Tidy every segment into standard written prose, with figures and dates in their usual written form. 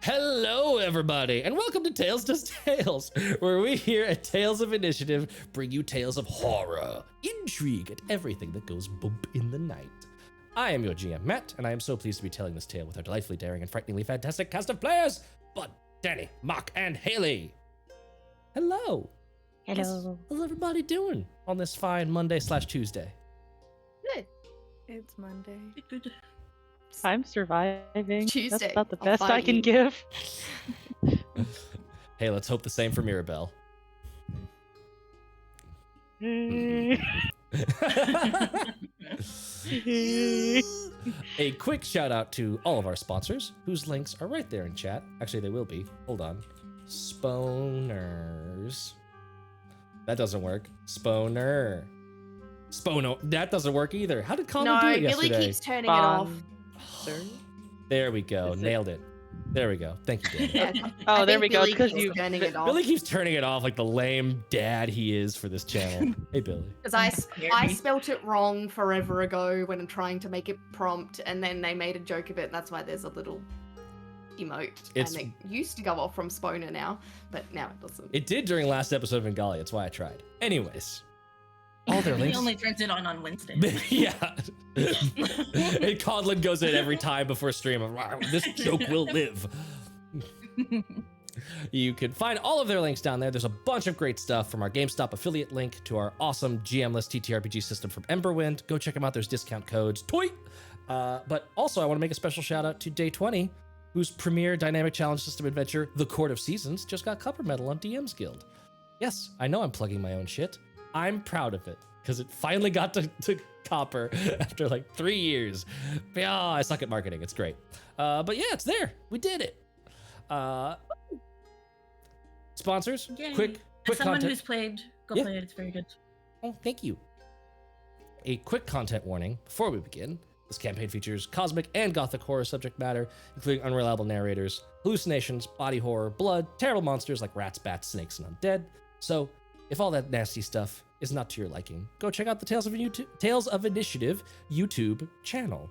Hello, everybody, and welcome to Tales Does Tales, where we here at Tales of Initiative bring you tales of horror, intrigue, and everything that goes bump in the night. I am your GM, Matt, and I am so pleased to be telling this tale with our delightfully daring and frighteningly fantastic cast of players, Bud, Danny, Mark, and Haley. Hello. Hello. How's everybody doing on this fine Monday/Tuesday? Good. It's Monday. Good. I'm surviving. Tuesday. That's about the I'll best I fight can you. give. Hey, let's hope the same for Mirabell. A quick shout out to all of our sponsors, whose links are right there in chat. Actually, they will be. Hold on. Sponers. That doesn't work. Sponer. Spono. That doesn't work either. How did Colin do it yesterday? Billy keeps turning it off. There we go. Is it- Nailed it. There we go. Thank you, Dan. Yeah, Oh, I there think we go. Billy Because keeps you. turning it off. Billy keeps turning it off like the lame dad he is for this channel. Hey, Billy. Because I spelt it wrong forever ago when I'm trying to make it prompt, and then they made a joke of it. And that's why there's a little emote. It's- And it used to go off from Sponer now, but now it doesn't. It did during last episode of Bengali. That's why I tried. Anyways. All their He links. only turns it on Wednesday. Yeah. And Codlin goes in every time before stream. Wow, this joke will live. You can find all of their links down there. There's a bunch of great stuff from our GameStop affiliate link to our awesome GM-less TTRPG system from Emberwind. Go check them out. There's discount codes. Toy! But also, I want to make a special shout out to Day 20, whose premier dynamic challenge system adventure, The Court of Seasons, just got Copper Medal on DM's Guild. Yes, I know I'm plugging my own shit. I'm proud of it because it finally got to Copper after like 3 years. Yeah, I suck at marketing. It's great. But yeah, it's there. We did it. Sponsors, Yay. quick As someone content. who's played, go Yeah. play it. It's very good. Oh, thank you. A quick content warning before we begin. This campaign features cosmic and gothic horror subject matter, including unreliable narrators, hallucinations, body horror, blood, terrible monsters like rats, bats, snakes, and undead. So, if all that nasty stuff is not to your liking, go check out the Tales of Initiative YouTube channel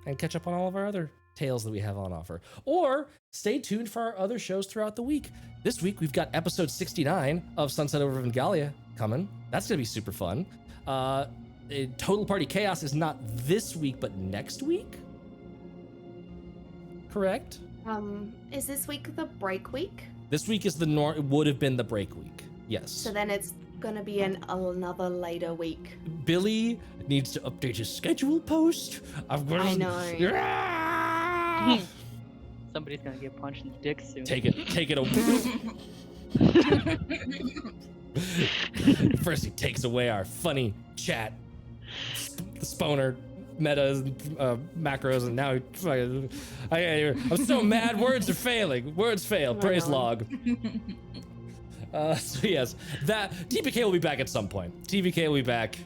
and catch up on all of our other tales that we have on offer. Or stay tuned for our other shows throughout the week. This week, we've got episode 69 of Sunset Over Vengalia coming. That's going to be super fun. Total Party Chaos is not this week, but next week? Correct? Is this week the break week? This week is it would have been the break week. Yes. So then it's gonna be another later week. Billy needs to update his schedule post. I know. Yeah! Somebody's gonna get punched in the dick soon. Take it away. First he takes away our funny chat, the Sponer metas, macros, and now I'm so mad. Words are failing. Words fail. Praise log. So yes, that TPK will be back at some point. TPK will be back.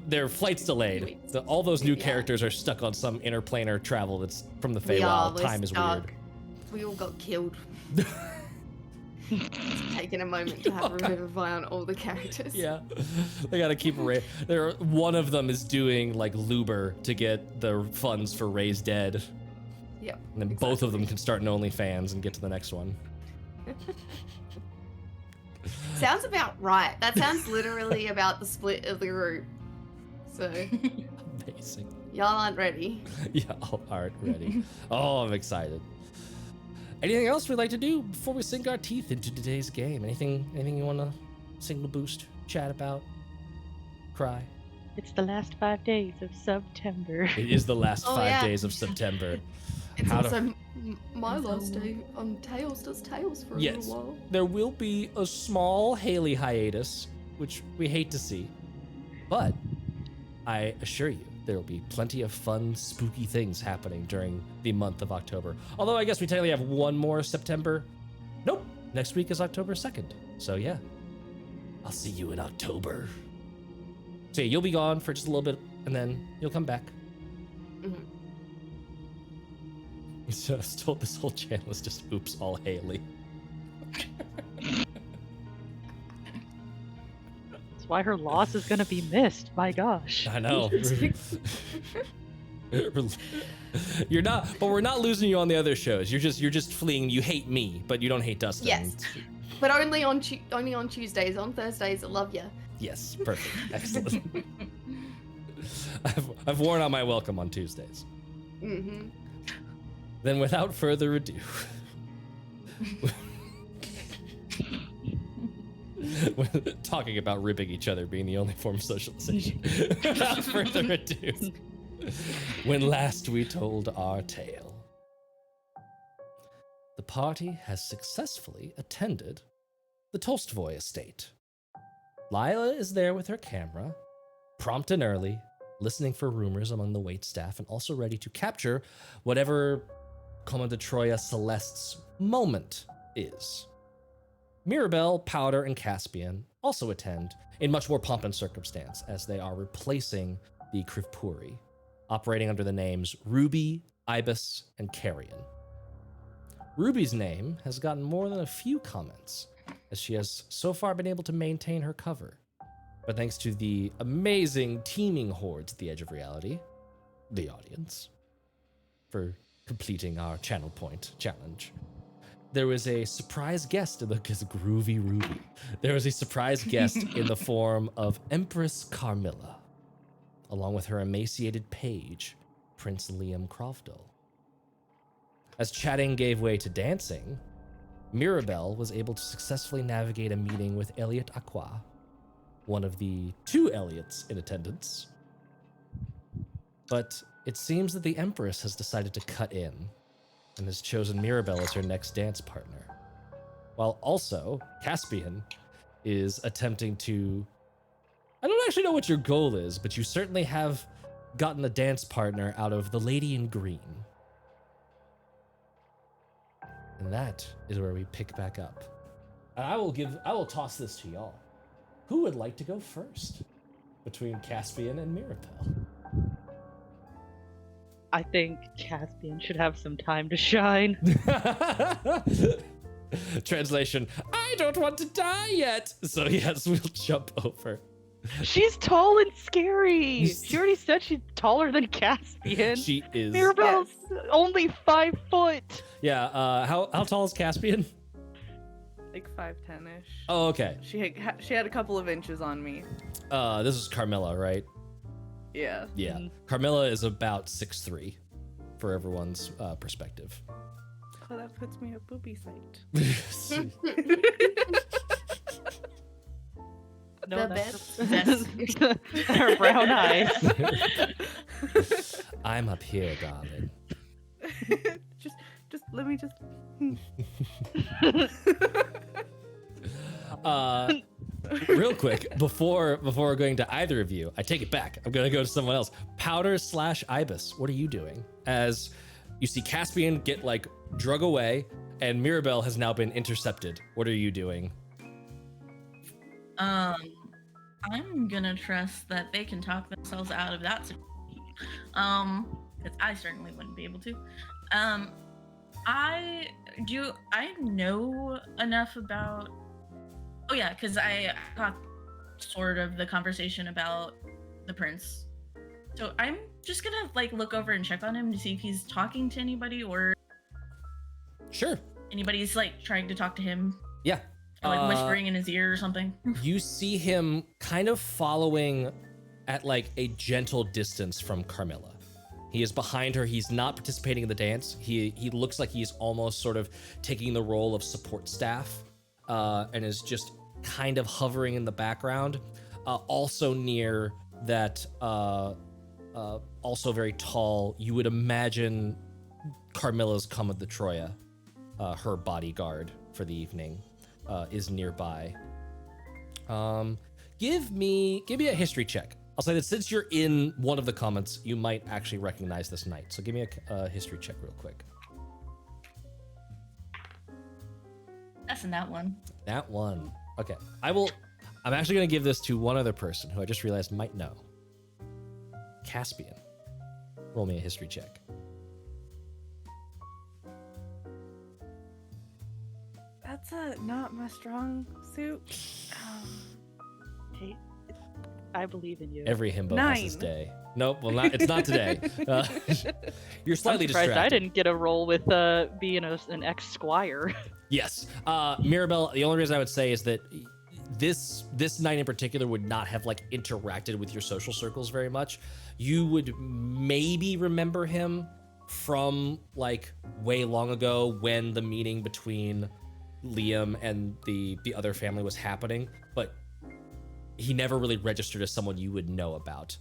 Their flight's delayed. All those new characters are stuck on some interplanar travel that's from the Feywild. Time is weird. We all got killed. Taking a moment to have Revivify on all the characters. Yeah, they gotta keep one of them is doing like Luber to get the funds for Ray's Dead. Yep. And then both of them can start an OnlyFans and get to the next one. Sounds about right. That sounds literally about the split of the group. So Amazing. y'all aren't ready. Y'all aren't ready. Oh, I'm excited. Anything else we'd like to do before we sink our teeth into today's game? Anything you want to signal boost, chat about, cry? It's the last 5 days of September. It is the last Oh, 5 yeah. days of September. It's How to- also my last day on Tales Does Tales for a Yes. little while. There will be a small Haley hiatus, which we hate to see, but I assure you there will be plenty of fun, spooky things happening during the month of October. Although I guess we technically have one more September. Nope, next week is October 2nd. So yeah, I'll see you in October. So yeah, you'll be gone for just a little bit, and then you'll come back. Mhm. So I was told this whole channel is just oops all Haley. That's why her loss is gonna be missed. My gosh. I know. You're not, but we're not losing you on the other shows. You're just fleeing. You hate me, but you don't hate Dustin. Yes. But only on Tuesdays. On Thursdays, I love you. Yes, perfect. Excellent. I've worn out my welcome on Tuesdays. Mm-hmm. Then without further ado, talking about ribbing each other being the only form of socialization. Without further ado, when last we told our tale, the party has successfully attended the Tolstoy estate. Lila is there with her camera, prompt and early, listening for rumors among the waitstaff and also ready to capture whatever Comma de Troya Celeste's moment is. Mirabell, Powder, and Caspian also attend in much more pomp and circumstance as they are replacing the Krivpuri, operating under the names Ruby, Ibis, and Carrion. Ruby's name has gotten more than a few comments, as she has so far been able to maintain her cover. But thanks to the amazing teeming hordes at the edge of reality, the audience, for completing our channel point challenge, there was a surprise guest in the groovy Ruby. There was a surprise guest in the form of Empress Carmilla, along with her emaciated page, Prince Liam Crofdell. As chatting gave way to dancing, Mirabell was able to successfully navigate a meeting with Elliot Aqua, one of the two Elliots in attendance. But it seems that the Empress has decided to cut in and has chosen Mirabell as her next dance partner. While also, Caspian is attempting to... I don't actually know what your goal is, but you certainly have gotten a dance partner out of the Lady in Green. And that is where we pick back up. And I will toss this to y'all. Who would like to go first between Caspian and Mirabell? I think Caspian should have some time to shine. Translation, I don't want to die yet. So yes, we'll jump over. She's tall and scary. She already said she's taller than Caspian. She is. Mirabell's only 5 foot. Yeah, how tall is Caspian? Like 5'10"-ish. Oh, okay. She had a couple of inches on me. This is Carmilla, right? Yeah. Yeah. Mhm. Carmilla is about 6'3", for everyone's perspective. So that puts me at booby sight. No, The that's her brown eyes. I'm up here, darling. just let me just. Real quick, before we're going to either of you, I take it back. I'm gonna go to someone else. Powder/Ibis, what are you doing? As you see Caspian get drug away, and Mirabell has now been intercepted. What are you doing? I'm gonna trust that they can talk themselves out of that situation. Because I certainly wouldn't be able to. I know enough about. Oh yeah, because I caught sort of the conversation about the prince. So I'm just gonna look over and check on him to see if he's talking to anybody or Sure. anybody's trying to talk to him. Yeah. Or whispering in his ear or something. You see him kind of following at a gentle distance from Carmilla. He is behind her. He's not participating in the dance. He looks like he's almost sort of taking the role of support staff, and is just kind of hovering in the background. Also near that, also very tall, you would imagine Carmilla's Come of the Troya, her bodyguard for the evening, is nearby. Give me a history check. I'll say that since you're in one of the comments, you might actually recognize this knight. So give me a history check real quick. That's in that one. That one. Okay. I'm actually going to give this to one other person who I just realized might know. Caspian. Roll me a history check. That's not my strong suit. Hey, I believe in you. Every himbo has his 9. day. Nope. Well, it's not today. You're slightly I'm surprised distracted. I didn't get a role with being an ex-squire. Yes. Mirabell, the only reason I would say is that this night in particular would not have like interacted with your social circles very much. You would maybe remember him from like way long ago when the meeting between Liam and the other family was happening, but he never really registered as someone you would know about.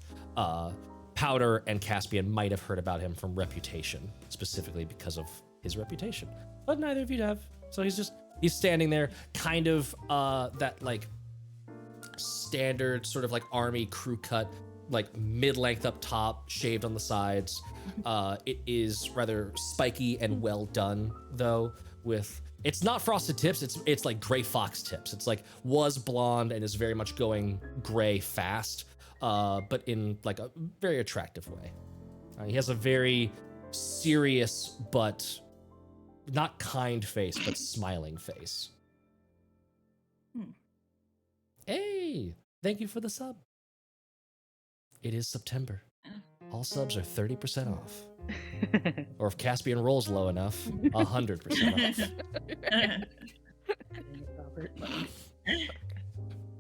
Powder and Caspian might have heard about him from reputation, specifically because of his reputation, but neither of you have. So he's standing there, kind of that like standard sort of like army crew cut, like mid-length up top, shaved on the sides. It is rather spiky and well done though, with it's not frosted tips, it's like gray fox tips. It's like was blonde and is very much going gray fast, but in like a very attractive way. He has a very serious but not kind face, but smiling face. Hey, thank you for the sub. It is September. All subs are 30% off. Or if Caspian rolls low enough, 100% off. Robert.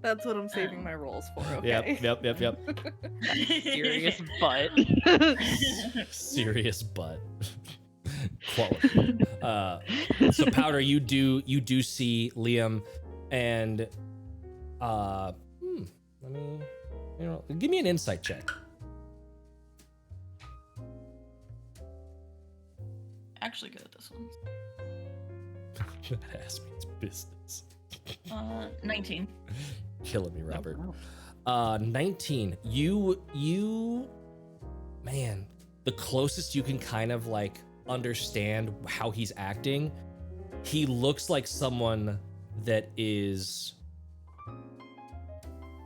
That's what I'm saving my rolls for, okay? Yep. Serious butt. Serious butt. Quality. So Powder, you do see Liam, and let me, give me an insight check. Actually good at this one. That ass means business. 19. Killing me, Robert. 19. You, man, the closest you can kind of like understand how he's acting, he looks like someone that is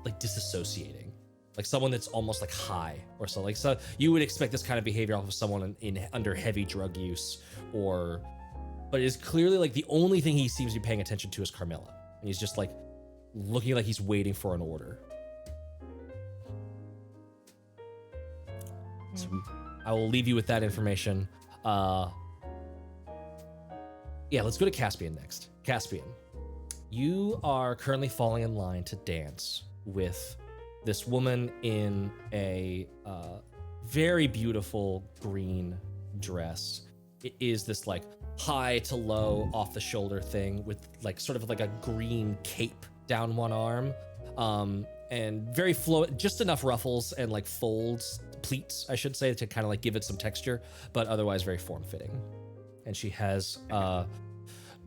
like disassociating, like someone that's almost like high or so. Like, so you would expect this kind of behavior off of someone in under heavy drug use, but it is clearly like the only thing he seems to be paying attention to is Carmilla, and he's just like looking like he's waiting for an order. So I will leave you with that information. Yeah, let's go to Caspian next. Caspian, you are currently falling in line to dance with this woman in a very beautiful green dress. It is this like high to low off the shoulder thing with like sort of like a green cape down one arm, and very just enough ruffles and like folds, pleats, I should say, to kind of like give it some texture, but otherwise very form-fitting. And she has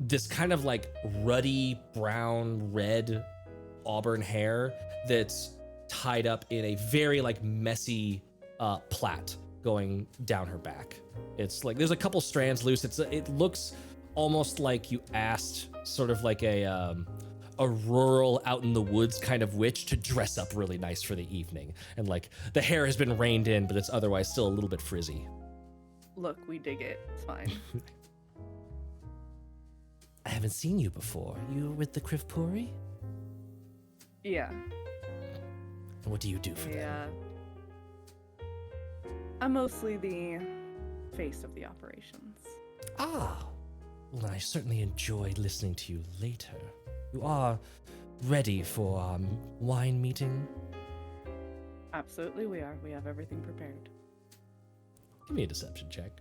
this kind of like ruddy brown red auburn hair that's tied up in a very like messy plait going down her back. It's like there's a couple strands loose. It looks almost like you asked sort of like a rural out in the woods kind of witch to dress up really nice for the evening, and like the hair has been reined in, but it's otherwise still a little bit frizzy. Look, we dig it. It's fine. I haven't seen you before. You were with the Krivpuri? Yeah. And what do you do for them? Yeah. I'm mostly the face of the operations. Ah, well, I certainly enjoyed listening to you later. You are ready for our wine meeting? Absolutely, we are. We have everything prepared. Give me a deception check.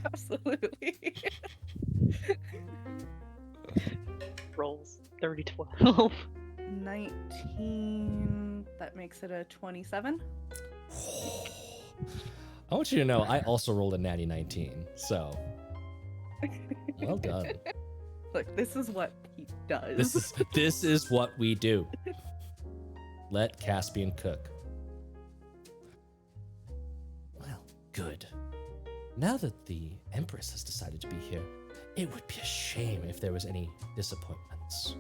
Absolutely. Rolls 30-12. 19. That makes it a 27. I want you to know I also rolled a natty 19, so well done. Look, this is what he does. This is what we do. Let Caspian cook. Well, good. Now that the Empress has decided to be here, it would be a shame if there was any disappointments.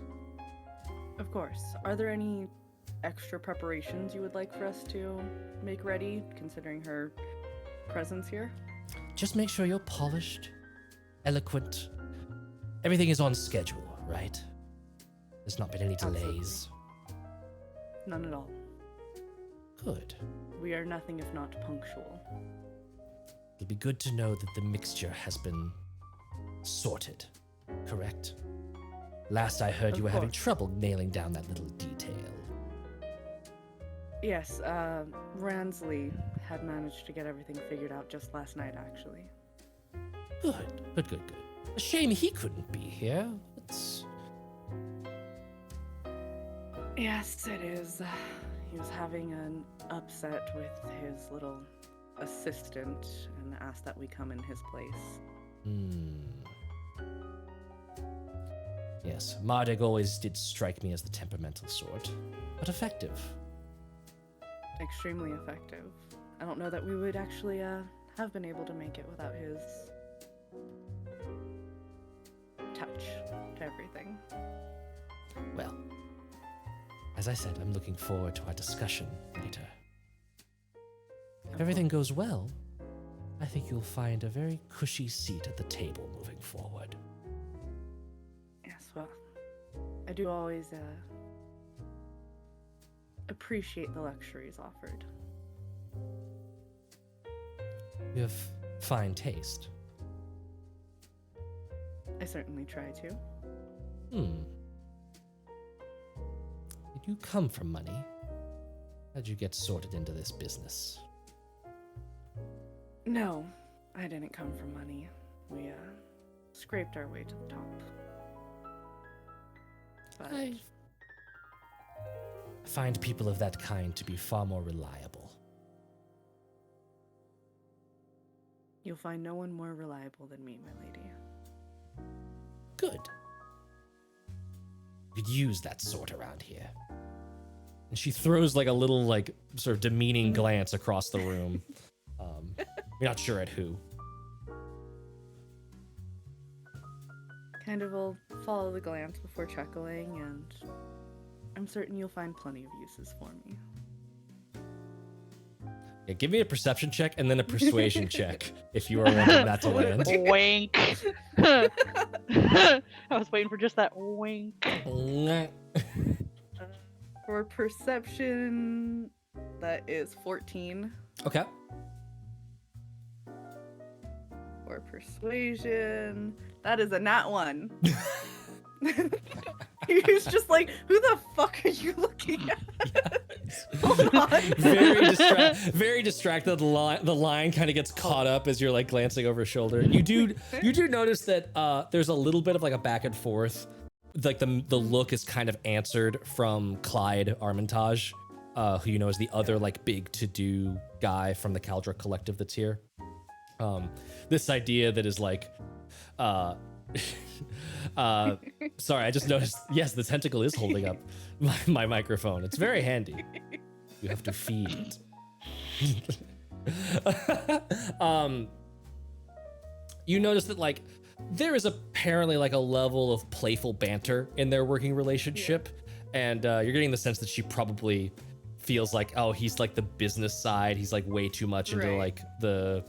Of course. Are there any extra preparations you would like for us to make ready, considering her presence here? Just make sure you're polished, eloquent. Everything is on schedule, right? There's not been any delays. None at all. Good. We are nothing if not punctual. It'll be good to know that the mixture has been sorted, correct? Last I heard, Of you were having course. trouble nailing down that little detail. Yes, Ransley had managed to get everything figured out just last night, actually. Good. A shame he couldn't be here. It's... Yes, it is. He was having an upset with his little assistant and asked that we come in his place. Yes, Mardig always did strike me as the temperamental sort, but effective. Extremely effective. I don't know that we would actually have been able to make it without his touch to everything. Well, as I said, I'm looking forward to our discussion later. If everything goes well, I think you'll find a very cushy seat at the table moving forward. Yes, well, I do always appreciate the luxuries offered. You have fine taste. I certainly try to. Did you come from money? How'd you get sorted into this business? No, I didn't come from money. We scraped our way to the top. But I find people of that kind to be far more reliable. you'll find no one more reliable than me, my lady. Good. You could use that sort around here. And she throws like a little like sort of demeaning glance across the room. You're not sure at who. Kind of will follow the glance before chuckling, and I'm certain you'll find plenty of uses for me. Yeah, give me a perception check and then a persuasion check if you are wanting that to land. Wink. I was waiting for just that wink. For perception, that is 14. Okay. For persuasion, that is a nat 1. He's just like, who the fuck are you looking at? Hold on. Very distracted. The line kind of gets caught up as you're like glancing over his shoulder. You do notice that there's a little bit of like a back and forth. Like the look is kind of answered from Clyde Armitage, who you know is the other like big to-do guy from the Caldra collective that's here. This idea that is like, sorry, I just noticed, yes, the tentacle is holding up my microphone. It's very handy. You have to feed it. You notice that like, there is apparently like a level of playful banter in their working relationship. Yeah. And you're getting the sense that she probably feels like, oh, he's like the business side. He's like way too much into like the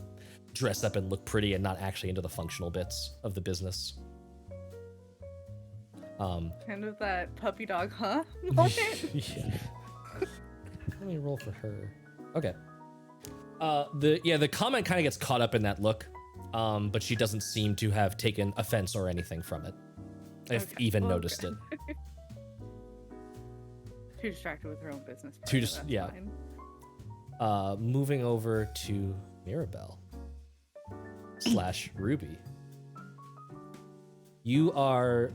dress up and look pretty and not actually into the functional bits of the business. Kind of that puppy dog, huh? Moment. Yeah. Let me roll for her. Okay. The comment kind of gets caught up in that look, but she doesn't seem to have taken offense or anything from it, if even noticed it. Too distracted with her own business. Yeah. Fine. Moving over to Mirabell / Ruby. You are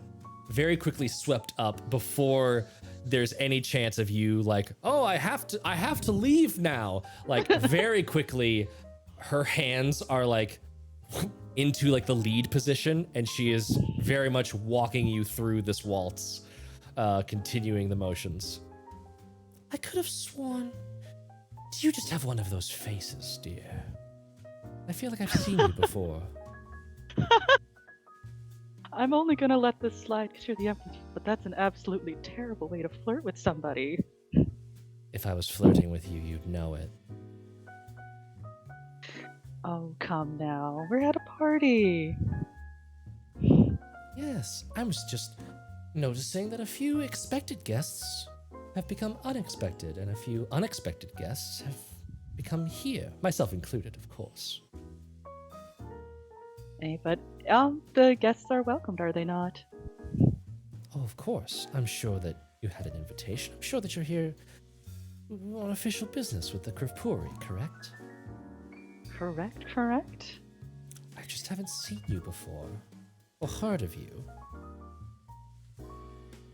very quickly swept up before there's any chance of you like, oh, I have to leave now. Like very quickly, her hands are like into like the lead position, and she is very much walking you through this waltz, continuing the motions. I could have sworn. Do you just have one of those faces, dear? I feel like I've seen you before. I'm only gonna let this slide because you're the Empress, but that's an absolutely terrible way to flirt with somebody. If I was flirting with you, you'd know it. Oh, come now. We're at a party. Yes, I was just noticing that a few expected guests have become unexpected, and a few unexpected guests have become here, myself included, of course. But the guests are welcomed, are they not? Oh, of course. I'm sure that you had an invitation. I'm sure that you're here on official business with the Krivpuri, correct? Correct. I just haven't seen you before, or heard of you.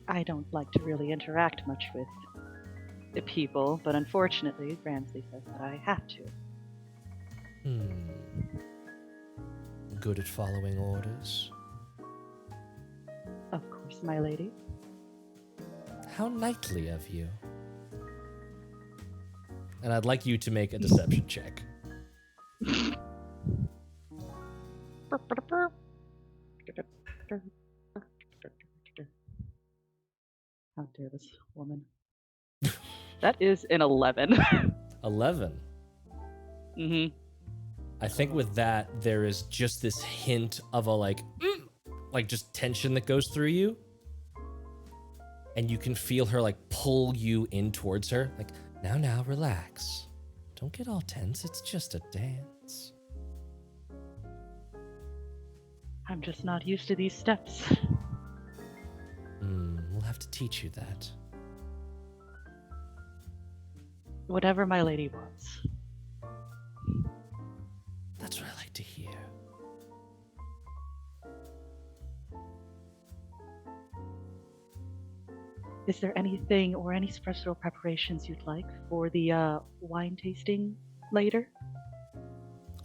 I don't like to really interact much with the people, but unfortunately, Ramsley says that I have to. Good at following orders? Of course, my lady. How knightly of you. And I'd like you to make a deception check. How dare this woman? That is an 11. 11. Mm-hmm. I think with that, there is just this hint of a like just tension that goes through you. And you can feel her like pull you in towards her. Like, now, relax. Don't get all tense. It's just a dance. I'm just not used to these steps. We'll have to teach you that. Whatever my lady wants. That's what I like to hear. Is there anything or any special preparations you'd like for the wine tasting later?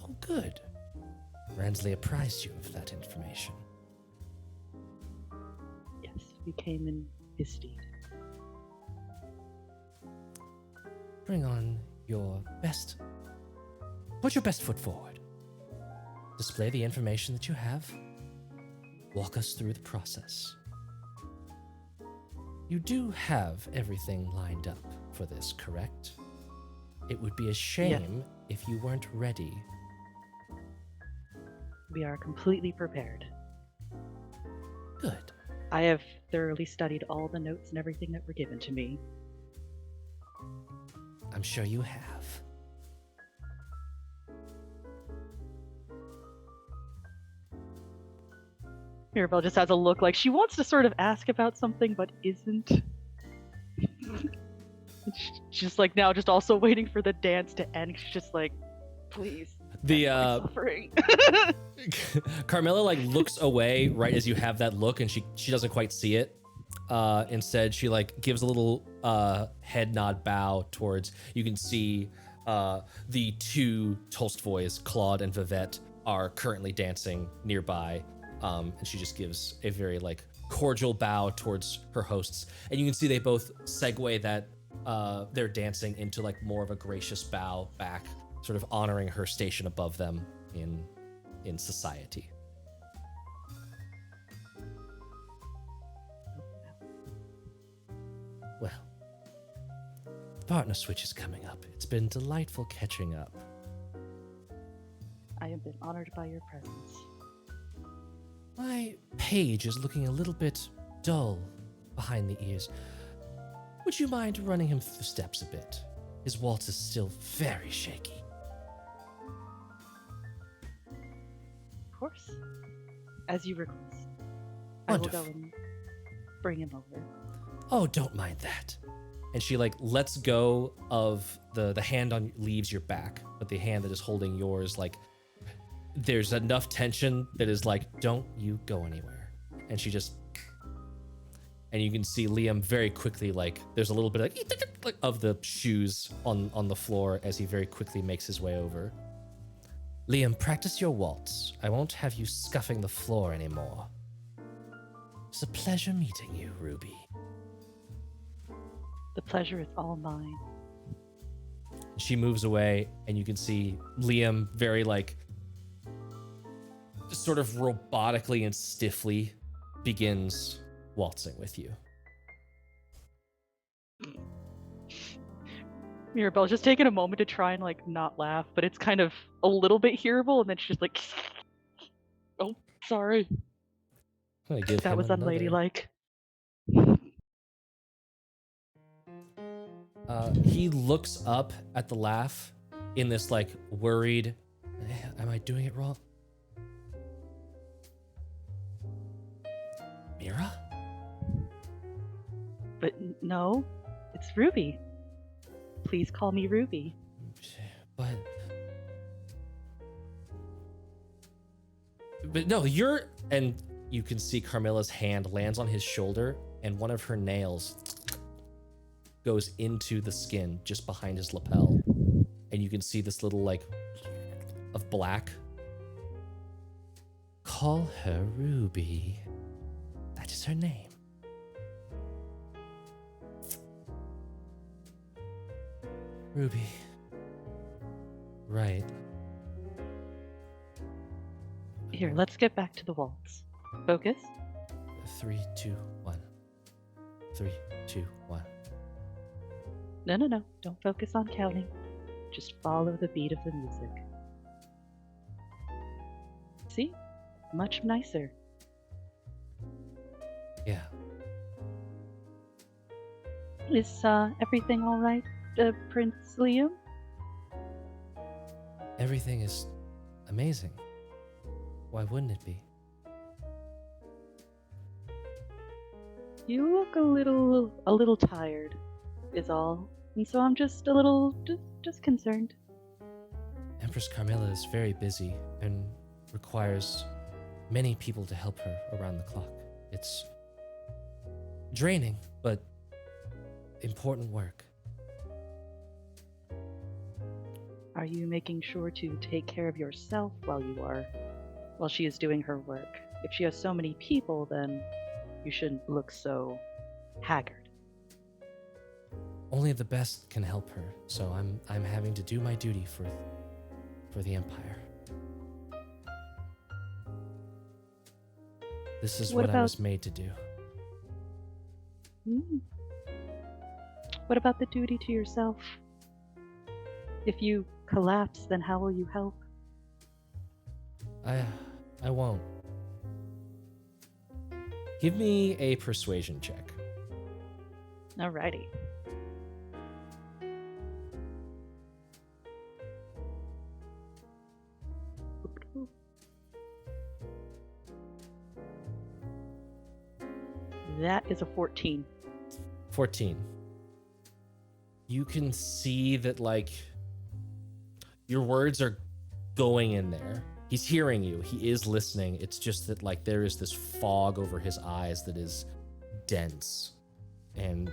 Oh, good. Ransley apprised you of that information. Yes, we came in his stead. Bring on your best. Put your best foot forward. Display the information that you have. Walk us through the process. You do have everything lined up for this, correct? It would be a shame if you weren't ready. We are completely prepared. Good. I have thoroughly studied all the notes and everything that were given to me. I'm sure you have. Mirabell just has a look like she wants to sort of ask about something, but isn't. She's just like now, just also waiting for the dance to end. She's just like, please. The Suffering. Carmilla like looks away right as you have that look, and she doesn't quite see it. Instead, she like gives a little head nod bow towards. You can see the two Tolstoys, Claude and Vivette, are currently dancing nearby. And she just gives a very like cordial bow towards her hosts, and you can see they both segue that their dancing into like more of a gracious bow back, sort of honoring her station above them in society. Well, the partner switch is coming up. It's been delightful catching up. I have been honored by your presence. My page is looking a little bit dull behind the ears. Would you mind running him through the steps a bit? His waltz is still very shaky. Of course. As you request. Wonderful. I will go and bring him over. Oh, don't mind that. And she like lets go of the hand on leaves your back, but the hand that is holding yours, like there's enough tension that is like, don't you go anywhere. And she just, and you can see Liam very quickly, like there's a little bit of the shoes on the floor as he very quickly makes his way over. Liam, practice your waltz. I won't have you scuffing the floor anymore. It's a pleasure meeting you, Ruby. The pleasure is all mine. She moves away, and you can see Liam very like sort of robotically and stiffly begins waltzing with you. Mirabell's just taking a moment to try and like not laugh, but it's kind of a little bit hearable, and then she's just like, oh, sorry. I'm gonna give That him was another- unladylike. He looks up at the laugh in this like worried, am I doing it wrong? Mira? But no, it's Ruby. Please call me Ruby. But no, and you can see Carmilla's hand lands on his shoulder and one of her nails goes into the skin just behind his lapel. And you can see this little like of black. Call her Ruby. That is her name. Ruby. Right. Here, let's get back to the waltz. Focus. 3, 2, 1. 3, 2, 1. No. Don't focus on counting. Just follow the beat of the music. See? Much nicer. Yeah. Is everything all right, Prince Liam? Everything is amazing. Why wouldn't it be? You look a little tired, is all. And so I'm just a little just concerned. Empress Carmilla is very busy and requires many people to help her around the clock. It's draining, but important work. Are you making sure to take care of yourself while she is doing her work? If she has so many people, then you shouldn't look so haggard. Only the best can help her, so I'm having to do my duty for the Empire. This is what I was made to do. What about the duty to yourself? If you collapse, then how will you help? I won't. Give me a persuasion check. Alrighty. That is a 14. 14. You can see that, like, your words are going in there. He's hearing you. He is listening. It's just that, like, there is this fog over his eyes that is dense. And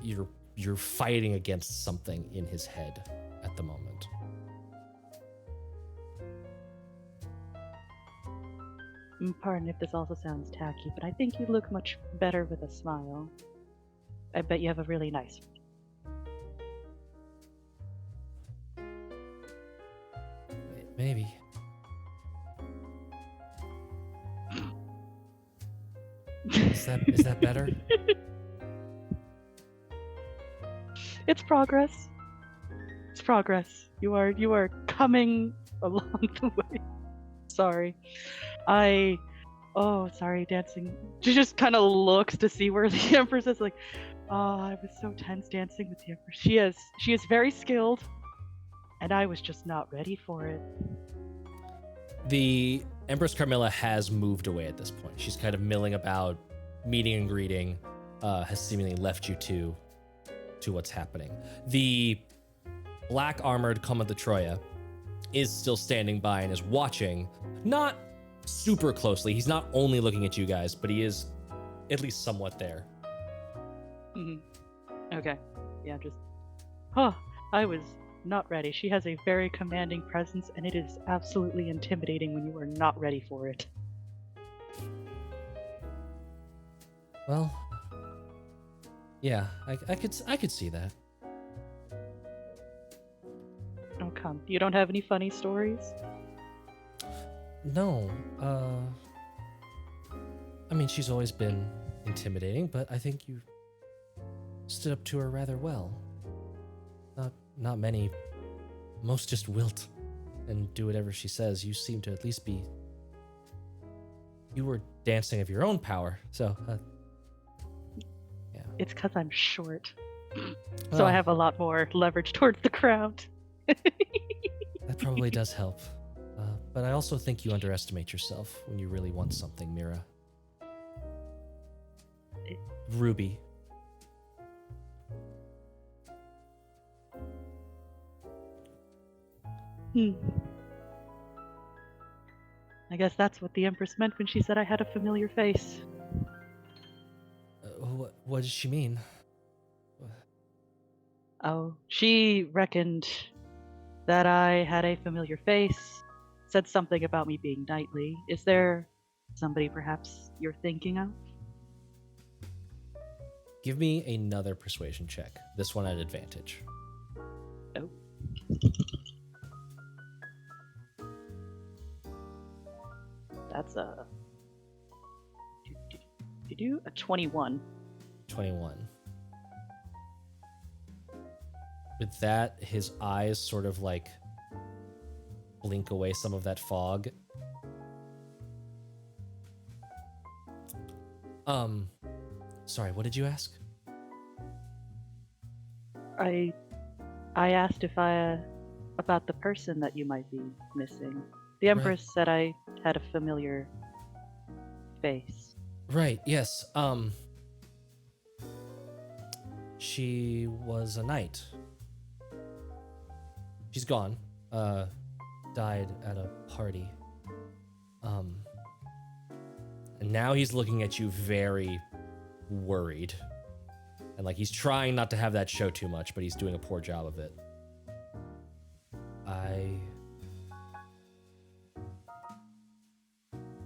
you're fighting against something in his head at the moment. Pardon if this also sounds tacky, but I think you look much better with a smile. I bet you have a really nice one. Maybe. Is that better? It's progress. It's progress. You are coming along the way. Sorry. Sorry, dancing. She just kind of looks to see where the Empress is, like, I was so tense dancing with the Empress. She is very skilled, and I was just not ready for it. The Empress Carmilla has moved away at this point. She's kind of milling about, meeting and greeting, has seemingly left you to what's happening. The black armored Comte de Troya is still standing by and is watching, not super closely. He's not only looking at you guys, but he is at least somewhat there. Okay. Yeah, I was not ready. She has a very commanding presence, and it is absolutely intimidating when you are not ready for it. Well, yeah, I could see that. Oh, come. You don't have any funny stories? No, I mean, she's always been intimidating, but I think you stood up to her rather well. Not many. Most just wilt and do whatever she says. You seem to at least be... You were dancing of your own power, so... yeah. It's because I'm short. So I Well, have a lot more leverage towards the crowd. That probably does help. But I also think you underestimate yourself when you really want something, Mira. Ruby. I guess that's what the Empress meant when she said I had a familiar face. What does she mean? Oh, she reckoned that I had a familiar face, said something about me being knightly. Is there somebody perhaps you're thinking of? Give me another persuasion check. This one at advantage. Oh. That's a 21. 21. With that, his eyes sort of like blink away some of that fog. Sorry, what did you ask? I asked if about the person that you might be missing. The Empress said I had a familiar face. Right, yes. She was a knight. She's gone. Died at a party. And now he's looking at you very worried. And like he's trying not to have that show too much, but he's doing a poor job of it.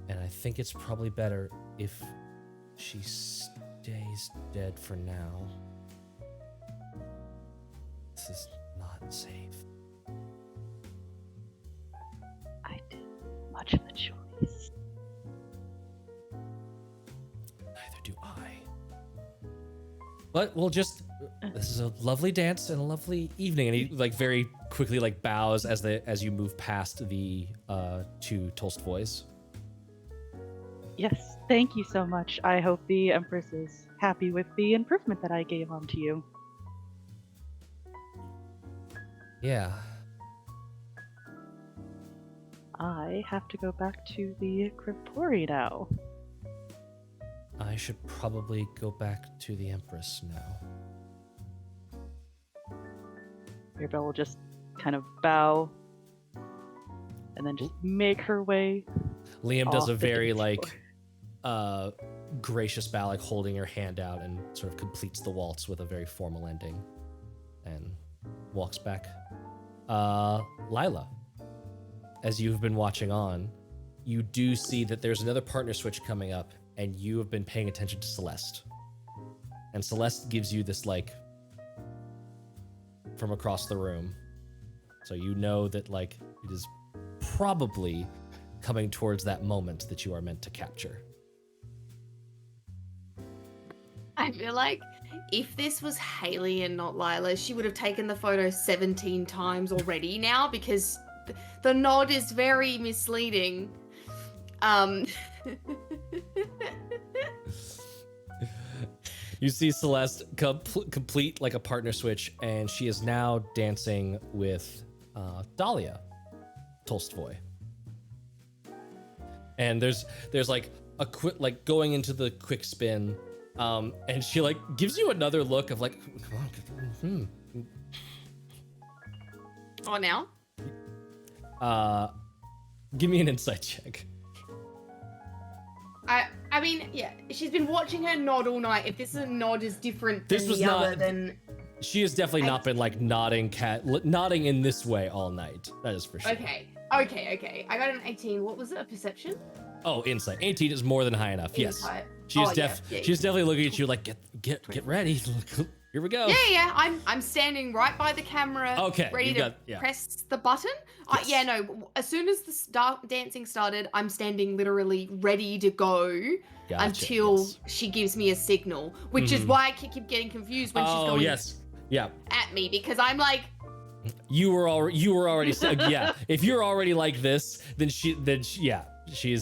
And I think it's probably better if she stays dead for now. This is not safe. I did much of a choice. Neither do I. But we'll just... This is a lovely dance and a lovely evening. And he like very quickly like bows as you move past the two Tolstoys. Yes, thank you so much. I hope the Empress is happy with the improvement that I gave onto you. Yeah. I have to go back to the cryptory now. I should probably go back to the Empress now. Mirabell will just kind of bow and then just make her way. Liam does off a the very dance like floor. gracious bow, like holding her hand out, and sort of completes the waltz with a very formal ending and walks back. Lila, as you've been watching on, you do see that there's another partner switch coming up, and you have been paying attention to Celeste. And Celeste gives you this like from across the room. So you know that like it is probably coming towards that moment that you are meant to capture. I feel like if this was Haley and not Lila, she would have taken the photo 17 times already now, because the nod is very misleading. You see Celeste complete like a partner switch, and she is now dancing with Dahlia Tolstoy. And there's like a quick like going into the quick spin, and she like gives you another look of like, come on. Oh, now? Give me an insight check. I mean, yeah, she's been watching her nod all night. If this is a nod is different This than was the not- other, then She has definitely not been like nodding in this way all night. That is for sure. okay. I got an 18. What was it? A perception? Oh, insight. 18 is more than high enough. Yes. Insight. She's Oh, yeah, yeah, she's definitely looking at you like get ready. Here we go. Yeah. I'm standing right by the camera. Okay, Ready you to got- yeah. press the button. Yes. Yeah, no. As soon as the dancing started, I'm standing literally ready to go Gotcha, until yes. she gives me a signal, which is why I keep getting confused when she's Oh, going yes. Yeah. at me, because I'm like, You were already yeah. If you're already like this, then she's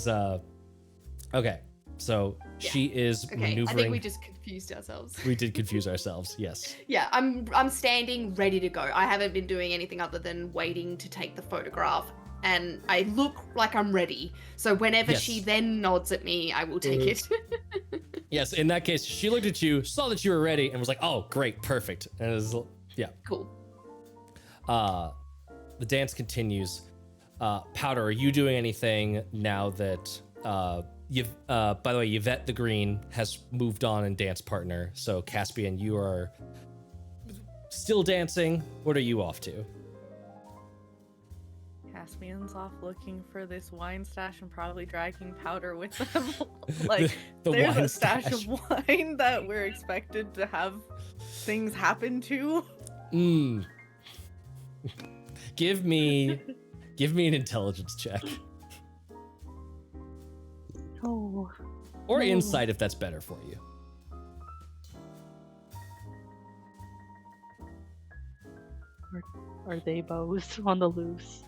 okay. So Yeah. She is Okay, maneuvering. I think we just confused ourselves. We did confuse ourselves. Yes. Yeah, I'm standing ready to go. I haven't been doing anything other than waiting to take the photograph, and I look like I'm ready. So whenever Yes. she then nods at me, I will take it. Yes. In that case, she looked at you, saw that you were ready, and was like, "Oh, great, perfect." And it was, yeah. Cool. The dance continues. Powder, are you doing anything now that you've? By the way, Yvette the Green has moved on in dance partner. So Caspian, you are still dancing. What are you off to? Caspian's off looking for this wine stash and probably dragging Powder with them. Like, The there's wine a stash stash. of wine that we're expected to have things happen to. Give me an intelligence check Oh, or No. insight if that's better for you. are they bows on the loose?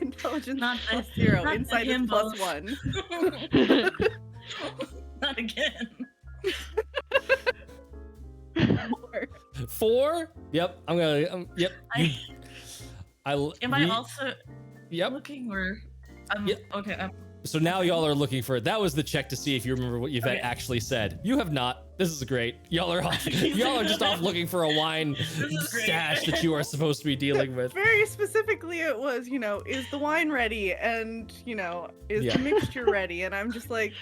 Intelligence Not plus the- 0, not the insight is plus himbos. 1. Not again. 4. 4? Yep. I'm gonna. Yep. Am I also Yep. looking or? Yeah. Okay. So now y'all are looking for. That was the check to see if you remember what Yvette Okay. actually said. You have not. This is great. Y'all are off. Y'all are just off looking for a wine is great. stash that you are supposed to be dealing with. Very specifically, it was, is the wine ready? And, is Yeah. the mixture ready? And I'm just like,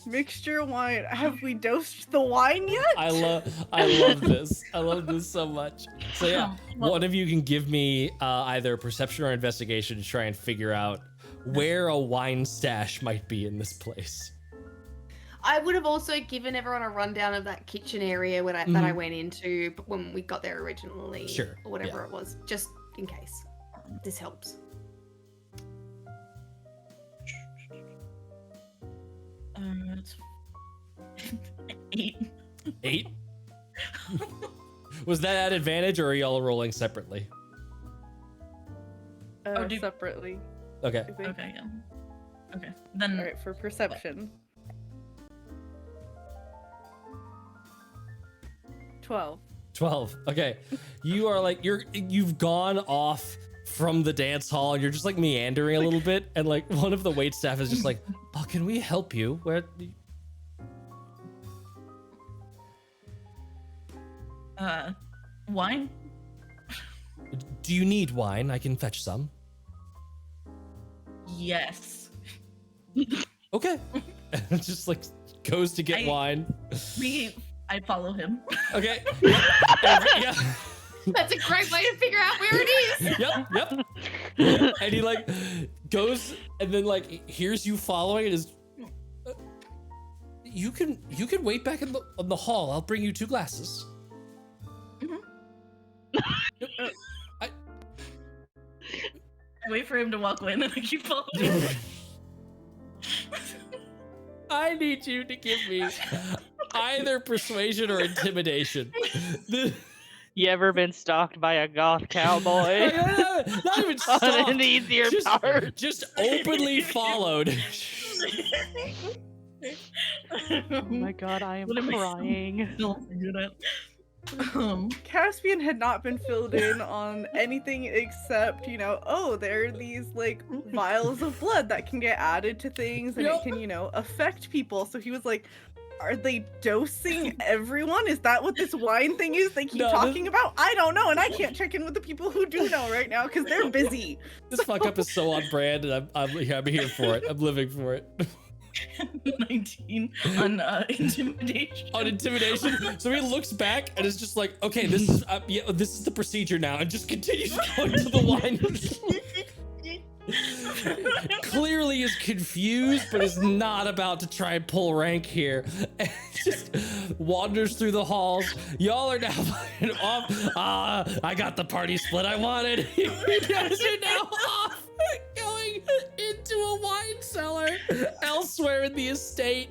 mixture wine. Have we dosed the wine yet? I love this. I love this so much. So yeah, Well- one of you can give me either perception or investigation to try and figure out where a wine stash might be in this place. I would have also given everyone a rundown of that kitchen area that I went into when we got there originally. Sure, Or whatever yeah. it was, just in case. This helps. It's 8. 8? Was that at advantage or are y'all rolling separately? Separately. Okay. I think. Okay. Yeah. Okay. Then. All right, for perception. 12. 12. Okay. You are like you've gone off from the dance hall and you're just like meandering a little bit and like one of the wait staff is just like, "Oh, can we help you? Where Wine. do you need wine? I can fetch some." Yes. Okay. Just like goes to get wine. I follow him. Okay. Yeah. That's a great way to figure out where it is. Yep. And he like goes and then like hears you following and is you can wait back in the hall. I'll bring you 2 glasses. I wait for him to walk away and then I keep following. I need you to give me either persuasion or intimidation. You ever been stalked by a goth cowboy? Not even On stalked, an easier part. just openly followed. Oh my god, I am What am I crying. Still figure it out. Caspian had not been filled in on anything except, there are these like vials of blood that can get added to things and Yep. it can, affect people. So he was like, are they dosing everyone? Is that what this wine thing is they keep No, talking about? I don't know, and I can't check in with the people who do know right now because they're busy. This fuck up is so on brand, and I'm here for it. I'm living for it. 19 on intimidation. On intimidation, so he looks back and is just like, "Okay, this is this is the procedure now," and just continues going to the wine. Clearly is confused, but is not about to try and pull rank here. And just wanders through the halls. Y'all are now off. I got the party split I wanted. You guys are now off, going into a wine cellar elsewhere in the estate.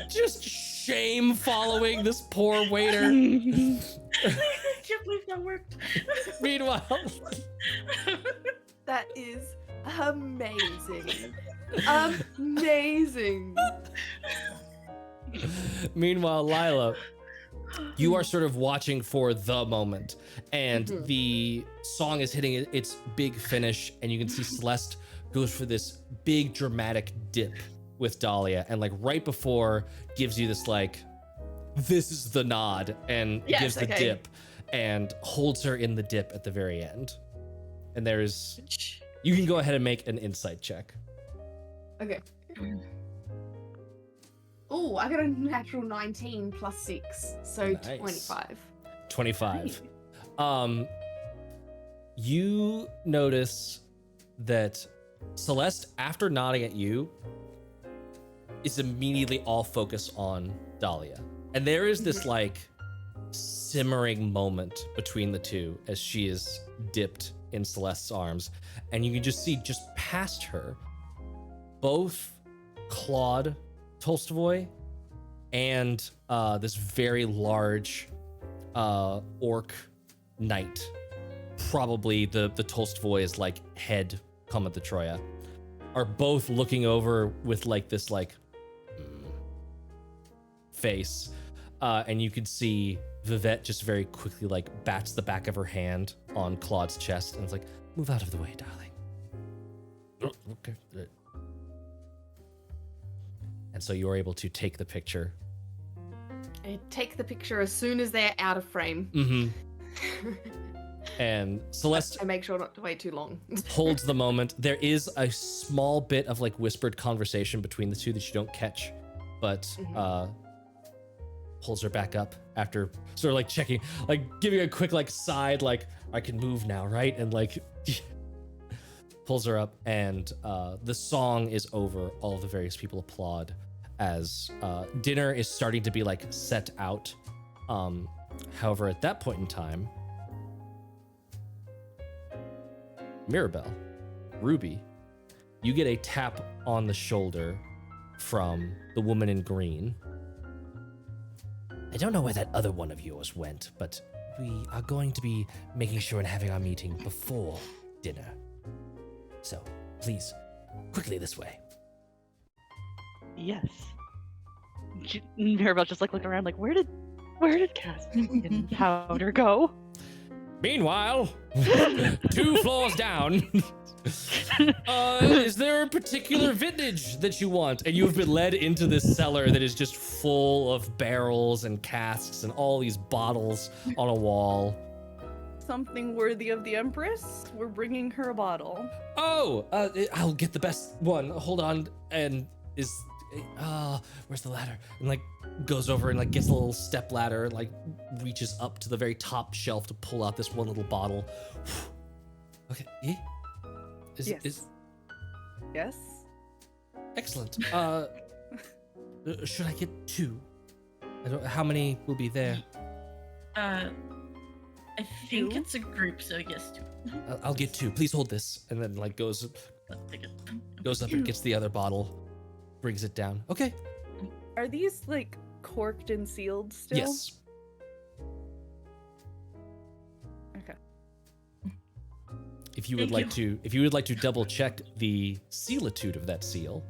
Just shame following this poor waiter. I can't believe that worked. Meanwhile, That is Amazing. Amazing. Meanwhile, Lila, you are sort of watching for the moment, and the song is hitting its big finish, and you can see Celeste goes for this big dramatic dip with Dahlia, and like right before gives you this like, this is the nod, and gives the dip, and holds her in the dip at the very end. And there's, you can go ahead and make an insight check. Okay. Oh, I got a natural 19 plus 6, so Nice. 25. 25. You notice that Celeste, after nodding at you, is immediately all focus on Dahlia. And there is this like simmering moment between the two as she is dipped in Celeste's arms. And you can just see just past her, both Claude Tolstoy and this very large orc knight, probably the Tolstoy's like head Comet the Troya, are both looking over with like this like face, and you can see Vivette just very quickly like bats the back of her hand on Claude's chest and it's like, move out of the way, darling. Okay. And so you're able to take the picture. I take the picture as soon as they're out of frame. Mm-hmm. And Celeste I make sure not to wait too long. holds the moment. There is a small bit of like whispered conversation between the two that you don't catch, but pulls her back up after sort of like checking, like giving a quick like side, like I can move now, right? And like pulls her up, and the song is over. All the various people applaud as dinner is starting to be like set out. However, at that point in time, Mirabell, Ruby, you get a tap on the shoulder from the woman in green. I don't know where that other one of yours went, but we are going to be making sure and having our meeting before dinner. So, please, quickly this way. Yes. Mirabell just like looking around like, where did Caspian and Powder go? Meanwhile, 2 floors down. Is there a particular vintage that you want? And you have been led into this cellar that is just full of barrels and casks and all these bottles on a wall. Something worthy of the Empress? We're bringing her a bottle. Oh, I'll get the best one. Hold on. And where's the ladder? And like goes over and like gets a little step ladder and like reaches up to the very top shelf to pull out this one little bottle. Okay. Yes. Yes? Excellent. Should I get 2? How many will be there? I think 2? it's a group, so yes, 2. I'll get 2. Please hold this. And then like goes up and gets the other bottle, brings it down. Okay. Are these like corked and sealed still? Yes. Okay. If you would like to double check the sealitude of that seal,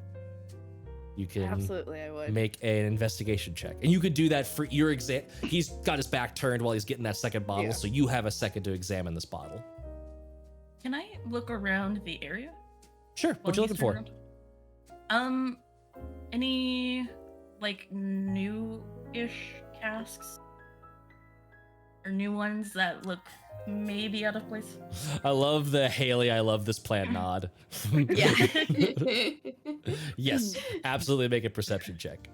you can Absolutely, I would. make an investigation check. And you could do that for your exam. He's got his back turned while he's getting that second bottle, Yeah. so you have a second to examine this bottle. Can I look around the area? Sure. What you while looking he's for? turned around? Any like new-ish casks? Or new ones that look maybe out of place? I love the Haley, I love this plan nod. Yeah. Yes, absolutely make a perception check.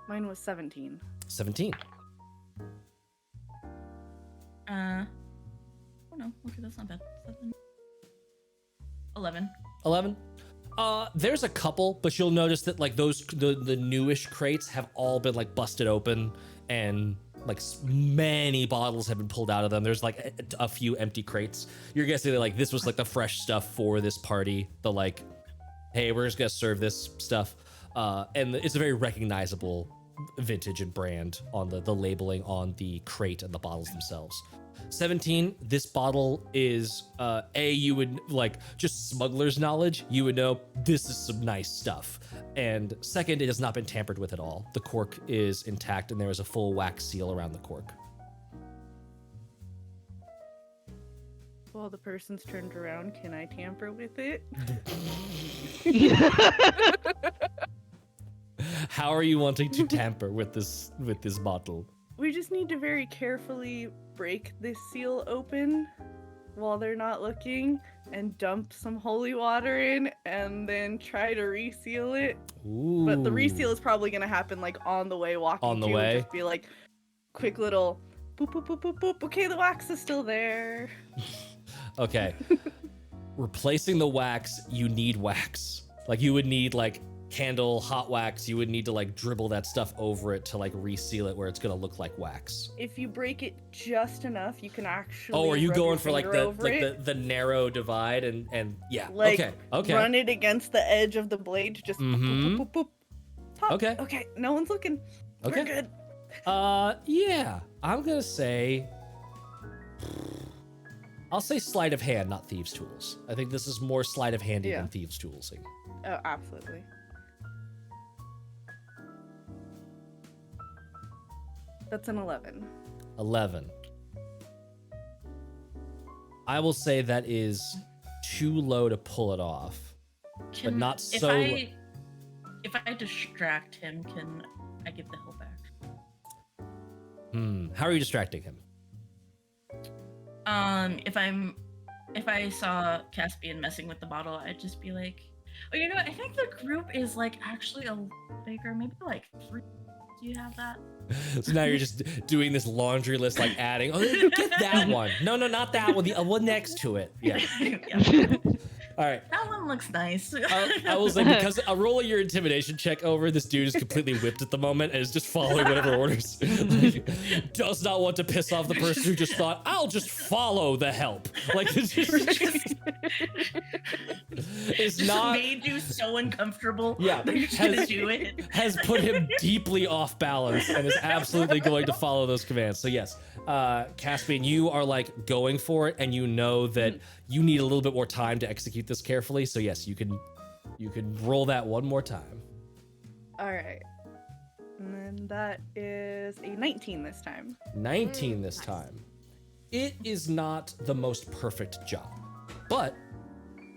Mine was 17. 17. Oh no, okay, that's not bad. 11. 11. There's a couple, but you'll notice that like the newish crates have all been like busted open, and like many bottles have been pulled out of them. There's like a few empty crates. You're guessing that like this was like the fresh stuff for this party. The like, hey, we're just gonna serve this stuff, and it's a very recognizable vintage and brand on the labeling on the crate and the bottles themselves. 17, this bottle is, you would, like, just smuggler's knowledge, you would know this is some nice stuff. And second, it has not been tampered with at all. The cork is intact and there is a full wax seal around the cork. While the person's turned around, can I tamper with it? How are you wanting to tamper with this bottle? We just need to very carefully break this seal open while they're not looking and dump some holy water in and then try to reseal it. Ooh. But the reseal is probably going to happen like on the way walking On the to, way? just be like quick little boop boop boop boop boop. Okay, the wax is still there. Okay. Replacing the wax, you need wax. Like you would need like candle, hot wax, you would need to like dribble that stuff over it to like reseal it where it's gonna look like wax. If you break it just enough, you can actually Oh, are you rub going your for like finger over it. the narrow divide and yeah. Like, okay. run it against the edge of the blade to just boop, boop, boop, boop, boop. Pop. Okay. Okay, no one's looking. Okay. We're good. Yeah. I'm gonna say I'll say sleight of hand, not thieves' tools. I think this is more sleight of handy Yeah. than thieves' toolsing. Oh, absolutely. That's an 11. 11. I will say that is too low to pull it off, but not so. If I distract him, can I give the hill back? How are you distracting him? If I saw Caspian messing with the bottle, I'd just be like, oh, you know what? I think the group is like actually a little bigger, maybe like 3. Do you have that? So now you're just doing this laundry list, like adding. Oh, get that one. No, not that one. The one next to it. Yeah. Yeah. All right. That one looks nice. I will say because a roll of your intimidation check over, this dude is completely whipped at the moment and is just following whatever orders. Like, does not want to piss off the person who just thought, I'll just follow the help. Like it's just not made you so uncomfortable. Yeah, that you're just gonna do it. Has put him deeply off balance and is absolutely going to follow those commands. So yes, Caspian, you are like going for it, and you know that you need a little bit more time to execute this carefully. So yes, you can roll that one more time. All right. And then that is a 19 this time. 19 this Nice. time. It is not the most perfect job, but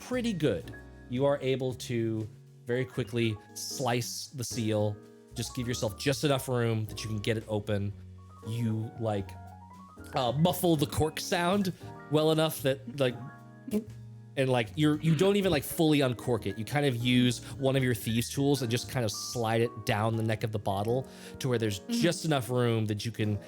pretty good. You are able to very quickly slice the seal, just give yourself just enough room that you can get it open. You like muffle the cork sound well enough that like, and like you don't even like fully uncork it. You kind of use one of your thieves' tools and just kind of slide it down the neck of the bottle to where there's just enough room that you can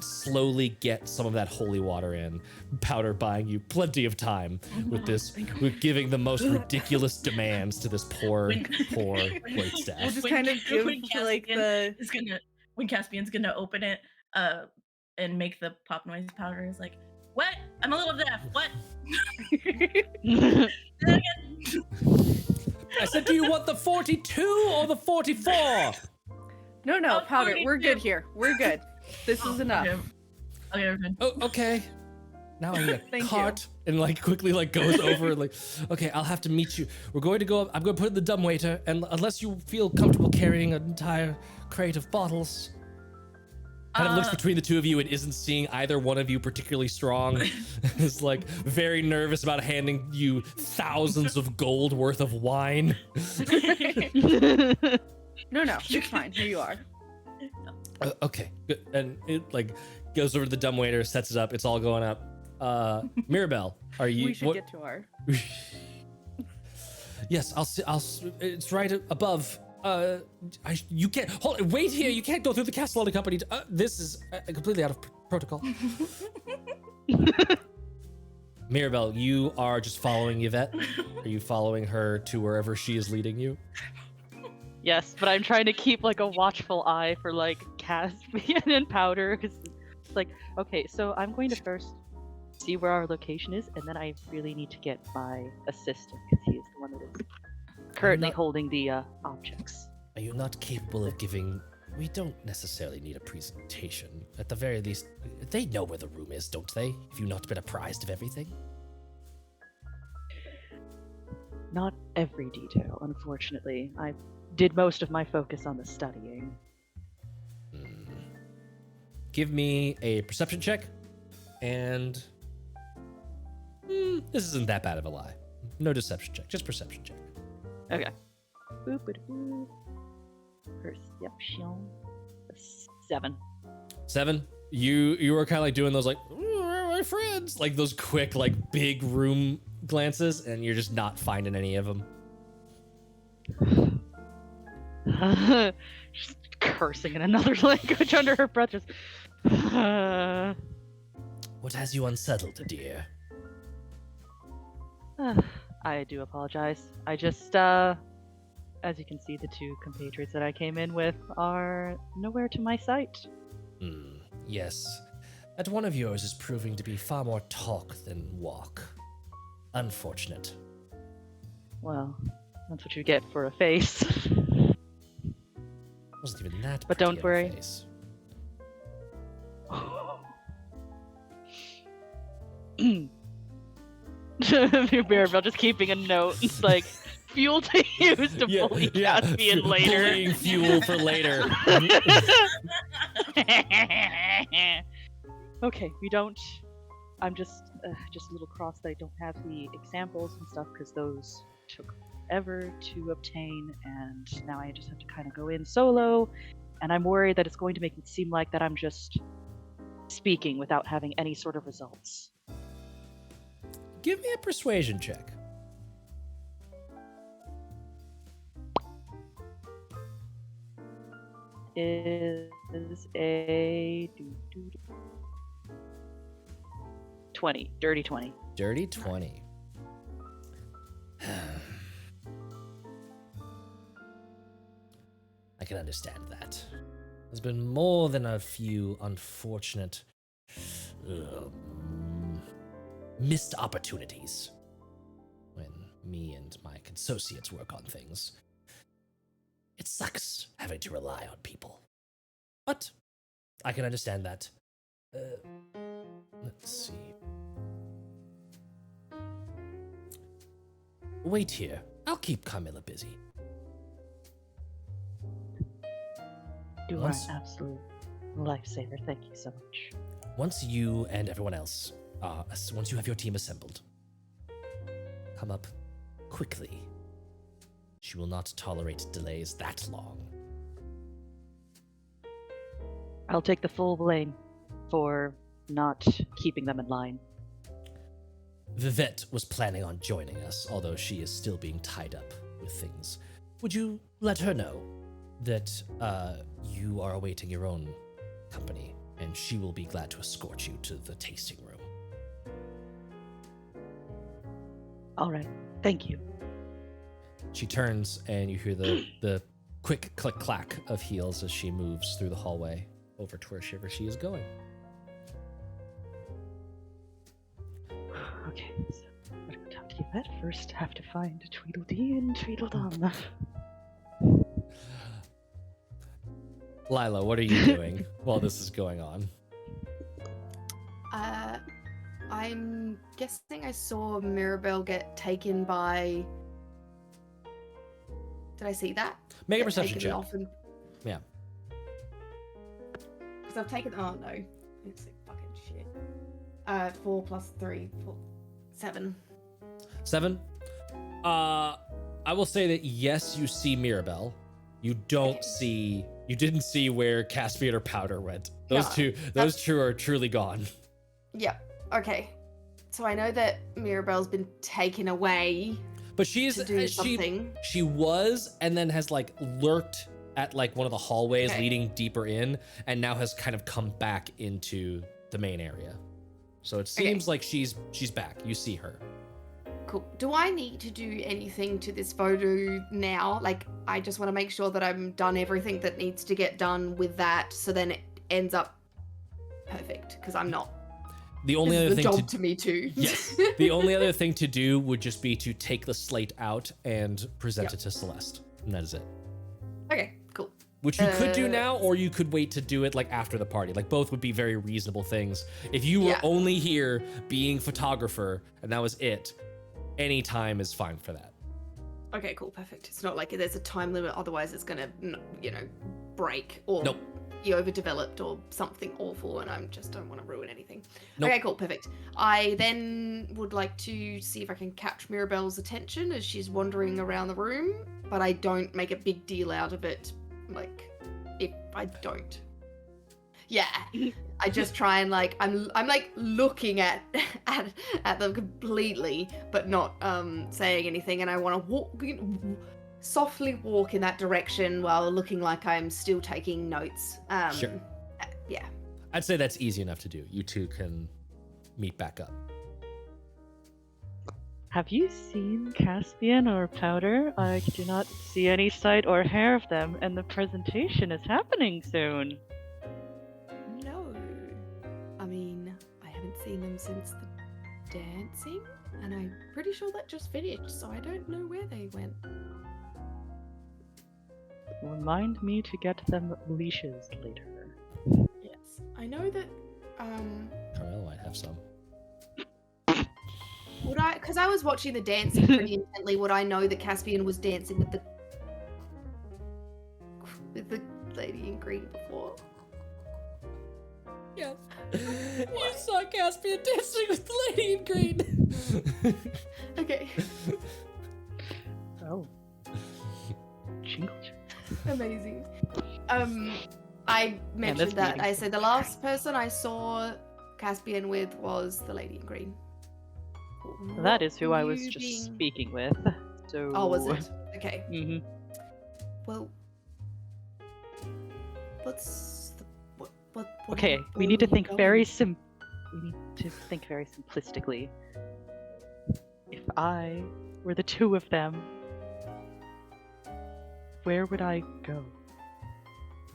slowly get some of that holy water in. Powder buying you plenty of time with this, with giving the most ridiculous demands to this poor wait We'll staff. just kind of give when like Caspian the when Caspian's gonna open it and make the pop noise, Powder is like, what? I'm a little deaf. What? I said, do you want the 42 or the 44? No, Oh, Powder, we're 42. good here. We're good. This is enough. Okay, we're good. Oh, okay. Now I need a Thank cart and like quickly like goes over and like, okay, I'll have to meet you. We're going to go. I'm going to put it in the dumbwaiter, and unless you feel comfortable carrying an entire crate of bottles. Kind of looks between the two of you and isn't seeing either one of you particularly strong. Is like very nervous about handing you thousands of gold worth of wine. No, it's fine. Here you are. Okay, good. And it like goes over to the dumbwaiter, sets it up. It's all going up. Mirabell, are you? We should get to our. Yes, I'll. It's right above. You can't hold. Wait here. You can't go through the castle unaccompanied. This is completely out of protocol. Mirabell, you are just following Yvette. Are you following her to wherever she is leading you? Yes, but I'm trying to keep like a watchful eye for like Caspian and Powder, because it's like, okay, so I'm going to first see where our location is, and then I really need to get my assistant, because he is the one that is currently not- holding the objects. Are you not capable of giving We don't necessarily need a presentation. At the very least, they know where the room is, don't they? Have you not been apprised of everything? Not every detail, unfortunately. I did most of my focus on the studying. Give me a perception check, and this isn't that bad of a lie. No deception check, just perception check. Okay. Boop-a-doo. Perception. 7. 7. You were kind of like doing those like, "Ooh, where are my friends?" Like those quick, like big room glances, and you're just not finding any of them. Just cursing in another language under her breath. Just. What has you unsettled, dear? I do apologize. I just, as you can see, the 2 compatriots that I came in with are nowhere to my sight. Yes. That one of yours is proving to be far more talk than walk. Unfortunate. Well, that's what you get for a face. Wasn't even that But pretty don't of a worry. face. Mirabell just keeping a note. It's like fuel to use to bully Caspian later. Bullying fuel for later. Okay, we don't. I'm just a little cross that I don't have the examples and stuff because those took forever to obtain, and now I just have to kind of go in solo. And I'm worried that it's going to make it seem like that I'm just speaking without having any sort of results. Give me a persuasion check. Is a 20, dirty 20. Dirty 20. I can understand that. There's been more than a few unfortunate missed opportunities when me and my consociates work on things. It sucks having to rely on people. But I can understand that. Let's see. Wait here. I'll keep Camilla busy. You are Once- an absolute lifesaver. Thank you so much. Once you and everyone else, once you have your team assembled, come up quickly. She will not tolerate delays that long. I'll take the full blame for not keeping them in line. Vivette was planning on joining us, although she is still being tied up with things. Would you let her know that you are awaiting your own company, and she will be glad to escort you to the tasting room? All right. Thank you. She turns, and you hear the quick click-clack of heels as she moves through the hallway over to wherever she is going. Okay, so I'm gonna go talk to Yvette first. Have to find Tweedledee and Tweedledum. Lila, what are you doing while this is going on? I'm guessing I saw Mirabell get taken by. Did I see that? Make a Get perception taken check. off and- Yeah. Because I've taken. Oh no, it's like fucking shit. 4 plus 3, 4, 7. 7. I will say that yes, you see Mirabell. You don't see. You didn't see where Caspian or Powder went. Those No, two are truly gone. Yeah. Okay. So I know that Mirabell's been taken away But she's to do something. she was and then has like lurked at like one of the hallways Okay. leading deeper in, and now has kind of come back into the main area. So it seems like she's back. You see her. Cool. Do I need to do anything to this photo now? Like, I just want to make sure that I'm done everything that needs to get done with that, so then it ends up perfect. Because I'm not. The only This other is a thing job to me too. Yes. The only other thing to do would just be to take the slate out and present Yep. it to Celeste. And that is it. Okay. Cool. which you could do now, or you could wait to do it like after the party. Like both would be very reasonable things. If you were only here being photographer and that was it, any time is fine for that. Okay, cool, perfect. It's not like there's a time limit, otherwise it's gonna, break or be overdeveloped or something awful, and I just don't want to ruin anything. Nope. Okay, cool, perfect. I then would like to see if I can catch Mirabell's attention as she's wandering around the room, but I don't make a big deal out of it, like, if I don't. Yeah, I just try and I'm like looking at them completely, but not saying anything, and I want to softly walk in that direction while looking like I'm still taking notes. Sure. Yeah. I'd say that's easy enough to do. You two can meet back up. Have you seen Caspian or Powder? I do not see any sight or hair of them, and the presentation is happening soon. No. I mean, I haven't seen them since the dancing, and I'm pretty sure that just finished, so I don't know where they went. Remind me to get them leashes later. Yes. I know that, Carmel might have some. would I, because I was watching the dancing pretty intently, would I know that Caspian was dancing with the lady in green before? Yes. You saw Caspian dancing with the lady in green. Okay. Oh. Jingle. Amazing. I mentioned that. I said the last person I saw Caspian with was the lady in green. That is who I was You just being- speaking with. So. Oh, was it? Okay. Mm-hmm. Well, what's the, what Okay, where we need to were you think going? very simplistically. If I were the two of them, where would I go?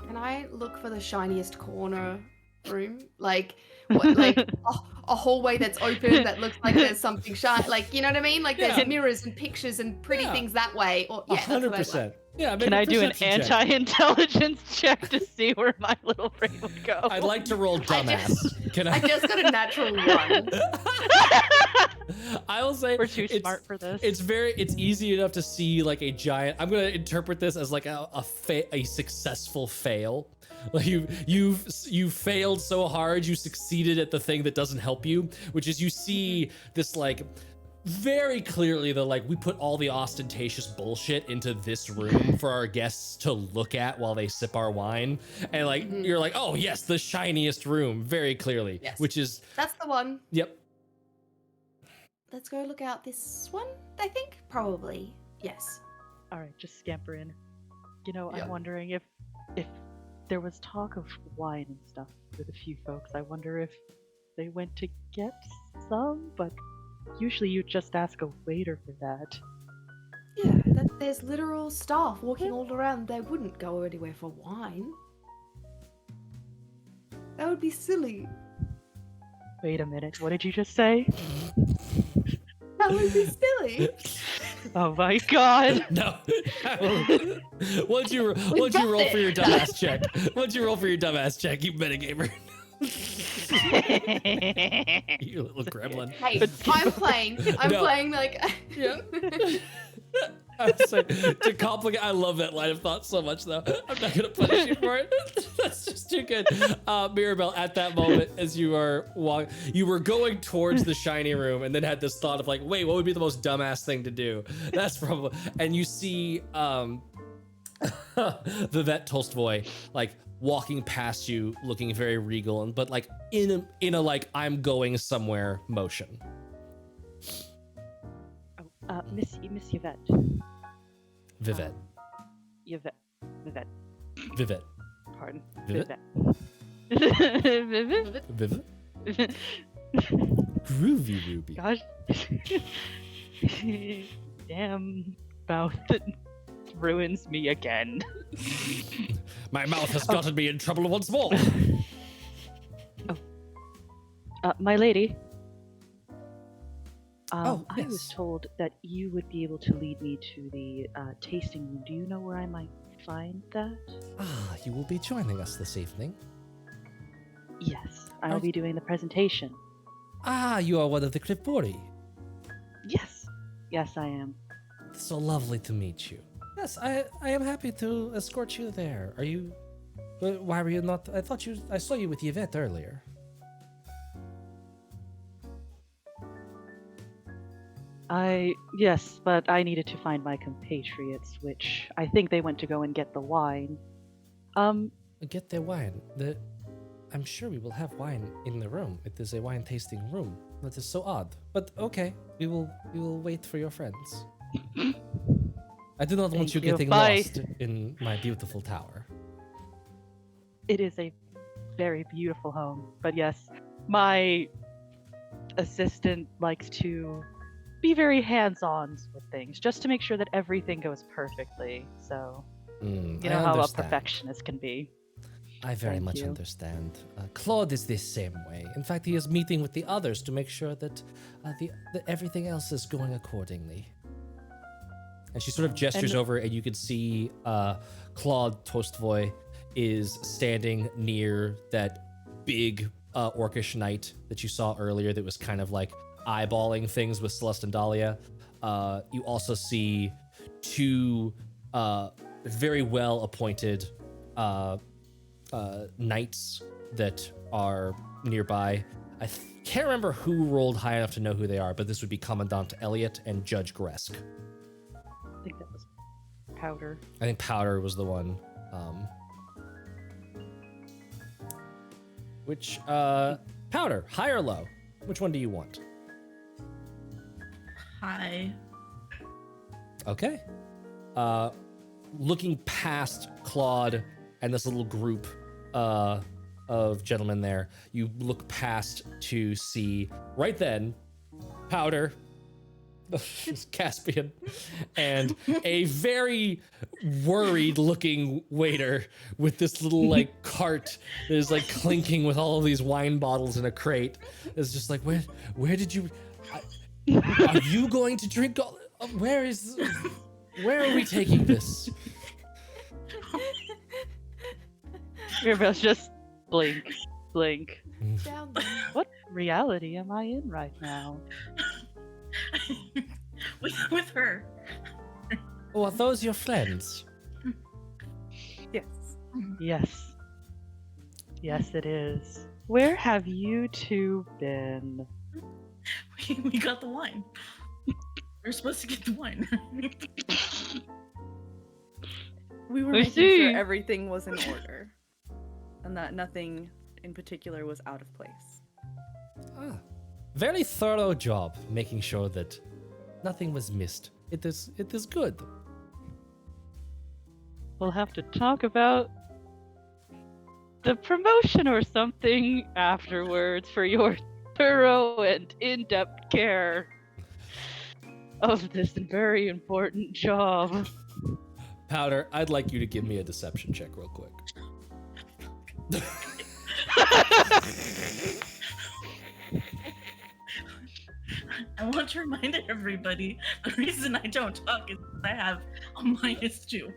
Can I look for the shiniest corner room? Like, what, like a hallway that's open that looks like there's something shiny. Like, you know what I mean? Like there's Yeah. mirrors and pictures and pretty Yeah. things that way. Or yeah, that's what I'd like. 100%. Yeah, make Can a I do an perception check. anti-intelligence check to see where my little brain would go? I'd like to roll dumbass. Can I just got a natural one. I will say We're too it's- smart for this. It's easy enough to see like a giant. I'm gonna interpret this as like a successful fail. Like you failed so hard, you succeeded at the thing that doesn't help you, which is you see this like very clearly the like we put all the ostentatious bullshit into this room for our guests to look at while they sip our wine, and like you're like, oh yes, the shiniest room, very clearly, Yes. which is That's the one. yep. Let's go look out this one, I think. Probably. Yes. All right, just scamper in. You know, Yeah. I'm wondering if there was talk of wine and stuff with a few folks. I wonder if they went to get some, but usually you just ask a waiter for that. Yeah, there's literal staff walking all around. They wouldn't go anywhere for wine. That would be silly. Wait a minute, what did you just say? That would be silly. Oh my god! No. Once you roll it. for your dumbass check. Once you roll for your dumbass check, you metagamer. You little gremlin. Hey, I'm playing like. Yeah. I was like, to complicate, I love that line of thought so much, though. I'm not gonna punish you for it. That's just too good. Mirabell, at that moment, as you are you were going towards the shiny room, and then had this thought of like, wait, what would be the most dumbass thing to do? That's probably, and you see Vivette Tolstoy like walking past you, looking very regal, and but like in a like I'm going somewhere motion. Oh, Miss Yvette. Vivette. Vivette. Vivette. Pardon. Vivette. Vivette. Vivette. Groovy Ruby. Gosh. Damn mouth that ruins me again. My mouth has gotten me in trouble once more. My lady. Oh, I was yes. told that you would be able to lead me to the tasting room. Do you know where I might find that? Ah, you will be joining us this evening. Yes, I'll Oh. be doing the presentation. Ah, you are one of the Kripori. Yes. Yes, I am. So lovely to meet you. Yes, I am happy to escort you there. Are you... Why were you not... I saw you with Yvette earlier. Yes, but I needed to find my compatriots, which I think they went to go and get the wine. Get their wine. I'm sure we will have wine in the room. It is a wine tasting room. That is so odd. But okay, we will wait for your friends. I do not want Thank you you. getting Bye. lost in my beautiful tower. It is a very beautiful home, but yes, my assistant likes to be very hands-on with things, just to make sure that everything goes perfectly. So, you know how a perfectionist can be. I very Thank much you. understand. Claude is the same way. In fact, he is meeting with the others to make sure that that everything else is going accordingly. And she sort of gestures And- over, and you can see Claude Toastvoy is standing near that big orcish knight that you saw earlier that was kind of like eyeballing things with Celeste and Dahlia. You also see two very well appointed knights that are nearby. I can't remember who rolled high enough to know who they are, but this would be Commandant Elliot and Judge Gresk. I think that was Powder. I think Powder was the one. Which Powder, high or low? Which one do you want? Hi. Okay. Looking past Claude and this little group of gentlemen there, you look past to see right then Powder, Caspian, and a very worried looking waiter with this little like cart that is like clinking with all of these wine bottles in a crate. It's just like, where did you... Are you going to drink all... Where are we taking this? Mirabell's just blink, blink. Down there. What reality am I in right now? with her. Oh, are those your friends? Yes. Yes. Yes, it is. Where have you two been? We got the wine. We're supposed to get the wine. We were I making see. sure everything was in order, and that nothing in particular was out of place. Ah, very thorough job making sure that nothing was missed. It is good. We'll have to talk about the promotion or something afterwards for your thorough and in-depth care of this very important job. Powder, I'd like you to give me a deception check real quick. I want to remind everybody the reason I don't talk is I have a -2.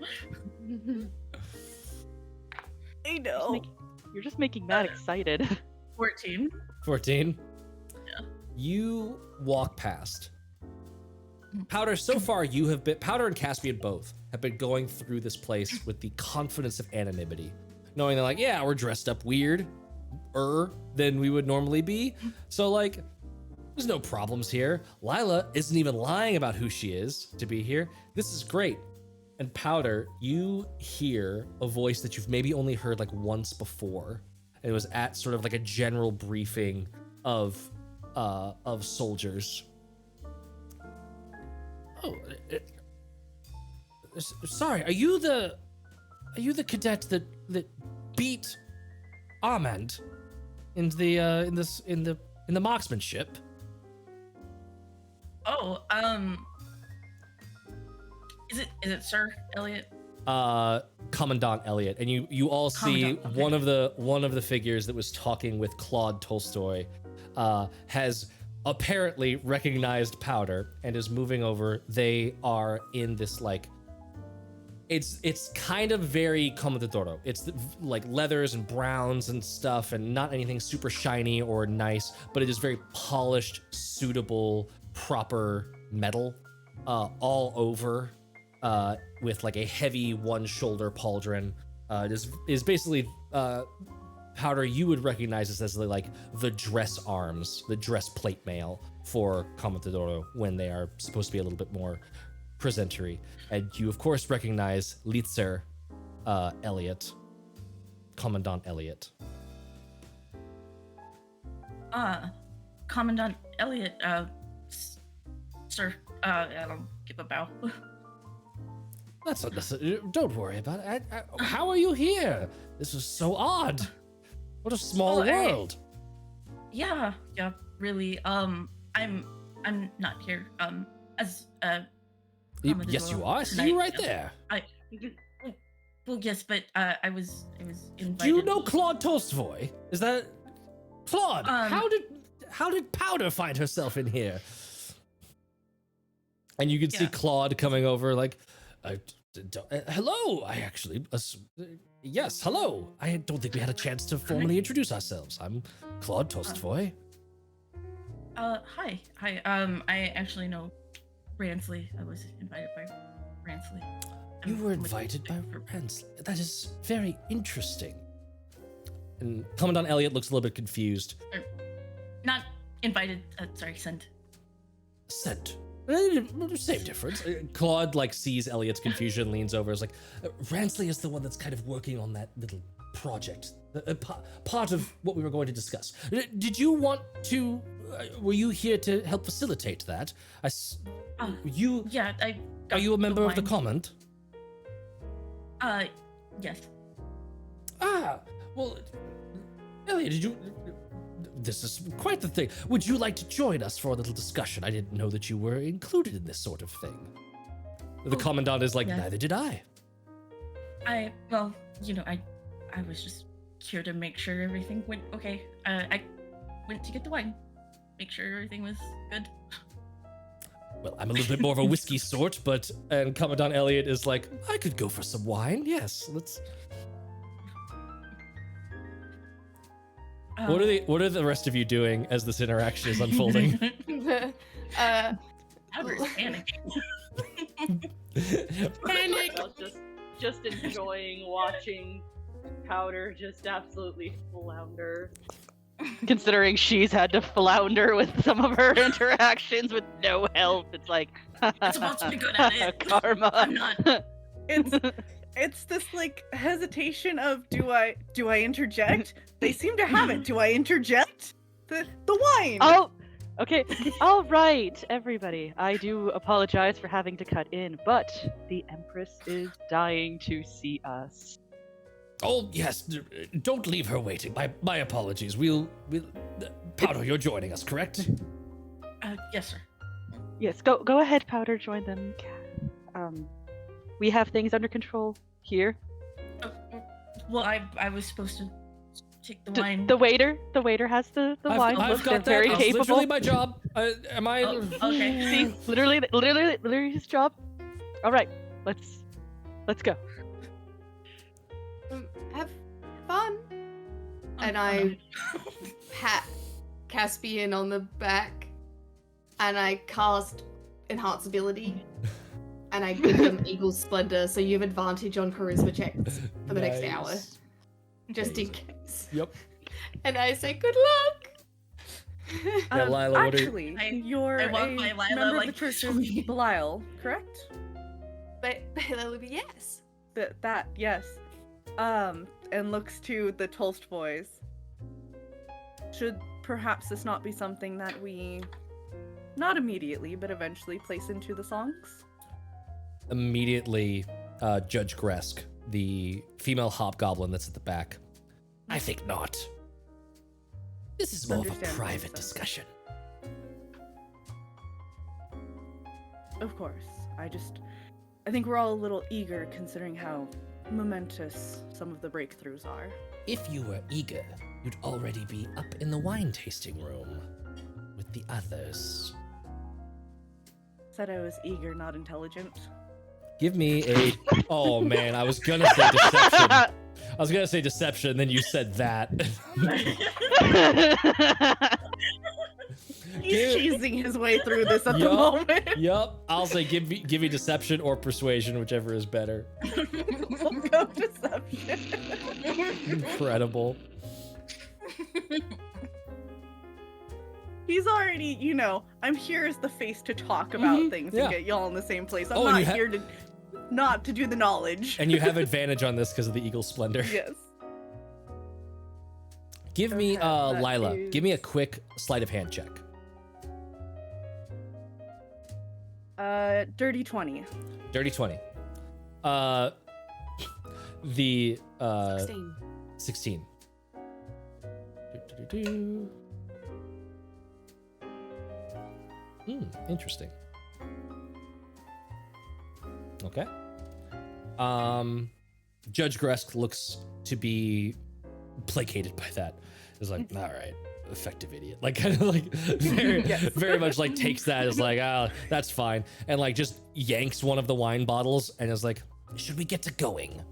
I know. You're just making Matt excited. 14. 14? Yeah. You walk past. Powder, so far Powder and Caspian both have been going through this place with the confidence of anonymity. Knowing that like, yeah, we're dressed up weird than we would normally be. So like, there's no problems here. Lila isn't even lying about who she is to be here. This is great. And Powder, you hear a voice that you've maybe only heard like once before. It was at sort of like a general briefing of soldiers. Oh, sorry. Are you the cadet that beat Armand in the marksmanship? Oh, is it Sir Elliot? Commandant Elliot, and you all see Commandant, okay. one of the figures that was talking with Claude Tolstoy has apparently recognized Powder and is moving over. They are in this like It's kind of very como de Doro. It's like leathers and browns and stuff, and not anything super shiny or nice, but it is very polished, suitable, proper metal, all over, with like a heavy one-shoulder pauldron. It is basically powder you would recognize as like the dress arms, the dress plate mail for como de Doro when they are supposed to be a little bit more presentery. And you of course recognize lytsar Elliot, Commandant Elliot. Commandant Elliot, sir, I'll give a bow. That's not necessary. Don't worry about it. How are you here? This is so odd. What a small world. Yeah, really. I'm not here. As Yes, you are. I see you right there. Well, yes, but I was invited. Do you know Claude Tolstoy? Is that Claude? How did Powder find herself in here? And you can see Claude coming over, like, hello. Yes, hello. I don't think we had a chance to formally introduce ourselves. I'm Claude Tolstoy. Hi. I actually know Ransley. I was invited by Ransley. You were invited by Ransley. That is very interesting. And Commandant Elliot looks a little bit confused. Not invited. Sorry, sent. Sent. Same difference. Claude like sees Elliot's confusion, leans over, is like, Ransley is the one that's kind of working on that little project. Part of what we were going to discuss. Did you want to? Were you here to help facilitate that? Yeah, Are you a member of the Command? Yes. Well, Elliot, did you? This is quite the thing. Would you like to join us for a little discussion? I didn't know that you were included in this sort of thing. The Commandant is like, neither did I. Well, I was just here to make sure everything went okay. I went to get the wine, make sure everything was good. Well, I'm a little bit more of a whiskey sort, and Commandant Elliot is like, I could go for some wine. Yes, let's. What are the rest of you doing as this interaction is unfolding? Powder's panicking. Panic! Just enjoying watching Powder just absolutely flounder. Considering she's had to flounder with some of her interactions with no help, it's like I'm supposed to be good at it. Karma. I'm not. It's this like hesitation of do I interject? They seem to have it. Do I interject? The wine. Oh, okay. All right, everybody. I do apologize for having to cut in, but the Empress is dying to see us. Oh yes, don't leave her waiting. My apologies. We'll Powder, you're joining us, correct? Yes, sir. Yes, go ahead, Powder. Join them. We have things under control here. Well, I was supposed to take the wine. The waiter has the wine. I've got that. Very It's capable. literally my job. Am I? Oh, okay. See, literally his job. All right, let's go. Have fun. And I pat Caspian on the back, and I cast Enhance Ability, and I give them Eagle Splendor, so you have advantage on charisma checks for the next hour, just in case. Yep. And I say, good luck! Yeah, Lila, what are Actually, I you're a walk by Lila, member like, of the Church of Belial, correct? But that would be yes. That yes. And looks to the Tolst boys. Should perhaps this not be something that we, not immediately, but eventually place into the songs? Immediately, Judge Gresk, the female hobgoblin that's at the back. I think not. This is more of a Understandable, private so. discussion. Of course. I think we're all a little eager considering how momentous some of the breakthroughs are. If you were eager, you'd already be up in the wine tasting room with the others. Said I was eager, not intelligent. Give me a. Oh man, I was gonna say deception. I was gonna say deception, then you said that. He's cheesing his way through this at the Yup. moment. Yup. I'll say give me deception or persuasion, whichever is better. We'll go deception. Incredible. He's already, I'm here as the face to talk about things yeah. and get y'all in the same place. I'm Oh, and not you here to not to do the knowledge. And you have advantage on this because of the eagle splendor. Yes. Give me, Okay, that Lila. is- Give me a quick sleight of hand check. Dirty 20. Dirty 20. The 16. 16. Do. Interesting. Okay. Judge Gresk looks to be placated by that. Is like, all right, effective idiot. Like, kind of like very, Yes. very much like takes that as like, that's fine, and like just yanks one of the wine bottles and is like, should we get to going?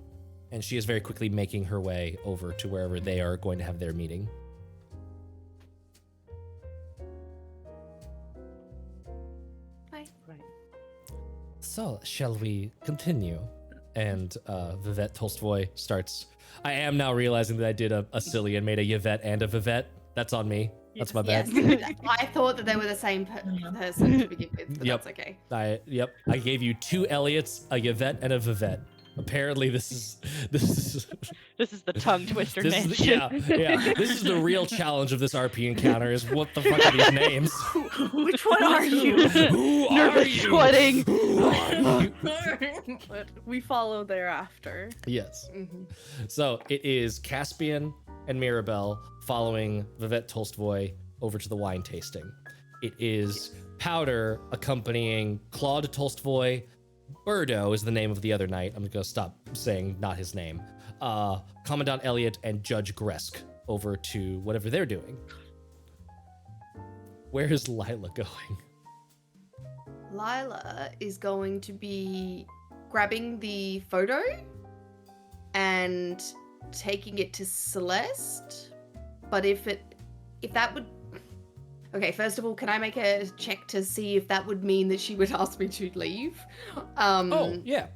And she is very quickly making her way over to wherever they are going to have their meeting. Hi. Right. So, shall we continue? And Vivette Tolstoy starts. I am now realizing that I did a silly and made a Yvette and a Vivette. That's on me. That's my bad. Yes, I thought that they were the same person to begin with, but Yep. that's okay. I gave you 2 Elliots, a Yvette, and a Vivette. Apparently, this is This is the tongue twister, this man. is yeah. This is the real challenge of this RP encounter. Is what the fuck are these names? Which one are you? Who are Nervous you? sweating. Who are you? But we follow thereafter. Yes. Mm-hmm. So it is Caspian and Mirabell following Vivette Tolstoy over to the wine tasting. It is Powder accompanying Claude Tolstoy. Birdo is the name of the other knight. I'm gonna stop saying not his name. Commandant Elliot and Judge Gresk over to whatever they're doing. Where is Lila going? Lila is going to be grabbing the photo and taking it to Celeste. But if that would... Okay, first of all, can I make a check to see if that would mean that she would ask me to leave? Oh, yeah.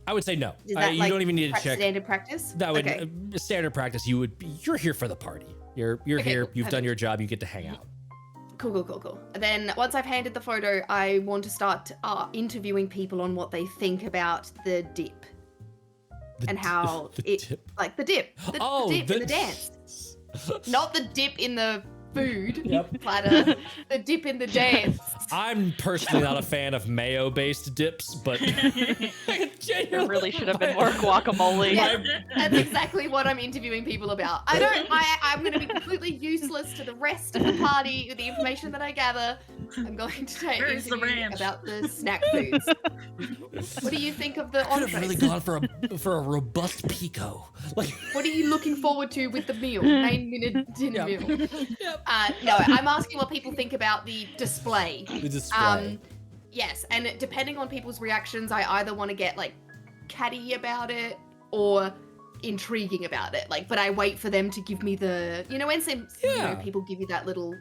I would say no. Is that, You don't even need to check. Standard practice? That would Okay. standard practice. You're here for the party. You're Okay, here. cool. You've done Perfect. your job. You get to hang out. Cool. And then once I've handed the photo, I want to start interviewing people on what they think about the dip. And how the it, tip. like the dip, the dip in the dance, not the dip in the food Yep. platter, the dip in the dance. I'm personally not a fan of mayo-based dips, but There really should have been more guacamole. Yeah, that's exactly what I'm interviewing people about. I'm going to be completely useless to the rest of the party with the information that I gather. I'm going to Where's the interview ranch? about the snack foods. What do you think of the I could have entrees? really gone for a robust pico. Like, What are you looking forward to with the meal? 9-minute dinner Yep. meal. No, I'm asking what people think about the display. the display. Yes, and depending on people's reactions, I either want to get like catty about it or intriguing about it. Like, but I wait for them to give me the, when some, Yeah. people give you that little,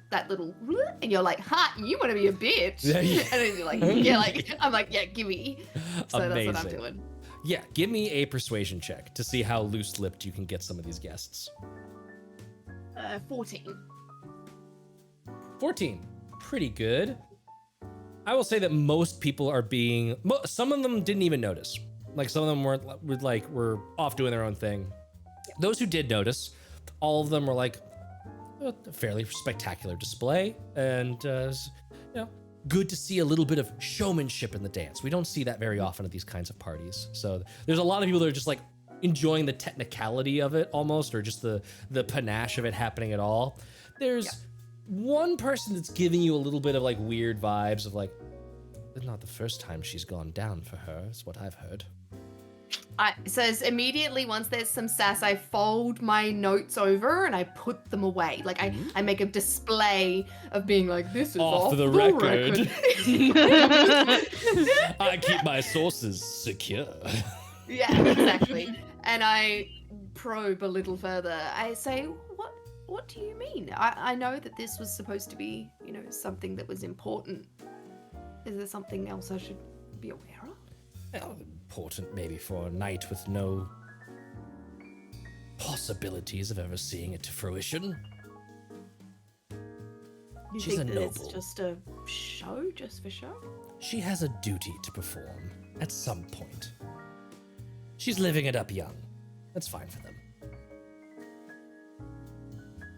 and you're like, "Ha, you want to be a bitch?" Yeah, yeah. And then you're like, "Yeah," like I'm like, "Yeah, give me." So Amazing. that's what I'm doing. Yeah, give me a persuasion check to see how loose-lipped you can get some of these guests. 14. 14. Pretty good. I will say that most people are being... Some of them didn't even notice. Like, some of them were off doing their own thing. Those who did notice, all of them were like, a fairly spectacular display. And, good to see a little bit of showmanship in the dance. We don't see that very often at these kinds of parties. So there's a lot of people that are just like enjoying the technicality of it almost, or just the panache of it happening at all. There's one person that's giving you a little bit of like weird vibes of like, it's not the first time she's gone down for her, is what I've heard. So it's immediately once there's some sass, I fold my notes over and I put them away. Like I make a display of being like, this is Off off the record. I keep my sources secure. Yeah, exactly. And I probe a little further. I say, what do you mean? I know that this was supposed to be, something that was important. Is there something else I should be aware of? Well, important maybe for a knight with no possibilities of ever seeing it to fruition. You She's think a that noble. it's just a show, just for show? She has a duty to perform at some point. She's living it up young. That's fine for them.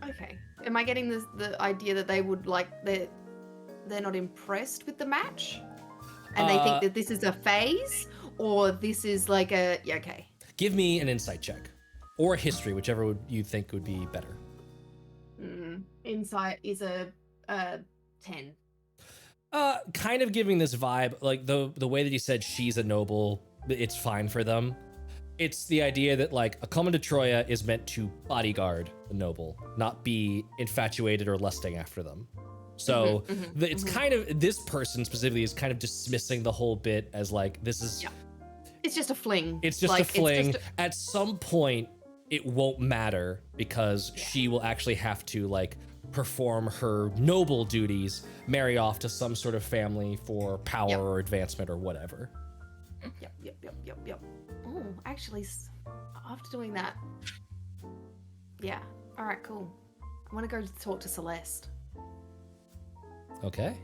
Okay. Am I getting the idea that they would they're not impressed with the match? And they think that this is a phase? Or this is like a... Yeah, okay. Give me an insight check. Or a history, whichever you think would be better. Insight is a 10. Kind of giving this vibe, like the way that you said she's a noble, it's fine for them. It's the idea that like a common to Troya is meant to bodyguard the noble, not be infatuated or lusting after them. So it's kind of, this person specifically is kind of dismissing the whole bit as like, this is... Yeah. It's just a fling. It's just a fling. At some point, it won't matter because she will actually have to like perform her noble duties, marry off to some sort of family for power or advancement or whatever. Yep. Oh, actually, after doing that, yeah. All right, cool. I want to go talk to Celeste. Okay.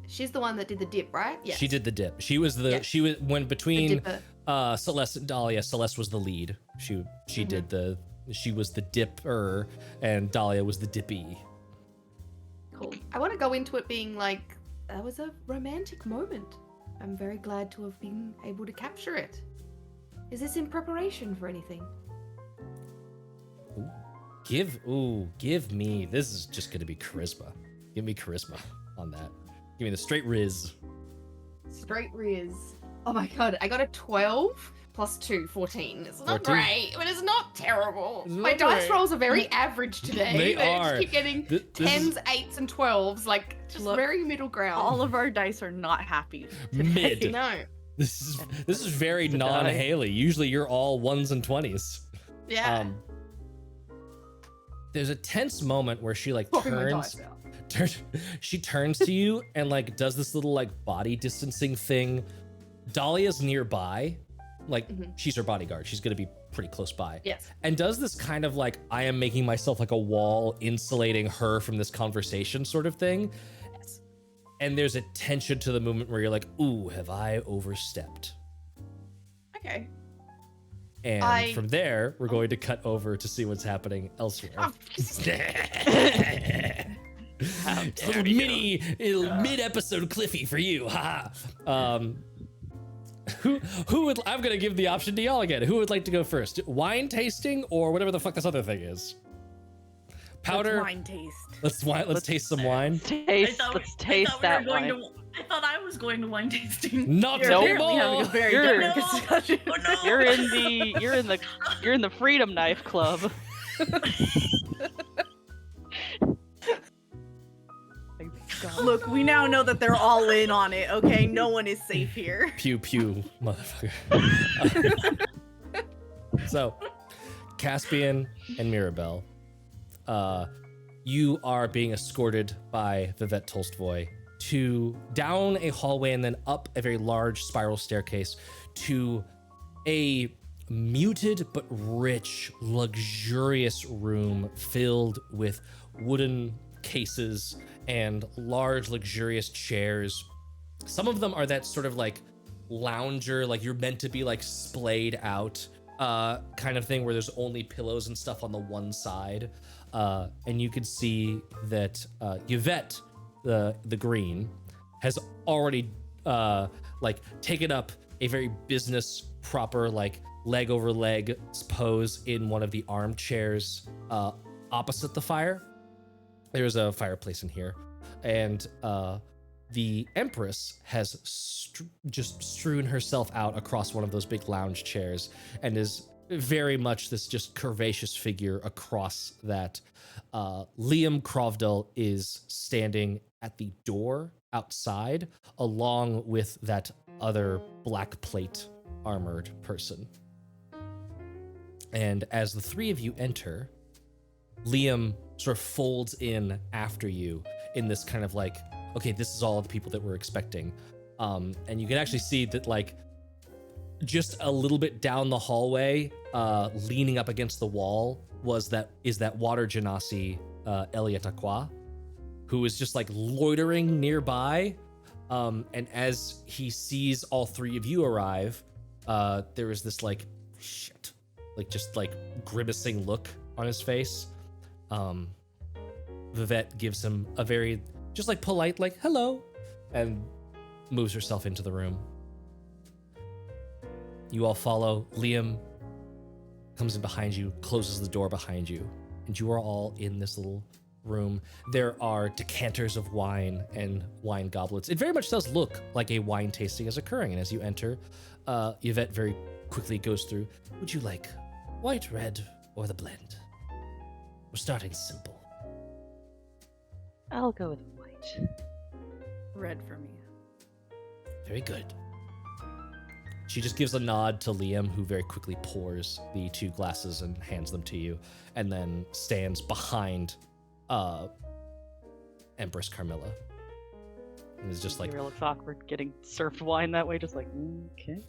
She's the one that did the dip, right? Yes. She did the dip. She was when between Celeste and Dahlia, Celeste was the lead. She was the dipper and Dahlia was the dippy. Cool. I want to go into it being like, that was a romantic moment. I'm very glad to have been able to capture it. Is this in preparation for anything? Give me, this is just gonna be charisma. Give me charisma on that. Give me the straight riz. Straight riz. Oh my god, I got a 12 plus 2, 14. It's not 14. great, but it's not terrible. It's not My dice great. rolls are very average today. They are. Just keep getting This 10s, is 8s, and 12s, like just Look, very middle ground. All of our dice are not happy. mid. No. This is very non-Haley. Usually you're all 1s and 20s. Yeah. There's a tense moment where she like Popping my dice out. she turns to you and like does this little like body distancing thing. Dahlia's nearby, like she's her bodyguard. She's gonna be pretty close by. Yes. And does this kind of like, I am making myself like a wall insulating her from this conversation sort of thing. Yes. And there's a tension to the movement where you're like, ooh, have I overstepped? Okay. And from there, we're going to cut over to see what's happening elsewhere. It's a little mid-episode Cliffy for you, haha. Who would? I'm gonna give the option to y'all again. Who would like to go first? Wine tasting or whatever the fuck this other thing is? Powder. Let's wine taste. Let's taste some wine. Let's taste that wine. I thought I was going to wine tasting. Not You're anymore. apparently having a very You're- different discussion. Oh no! You're in the Freedom Knife Club. Look, we now know that they're all in on it, okay? No one is safe here. Pew pew, motherfucker. So, Caspian and Mirabell, you are being escorted by Vivette Tolstoy to down a hallway and then up a very large spiral staircase to a muted but rich, luxurious room filled with wooden cases and large, luxurious chairs. Some of them are that sort of like lounger, like you're meant to be like splayed out kind of thing where there's only pillows and stuff on the one side. And you can see that Yvette, the green, has already like taken up a very business proper, like leg over leg pose in one of the armchairs opposite the fire. There's a fireplace in here, and The Empress has just strewn herself out across one of those big lounge chairs and is very much this just curvaceous figure across that. Liam Crovdell is standing at the door outside, along with that other black plate armored person. And as the three of you enter, Liam sort of folds in after you in this kind of like, okay, this is all the people that we're expecting. And you can actually see that, like, just a little bit down the hallway, leaning up against the wall, is that water genasi Elliot Aqua, who is just like loitering nearby. And as he sees all three of you arrive, there is this like, shit, like just like grimacing look on his face. Vivette gives him a very just like polite, like, hello, and moves herself into the room. You all follow. Liam comes in behind you, closes the door behind you, and you are all in this little room. There are decanters of wine and wine goblets. It very much does look like a wine tasting is occurring, and as you enter, Yvette very quickly goes through, would you like white, red, or the blend? We're starting simple. I'll go with white. Red for me. Very good. She just gives a nod to Liam, who very quickly pours the 2 glasses and hands them to you, and then stands behind Empress Carmilla. And is just like, It looks awkward getting served wine that way, just like, okay.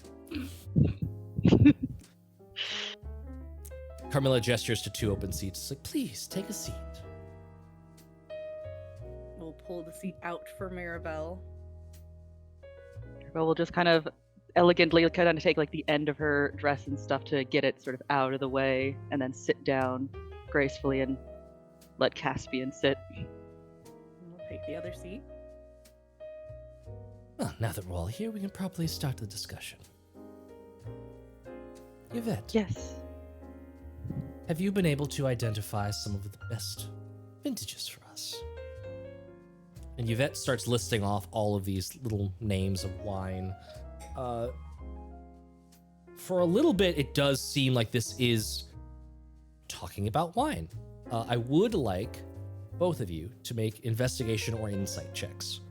Carmilla gestures to 2 open seats. It's like, please, take a seat. We'll pull the seat out for Mirabell. Well, we'll just kind of elegantly kind of take like the end of her dress and stuff to get it sort of out of the way, and then sit down gracefully and let Caspian sit. We'll take the other seat. Well, now that we're all here, we can probably start the discussion. Yvette, Yes. have you been able to identify some of the best vintages for us? And Yvette starts listing off all of these little names of wine. For a little bit, it does seem like this is talking about wine. I would like both of you to make investigation or insight checks.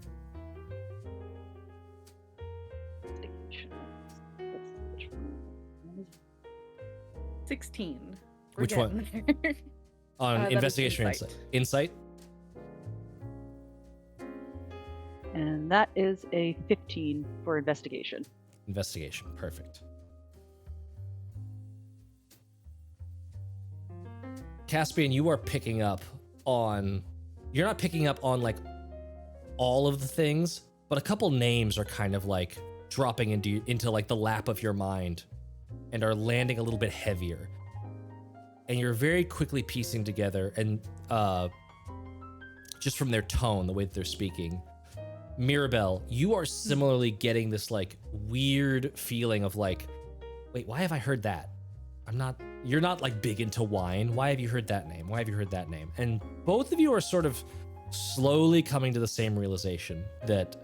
16. We're Which one? getting there. On That is investigation or insight. insight? Insight? And that is a 15 for investigation. Investigation. Perfect. Caspian, you are picking up on... You're not picking up on, like, all of the things, but a couple names are kind of, like, dropping into like, the lap of your mind and are landing a little bit heavier. And you're very quickly piecing together, and just from their tone, the way that they're speaking, Mirabell, you are similarly getting this like weird feeling of like, wait, why have I heard that? You're not like big into wine. Why have you heard that name? Why have you heard that name? And both of you are sort of slowly coming to the same realization that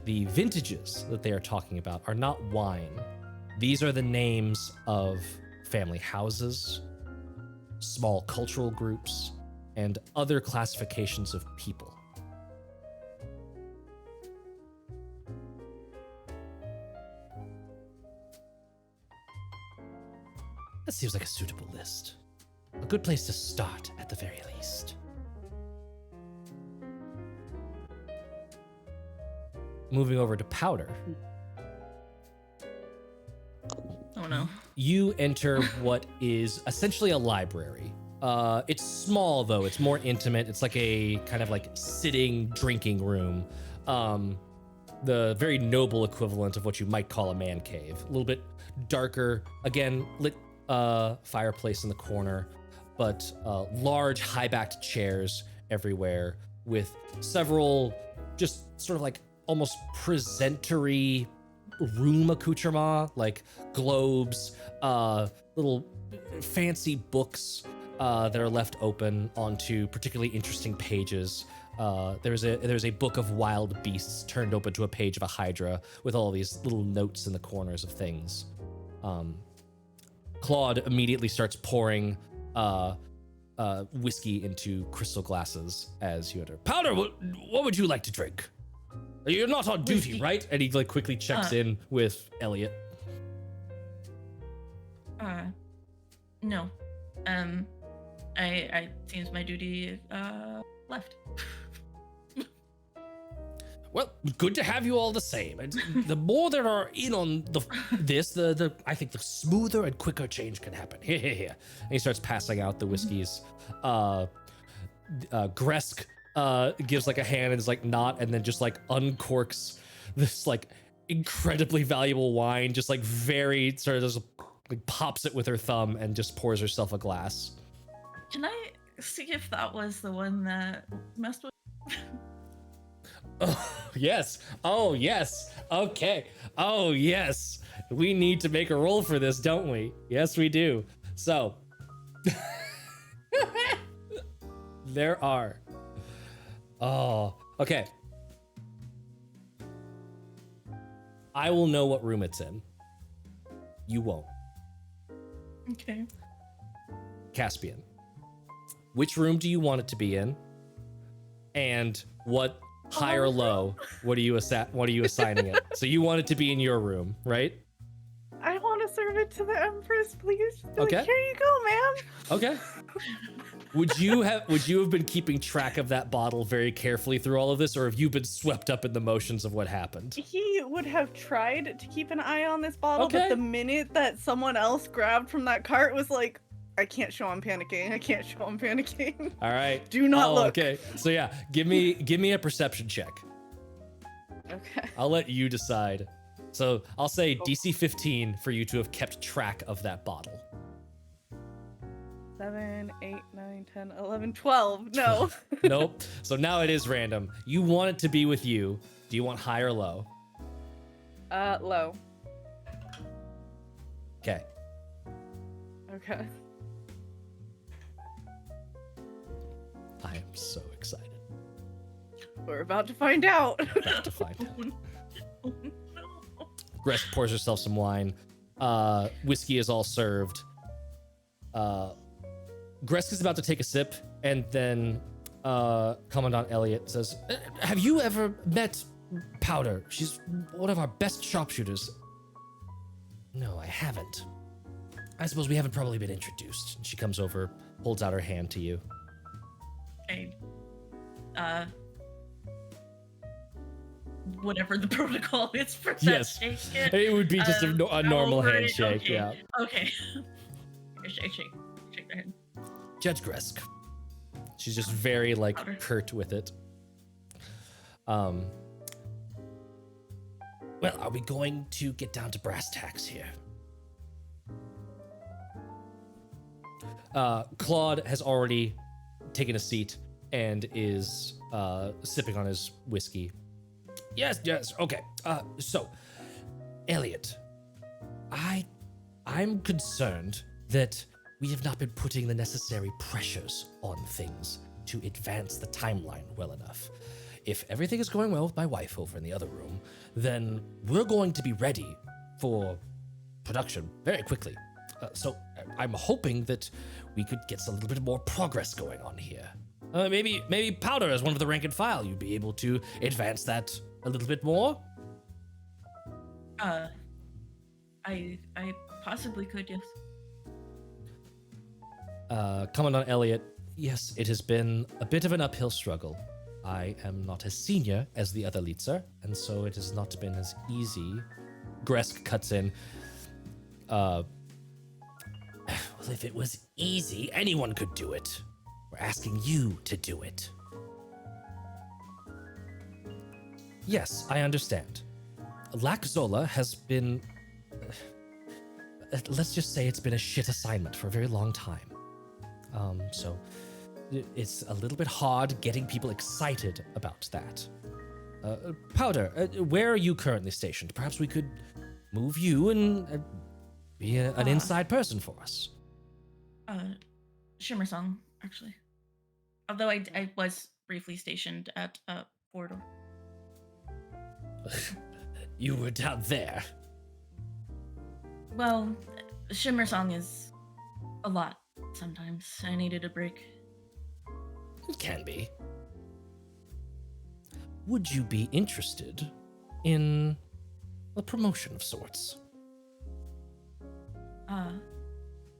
the vintages that they are talking about are not wine. These are the names of family houses, small cultural groups, and other classifications of people. That seems like a suitable list. A good place to start, at the very least. Moving over to powder. Oh no. You enter what is essentially a library. It's small though, it's more intimate. It's like a kind of like sitting drinking room. The very noble equivalent of what you might call a man cave. A little bit darker, again, lit fireplace in the corner, but large high-backed chairs everywhere with several just sort of like almost presentory room accoutrement, like globes, little fancy books that are left open onto particularly interesting pages. There's a book of wild beasts turned open to a page of a hydra with all these little notes in the corners of things. Claude immediately starts pouring whiskey into crystal glasses as you enter. Powder, what would you like to drink? You're not on duty, Whiskey. right? And he like quickly checks in with Elliot. No. I seems my duty left. Well, good to have you all the same. And the more there are in on this, I think the smoother and quicker change can happen. Here. And he starts passing out the whiskeys. Gresk gives like a hand and is like not, and then just like uncorks this like incredibly valuable wine, just like very sort of just like pops it with her thumb and just pours herself a glass. Can I see if that was the one that messed with? Oh, yes. Oh, yes. Okay. Oh, yes. We need to make a roll for this, don't we? Yes, we do. So, there are. Oh, okay. I will know what room it's in. You won't. Okay. Caspian, which room do you want it to be in? And what high or low? What are you assigning it? So you want it to be in your room, right? I want to serve it to the Empress, please. Okay. Like, here you go, ma'am. Okay. Would you have been keeping track of that bottle very carefully through all of this, or have you been swept up in the motions of what happened? He would have tried to keep an eye on this bottle, Okay. but the minute that someone else grabbed from that cart was like, I can't show I'm panicking. I can't show I'm panicking. All right. Do not look. Okay. So yeah, give me a perception check. Okay. I'll let you decide. So I'll say DC 15 for you to have kept track of that bottle. 7, 8, 9, 10, 11, 12. No. Nope. So now it is random. You want it to be with you. Do you want high or low? Low. Okay. Okay. I am so excited. We're about to find out. About to find out. Oh, no. Gresk pours herself some wine. Whiskey is all served. Gresk is about to take a sip, and then Commandant Elliot says, have you ever met Powder? She's one of our best sharpshooters. No, I haven't. I suppose we haven't probably been introduced. And she comes over, holds out her hand to you. Whatever the protocol is for that Yes. shake. It would be just a normal over it, handshake, okay. yeah. Okay. Shake their hand. Judge Gresk. She's just very like Powder. curt with it. Well, are we going to get down to brass tacks here? Claude has already taken a seat and is sipping on his whiskey. Yes, okay. So, Elliot, I'm concerned that we have not been putting the necessary pressures on things to advance the timeline well enough. If everything is going well with my wife over in the other room, then we're going to be ready for production very quickly. So I'm hoping that we could get a little bit more progress going on here. Maybe Powder, as one of the rank and file, you'd be able to advance that a little bit more. I possibly could, yes. Commandant Elliot, yes, it has been a bit of an uphill struggle. I am not as senior as the other lytsar, and so it has not been as easy. Gresk cuts in. Well, if it was easy, anyone could do it. We're asking you to do it. Yes, I understand. Lac Zola has been... let's just say it's been a shit assignment for a very long time. So it's a little bit hard getting people excited about that. Powder, where are you currently stationed? Perhaps we could move you and be an inside person for us. Shimmer Song, actually. Although I was briefly stationed at Portal. You were down there. Well, Shimmer Song is a lot sometimes. I needed a break. It can be. Would you be interested in a promotion of sorts?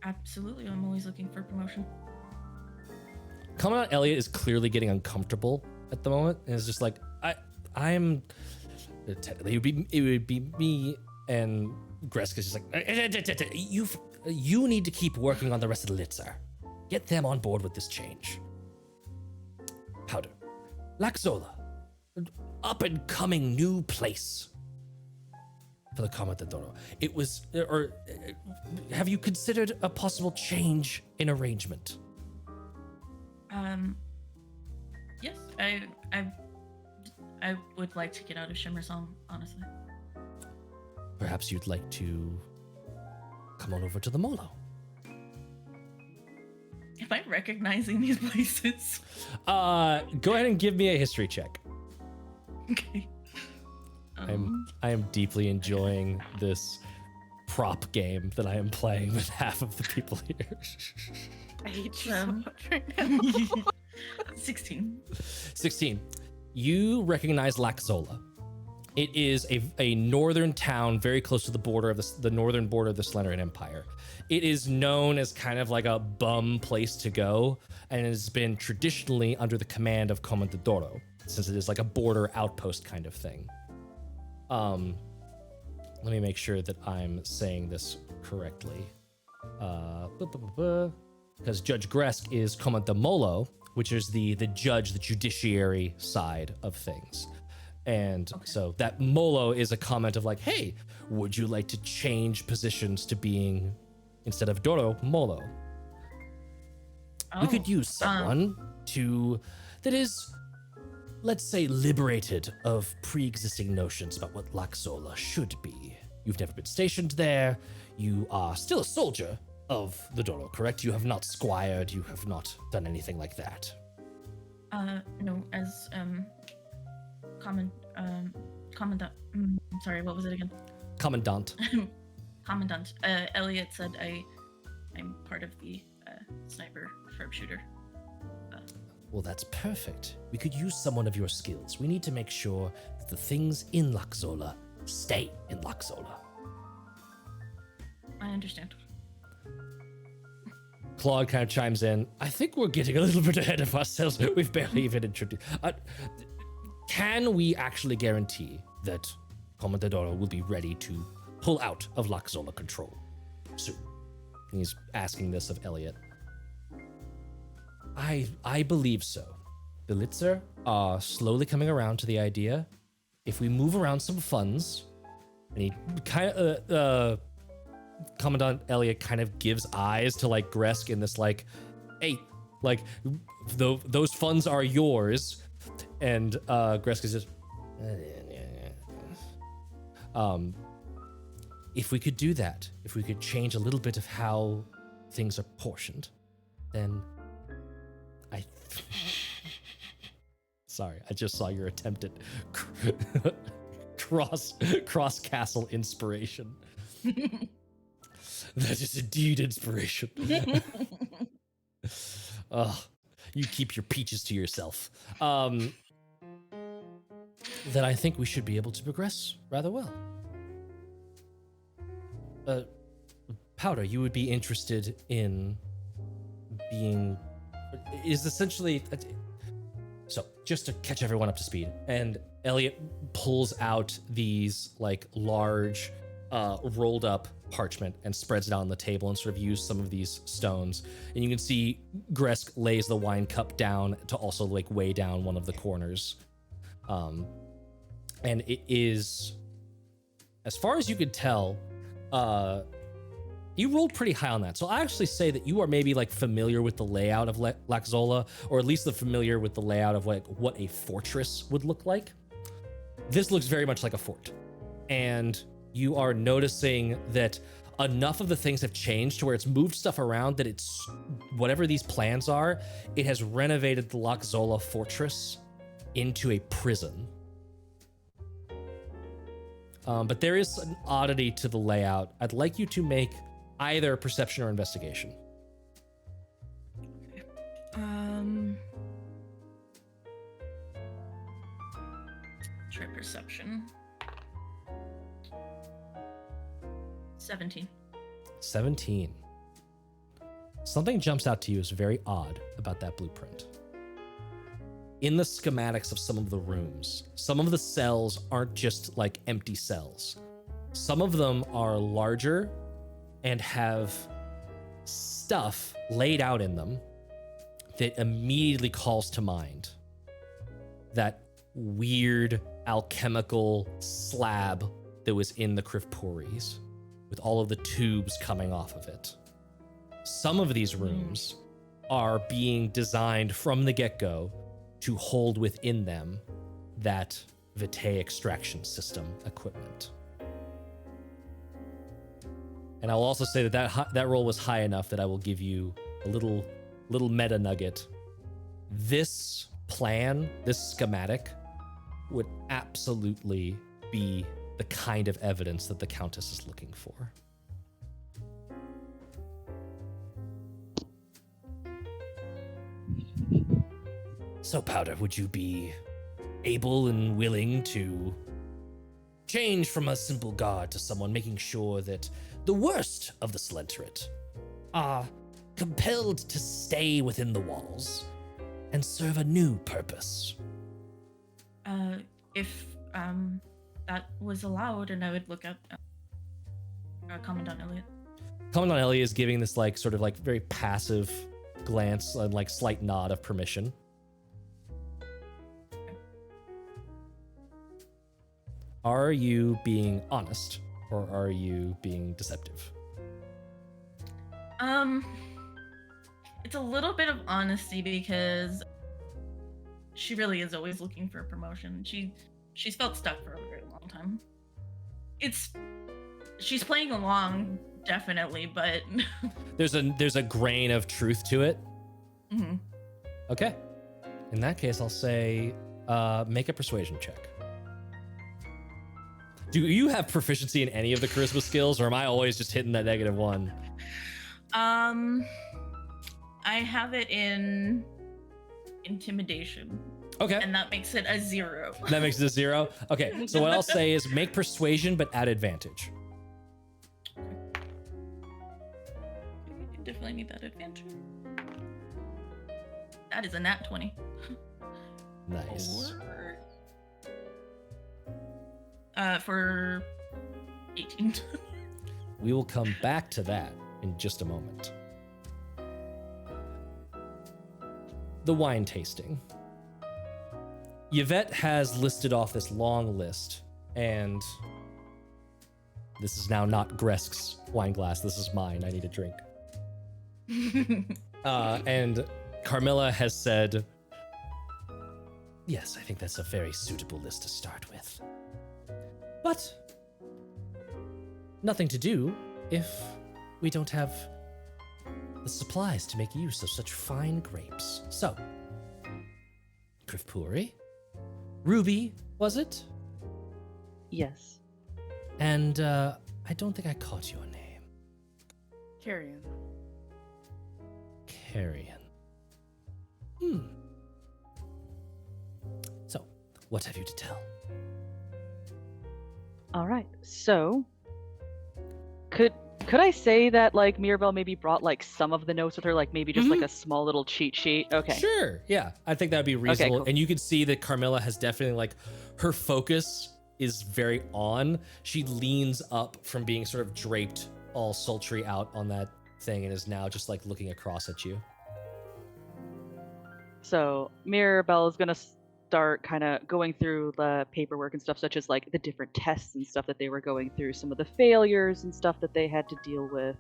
Absolutely. I'm always looking for promotion. Commandant Elliot is clearly getting uncomfortable at the moment, and is just like, I'm. Technically, it would be me and Gresk is just like, you need to keep working on the rest of the lytsar. Get them on board with this change. Powder, Laxola, up and coming new place for the Commandant Doro. It was, or have you considered a possible change in arrangement? Yes, I would like to get out of Shimmer Song, honestly. Perhaps you'd like to come on over to the Molo. Am I recognizing these places? Go ahead and give me a history check. Okay. I am deeply enjoying this prop game that I am playing with half of the people here. I hate you so much right now. 16. 16. You recognize Laxola. It is a northern town very close to the border of the northern border of the Slenderian Empire. It is known as kind of like a bum place to go, and it has been traditionally under the command of Commandant Doro, since it is like a border outpost kind of thing. Let me make sure that I'm saying this correctly. Because Judge Gresk is Commandant Molo, which is the judge, the judiciary side of things. And so that Molo is a comment of like, hey, would you like to change positions to being, instead of Doro, Molo? We could use someone that is, let's say, liberated of pre-existing notions about what Laxola should be. You've never been stationed there. You are still a soldier of the Doro, correct? You have not squired. You have not done anything like that. No, as commandant. Sorry, what was it again? Commandant. Commandant. Elliot said I'm part of the sniper sharpshooter. Well, that's perfect. We could use someone of your skills. We need to make sure that the things in Laxola stay in Laxola. I understand. Claude kind of chimes in. I think we're getting a little bit ahead of ourselves. We've barely even introduced. Can we actually guarantee that Commandant Doro will be ready to pull out of Laxola control soon? He's asking this of Elliot. I believe so. The lytsar are slowly coming around to the idea. If we move around some funds, and he kind of, Commandant Elliot kind of gives eyes to like Gresk in this like, hey, like those funds are yours, and Gresk is just, if we could do that, if we could change a little bit of how things are portioned, then sorry, I just saw your attempt at cross castle inspiration. That is indeed inspiration. You keep your peaches to yourself. Then I think we should be able to progress rather well. Powder, you would be interested in being... is essentially... So, just to catch everyone up to speed, and Elliot pulls out these like large rolled up parchment and spreads it out on the table and sort of use some of these stones. And you can see Gresk lays the wine cup down to also like weigh down one of the corners. And it is, as far as you could tell, you rolled pretty high on that. So I actually say that you are maybe like familiar with the layout of Laxola, or at least familiar with the layout of like what a fortress would look like. This looks very much like a fort. And you are noticing that enough of the things have changed to where it's moved stuff around that it's whatever these plans are, it has renovated the Lockzola fortress into a prison. But there is an oddity to the layout. I'd like you to make either perception or investigation. Try perception. 17. 17. Something jumps out to you as very odd about that blueprint. In the schematics of some of the rooms, some of the cells aren't just like empty cells. Some of them are larger and have stuff laid out in them that immediately calls to mind that weird alchemical slab that was in the Krivpuris, with all of the tubes coming off of it. Some of these rooms are being designed from the get-go to hold within them that vitae extraction system equipment. And I'll also say that roll was high enough that I will give you a little meta nugget. This plan, this schematic, would absolutely be the kind of evidence that the Countess is looking for. So, Powder, would you be able and willing to change from a simple guard to someone making sure that the worst of the Slenterate are compelled to stay within the walls and serve a new purpose? If that was allowed, and I would look at Commandant Elliot. Commandant Elliot is giving this like sort of like very passive glance and like slight nod of permission. Are you being honest or are you being deceptive? It's a little bit of honesty because she really is always looking for a promotion. She's felt stuck for a very long time. She's playing along, definitely, but there's a grain of truth to it. Mm-hmm. Okay. In that case, I'll say make a persuasion check. Do you have proficiency in any of the charisma skills, or am I always just hitting that -1? I have it in intimidation. Okay. And that makes it a 0. That makes it a 0? Okay, so what I'll say is make persuasion, but at advantage. You definitely need that advantage. That is a nat 20. Nice. For 18. We will come back to that in just a moment. The wine tasting. Yvette has listed off this long list, and this is now not Gresk's wine glass. This is mine. I need a drink. And Carmilla has said, yes, I think that's a very suitable list to start with. But nothing to do if we don't have the supplies to make use of such fine grapes. So, Krivpuri, Ruby, was it? Yes. And I don't think I caught your name. Carrion. Carrion. So, what have you to tell? All right. So, could I say that like Mirabell maybe brought like some of the notes with her, like maybe just like a small little cheat sheet? Okay. Sure. Yeah, I think that would be reasonable. Okay, cool. And you can see that Carmilla has definitely like her focus is very on. She leans up from being sort of draped all sultry out on that thing and is now just like looking across at you. So Mirabell is gonna start kind of going through the paperwork and stuff, such as like the different tests and stuff that they were going through, some of the failures and stuff that they had to deal with,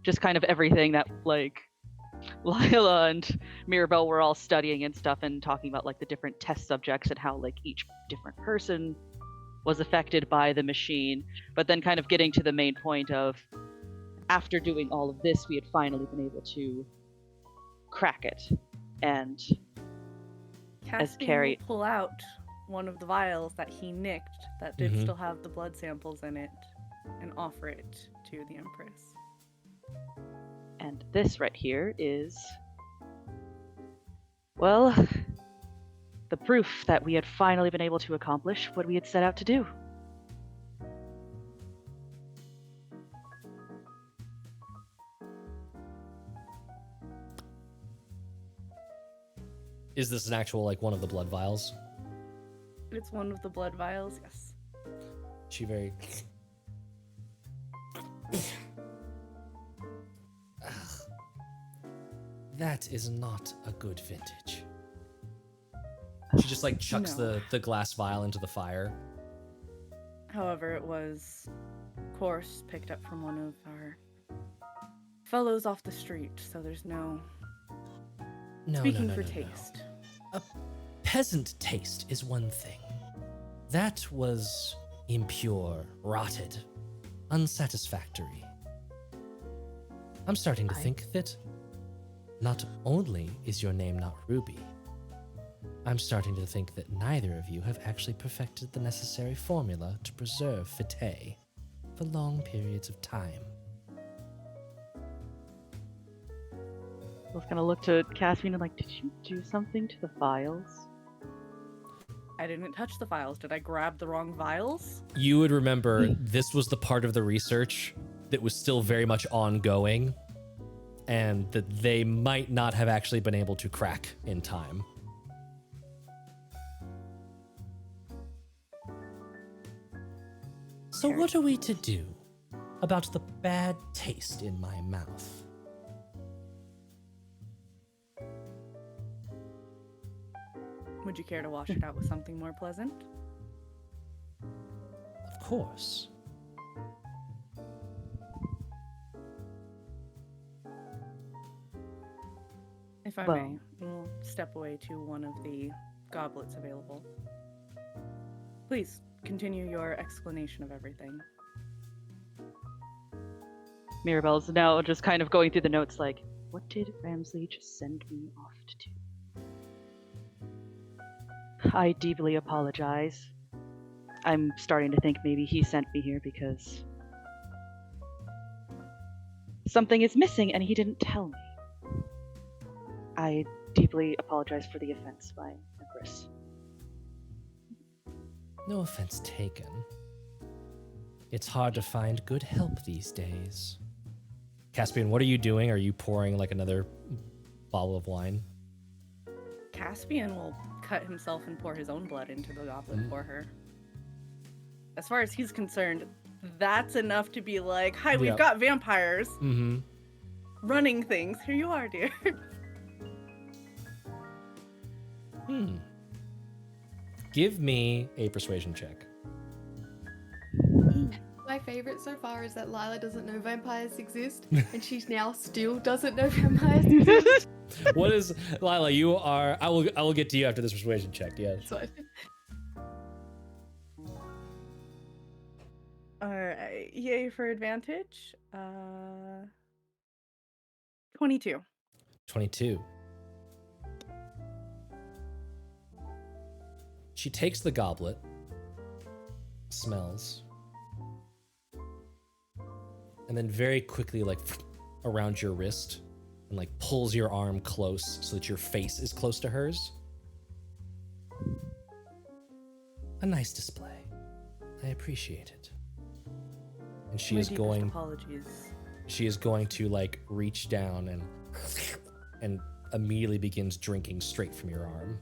just kind of everything that like Lila and Mirabell were all studying and stuff, and talking about like the different test subjects and how like each different person was affected by the machine, but then kind of getting to the main point of, after doing all of this, we had finally been able to crack it. And Caspian Carrie- will pull out one of the vials that he nicked that did still have the blood samples in it and offer it to the Empress. And this right here is, well, the proof that we had finally been able to accomplish what we had set out to do. Is this an actual, like, one of the blood vials? It's one of the blood vials, yes. She very... That is not a good vintage. She just, like, chucks No. the glass vial into the fire. However, it was, of course, picked up from one of our fellows off the street, so there's no speaking for taste. A peasant taste is one thing. That was impure, rotted, unsatisfactory. I'm starting to think that not only is your name not Ruby, I'm starting to think that neither of you have actually perfected the necessary formula to preserve Tithe for long periods of time. I was gonna look to Caspian and like, did you do something to the vials? I didn't touch the vials. Did I grab the wrong vials? You would remember this was the part of the research that was still very much ongoing, and that they might not have actually been able to crack in time. So what are we to do about the bad taste in my mouth? Would you care to wash it out with something more pleasant? Of course. If I Well- may, we'll step away to one of the goblets available. Please, continue your explanation of everything. Mirabell's now just kind of going through the notes like, what did Ramsley just send me off to do? I deeply apologize. I'm starting to think maybe he sent me here because something is missing and he didn't tell me. I deeply apologize for the offense by Empress. No offense taken. It's hard to find good help these days. Caspian, what are you doing? Are you pouring like another bottle of wine? Caspian will cut himself and pour his own blood into the goblet for her. As far as he's concerned, that's enough to be like, hi, we've Yep. got vampires Mm-hmm. running things. Here you are, dear. Give me a persuasion check. My favorite so far is that Lila doesn't know vampires exist, and she now still doesn't know vampires exist. What is Lila? You are. I will get to you after this persuasion check. Yes. So, Alright, yay for advantage. 22. 22. She takes the goblet, smells, and then very quickly, like, around your wrist, and like pulls your arm close so that your face is close to hers. A nice display. I appreciate it. And she My is deepest going. apologies. She is going to like reach down and immediately begins drinking straight from your arm.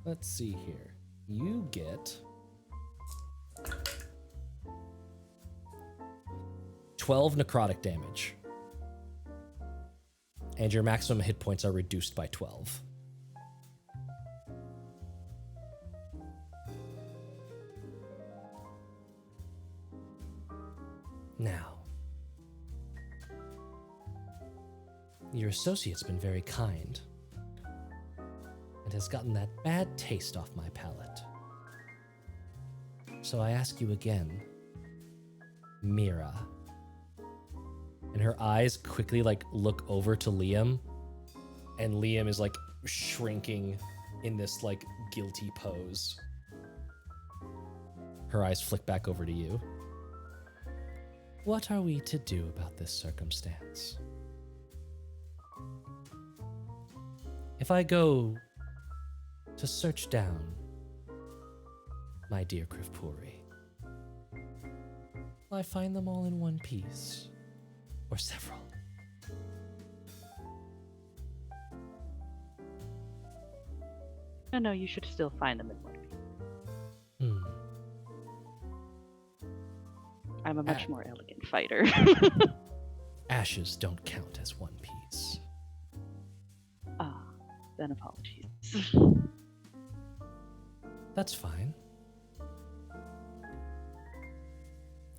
Let's see here. You get 12 necrotic damage. And your maximum hit points are reduced by 12. Now, your associate's been very kind and has gotten that bad taste off my palate. So I ask you again, Mira. And her eyes quickly like look over to Liam, and Liam is like shrinking in this like guilty pose. Her eyes flick back over to you. What are we to do about this circumstance? If I go to search down my dear Krivpuri, will I find them all in one piece? Or several? No, you should still find them in one piece. I'm a much more elegant fighter. Ashes don't count as one piece. Ah, then apologies. That's fine.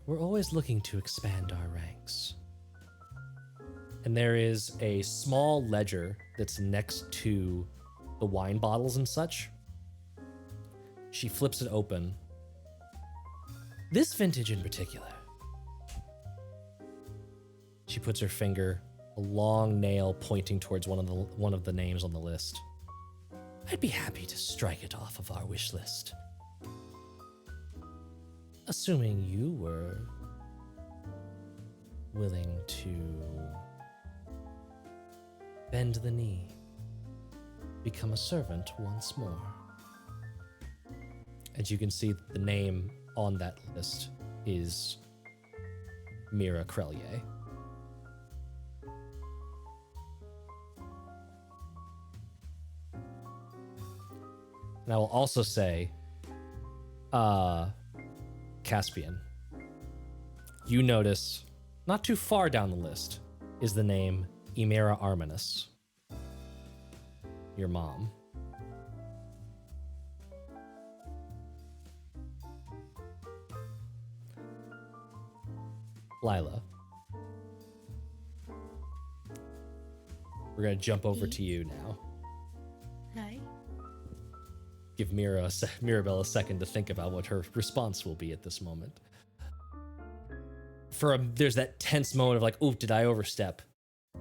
We're always looking to expand our ranks. And there is a small ledger that's next to the wine bottles and such. She flips it open. This vintage in particular. She puts her finger, a long nail pointing towards one of the names on the list. I'd be happy to strike it off of our wish list. Assuming you were willing to bend the knee, become a servant once more. As you can see, the name on that list is Mira Krellier. And I will also say, Caspian, you notice not too far down the list is the name Emira Arminus, your mom. Lila, we're gonna jump over to you now. Hi. Give Mirabell a second to think about what her response will be at this moment. There's that tense moment of like, "Ooh, did I overstep?"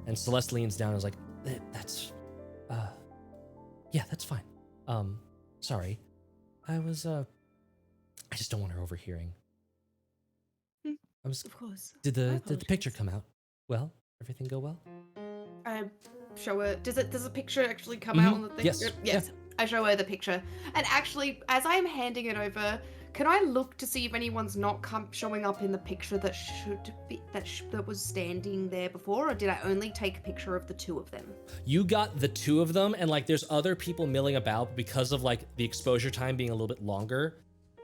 And Celeste leans down and is like, yeah, that's fine. Sorry. I just don't want her overhearing. Of course. Did the picture come out well? Everything go well? I show her. Does the picture actually come out on the thing? Yes. Yes. Yeah. I show her the picture, and actually, as I am handing it over, can I look to see if anyone's not showing up in the picture that should be that was standing there before, or did I only take a picture of the two of them? You got the two of them, and like there's other people milling about because of like the exposure time being a little bit longer.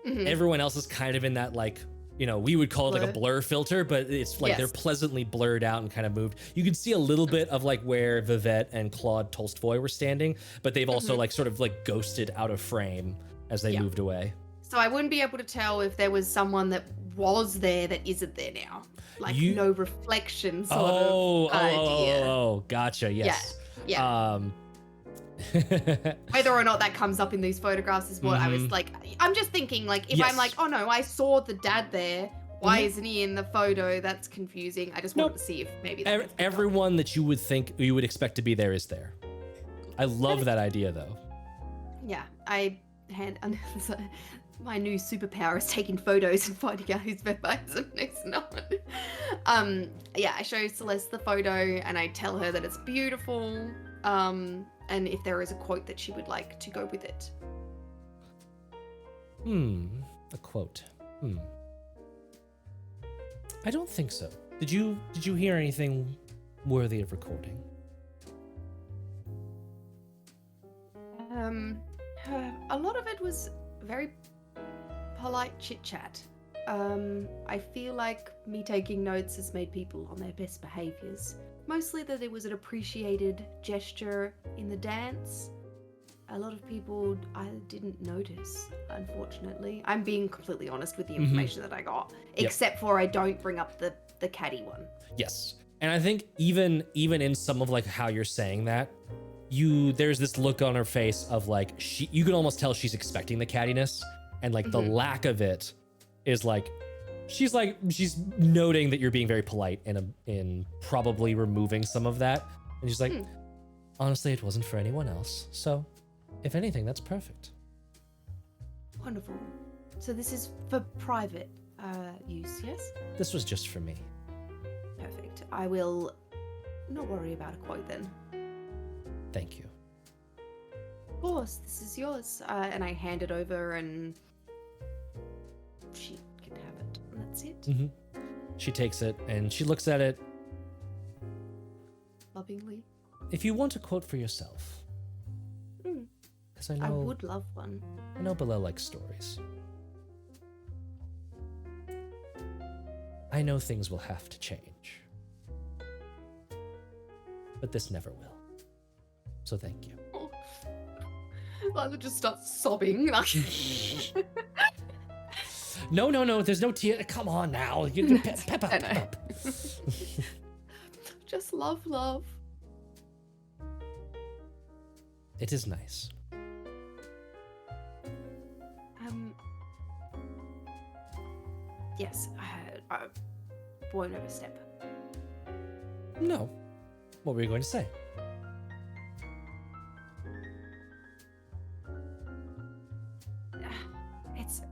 Mm-hmm. Everyone else is kind of in that like, you know, we would call it like a blur filter, but it's like they're pleasantly blurred out and kind of moved. You can see a little bit of like where Vivette and Claude Tolstoy were standing, but they've also like sort of like ghosted out of frame as they moved away. So I wouldn't be able to tell if there was someone that was there that isn't there now. Like no reflection sort of idea. Oh, gotcha. Yes. Yeah. Whether or not that comes up in these photographs is what I was like. I'm just thinking, like, if I'm like, oh no, I saw the dad there. Why isn't he in the photo? That's confusing. I just wanted to see if maybe everyone that you would think you would expect to be there is there. I love that idea though. Yeah, my new superpower is taking photos and finding out who's vampires and who's not. Yeah, I show Celeste the photo and I tell her that it's beautiful. And if there is a quote that she would like to go with it. A quote. I don't think so. Did you hear anything worthy of recording? A lot of it was very polite chit chat. I feel like me taking notes has made people on their best behaviors. Mostly that it was an appreciated gesture in the dance. A lot of people I didn't notice, unfortunately. I'm being completely honest with the information that I got, except for I don't bring up the catty one. Yes. And I think even in some of like how you're saying that, there's this look on her face of like you can almost tell she's expecting the cattiness, and like the lack of it is like, she's noting that you're being very polite in probably removing some of that. And she's like, honestly, it wasn't for anyone else. So if anything, that's perfect. Wonderful. So this is for private use, yes? This was just for me. Perfect. I will not worry about a quote then. Thank you. Of course, this is yours. And I hand it over and she can have it. And that's it. Mm-hmm. She takes it and she looks at it. Lovingly. If you want a quote for yourself, because I would love one. I know Below likes stories. I know things will have to change, but this never will. So thank you. Oh. Lila just starts sobbing. No. There's no tear. Come on now. Pep up. Just love. It is nice. Yes, I won't overstep. No. What were you going to say?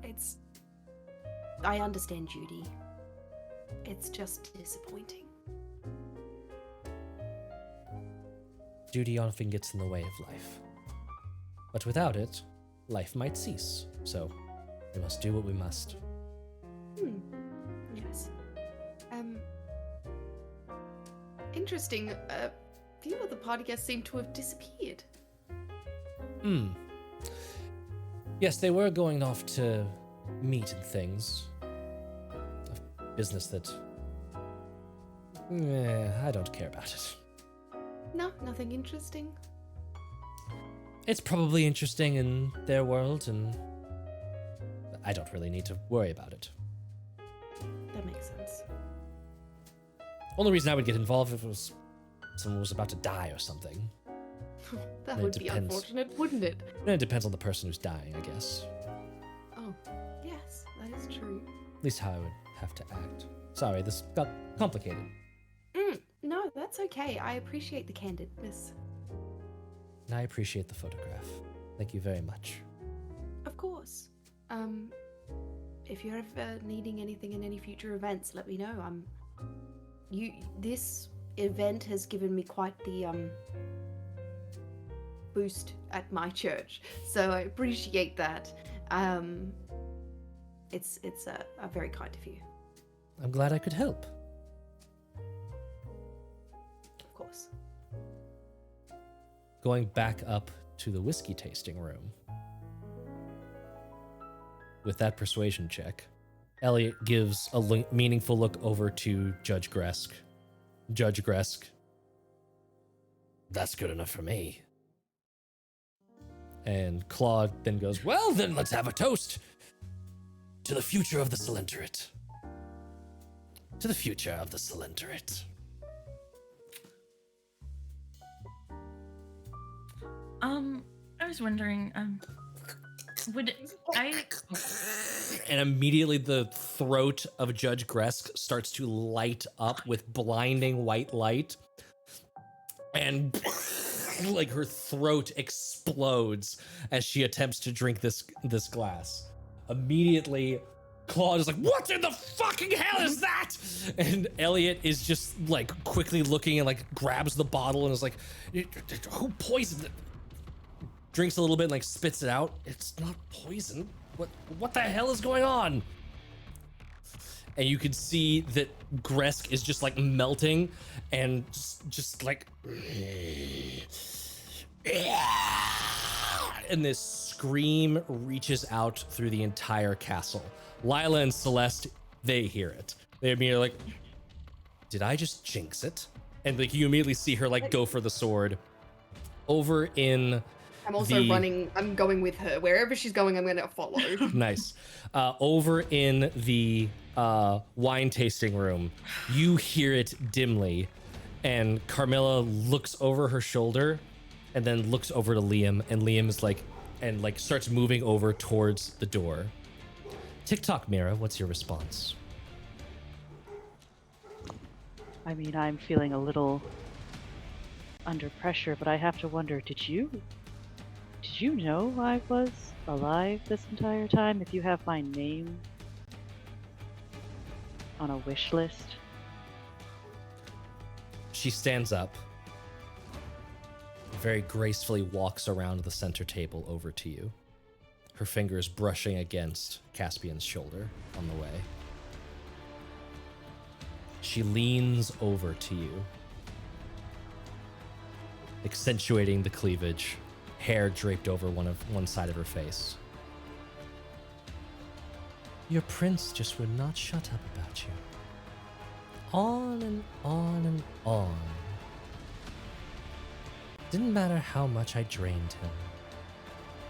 It's. I understand, Judy. It's just disappointing. Duty often gets in the way of life. But without it, life might cease. So, we must do what we must. Yes. Interesting. A few of the party guests seem to have disappeared. Yes, they were going off to meet and things. A business that... I don't care about it. No, nothing interesting. It's probably interesting in their world, and I don't really need to worry about it. That makes sense. Only reason I would get involved if it was someone was about to die or something. That It would be depends. unfortunate, wouldn't it? And it depends on the person who's dying, I guess. Oh, yes, that is true. At least how I would have to act. Sorry, this got complicated. No, that's okay. I appreciate the candidness. And I appreciate the photograph. Thank you very much. Of course. If you're ever needing anything in any future events, let me know. This event has given me quite the boost at my church, so I appreciate that. It's very kind of you. I'm glad I could help. Of course. Going back up to the whiskey tasting room. With that persuasion check, Elliot gives a meaningful look over to Judge Gresk. Judge Gresk. That's good enough for me. And Claude then goes, well, then let's have a toast to the future of the Salenterate. To the future of the Salenterate. I was wondering, would I... And immediately the throat of Judge Gresk starts to light up with blinding white light. And like her throat explodes as she attempts to drink this glass. Immediately, Claude is like, what in the fucking hell is that? And Elliot is just like quickly looking and like grabs the bottle and is like, who poisoned it? Drinks a little bit and like spits it out. It's not poison. What the hell is going on? And you can see that Gresk is just like melting and just like, and this scream reaches out through the entire castle. Lila and Celeste, they hear it. They immediately like, did I just jinx it? And like you immediately see her like go for the sword. Over in I'm also running. I'm going with her. Wherever she's going, I'm going to follow. Nice. Over in the wine tasting room, you hear it dimly, and Carmilla looks over her shoulder and then looks over to Liam, and Liam is like, and like starts moving over towards the door. TikTok Mira, what's your response? I mean, I'm feeling a little under pressure, but I have to wonder, did you know I was alive this entire time? If you have my name on a wish list? She stands up, very gracefully walks around the center table over to you, her fingers brushing against Caspian's shoulder on the way. She leans over to you, accentuating the cleavage, hair draped over one side of her face. Your prince just would not shut up about you. On and on and on. Didn't matter how much I drained him.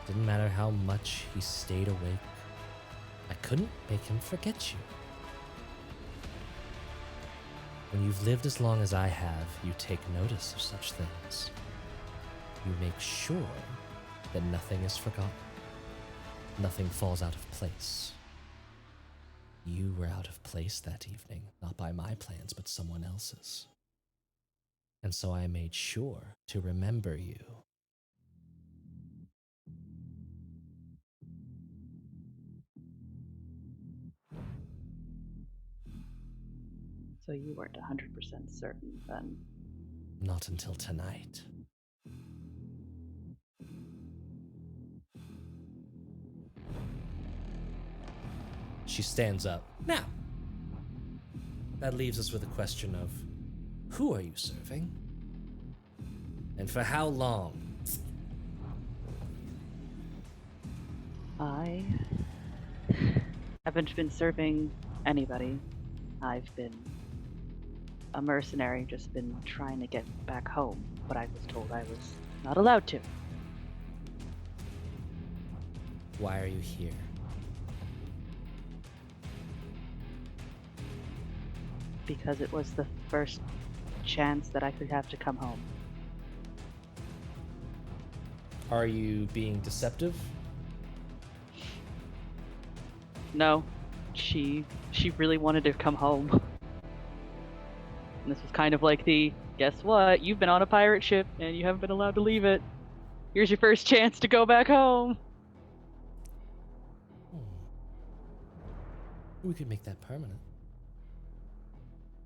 Didn't matter how much he stayed awake. I couldn't make him forget you. When you've lived as long as I have, you take notice of such things. You make sure that nothing is forgotten. Nothing falls out of place. You were out of place that evening, not by my plans, but someone else's. And so I made sure to remember you. So you weren't 100% certain then? Not until tonight. She stands up. Now, that leaves us with a question of, who are you serving? And for how long? I haven't been serving anybody. I've been a mercenary, just been trying to get back home, but I was told I was not allowed to. Why are you here? Because it was the first chance that I could have to come home. Are you being deceptive? No, she really wanted to come home. And this was kind of like the, guess what? You've been on a pirate ship and you haven't been allowed to leave it. Here's your first chance to go back home. We could make that permanent.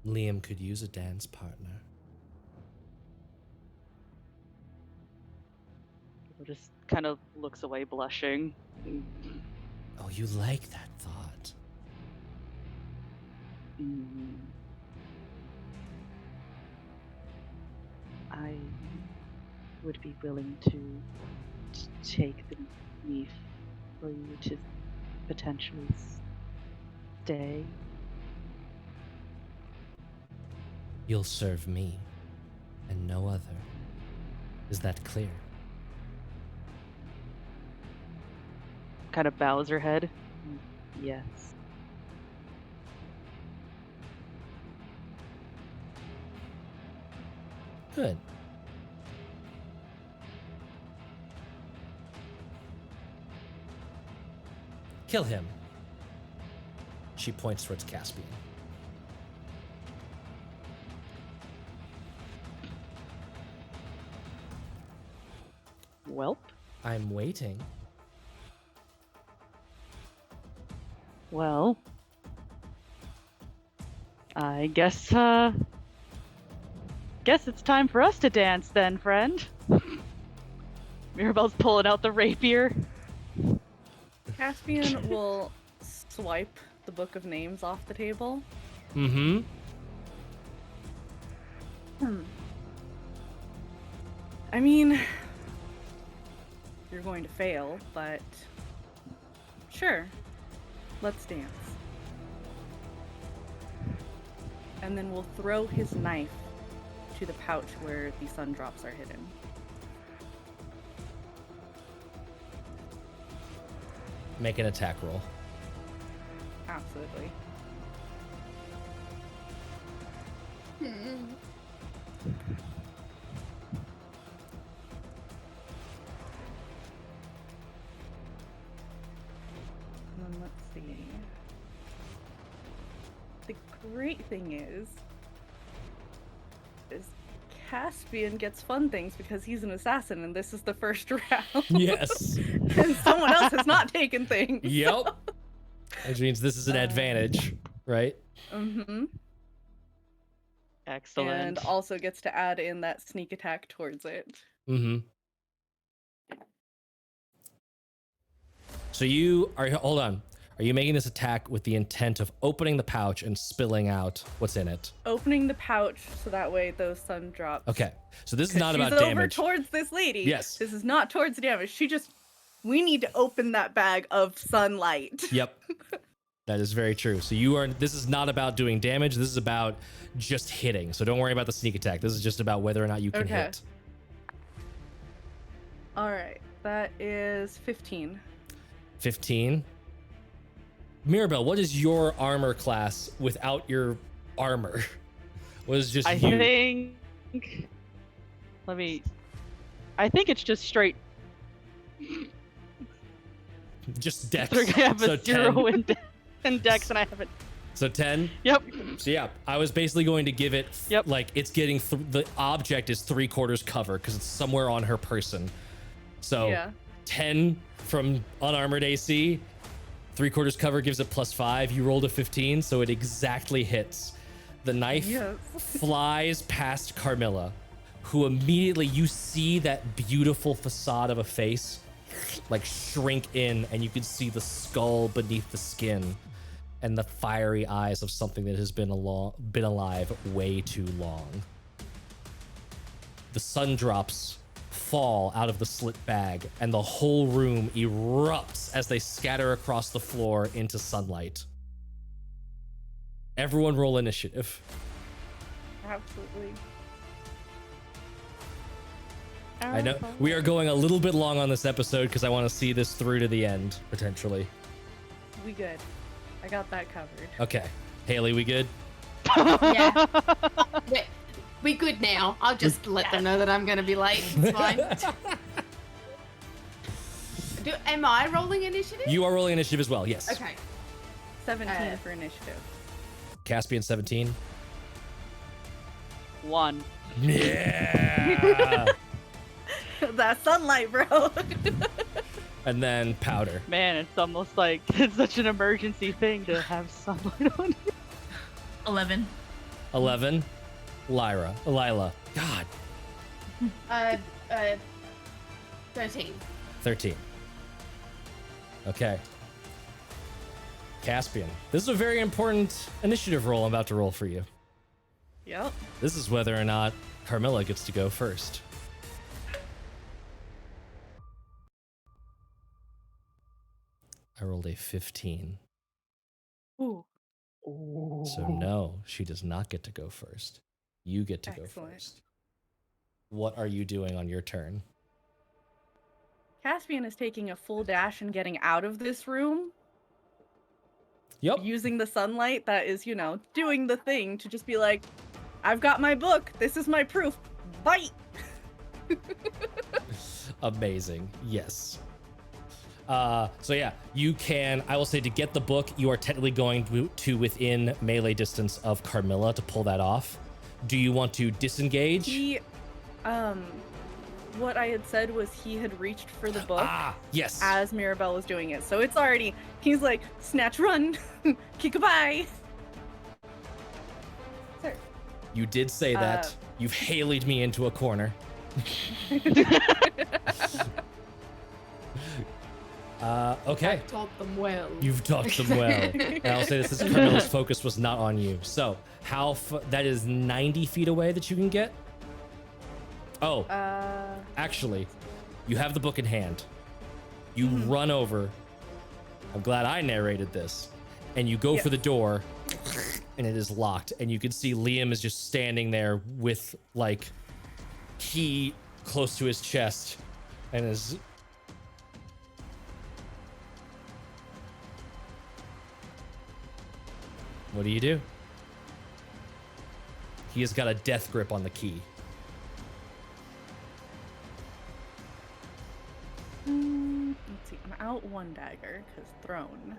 Liam could use a dance partner. He just kind of looks away, blushing. Oh, you like that thought. I would be willing to take the leaf for you to potentially stay. You'll serve me, and no other. Is that clear? Kind of bows her head. Yes. Good. Kill him. She points towards Caspian. Welp. I'm waiting. Well, I guess it's time for us to dance then, friend. Mirabell's pulling out the rapier. Caspian will swipe the book of names off the table. Mm-hmm. I mean, you're going to fail, but sure, let's dance. And then we'll throw his knife to the pouch where the sun drops are hidden. Make an attack roll. Absolutely. And then let's see. The great thing is Caspian gets fun things because he's an assassin and this is the first round. Yes. And someone else has not taken things. Yep. Which means this is an advantage, right? Mm-hmm. Excellent. And also gets to add in that sneak attack towards it. Mm-hmm. So you are, hold on. Are you making this attack with the intent of opening the pouch and spilling out what's in it? Opening the pouch so that way those sun drops. Okay. So this is not about she's over damage. towards this lady. Yes. This is not towards damage. We need to open that bag of sunlight. Yep. That is very true. So this is not about doing damage. This is about just hitting. So don't worry about the sneak attack. This is just about whether or not you can hit. All right. That is 15. 15. Mirabell, what is your armor class without your armor? What is just I you? think it's just straight. Just dex. I have a So 0 10. in dex, and I haven't. So 10? Yep. So yeah, I was basically going to give it, Yep. like, it's getting, the object is 3/4 cover because it's somewhere on her person. So Yeah. 10 from unarmored AC, 3/4 cover gives it +5. You rolled a 15, so it exactly hits. The knife Yes. flies past Carmilla, who immediately, you see that beautiful facade of a face like shrink in, and you can see the skull beneath the skin and the fiery eyes of something that has been alive way too long. The sun drops fall out of the slit bag, and the whole room erupts as they scatter across the floor into sunlight. Everyone roll initiative. Absolutely. I know we are going a little bit long on this episode because I want to see this through to the end, potentially. We good. I got that covered. Okay. Haley, we good? Yeah. We good now. I'll just let them know that I'm going to be late. It's fine. Am I rolling initiative? You are rolling initiative as well, yes. Okay. 17 for initiative. Caspian 17. 1. Yeah. That sunlight, bro. And then powder. Man, it's almost like it's such an emergency thing to have sunlight on you. 11. 11. Lila. God. 13. 13. Okay. Caspian. This is a very important initiative roll I'm about to roll for you. Yep. This is whether or not Carmilla gets to go first. I rolled a 15. Ooh. So no, she does not get to go first. You get to go Excellent. first. What are you doing on your turn? Caspian is taking a full dash and getting out of this room. Yep. Using the sunlight that is, doing the thing to just be like, I've got my book. This is my proof. Bite. Amazing. Yes. So yeah, you can, I will say, to get the book, you are technically going to within melee distance of Carmilla to pull that off. Do you want to disengage? He, what I had said was he had reached for the book. Yes. As Mirabell was doing it. So it's already, he's like, snatch, run, kick a bye. Sir. You did say that. You've Haley'd me into a corner. Okay. I've taught them well. You've taught them well. And I'll say this: Carmilla's focus was not on you. So how that is 90 feet away that you can get. Oh, actually, you have the book in hand. You run over. I'm glad I narrated this. And you go for the door, and it is locked. And you can see Liam is just standing there with like key close to his chest, and is. What do you do? He has got a death grip on the key. Let's see. I'm out one dagger because thrown.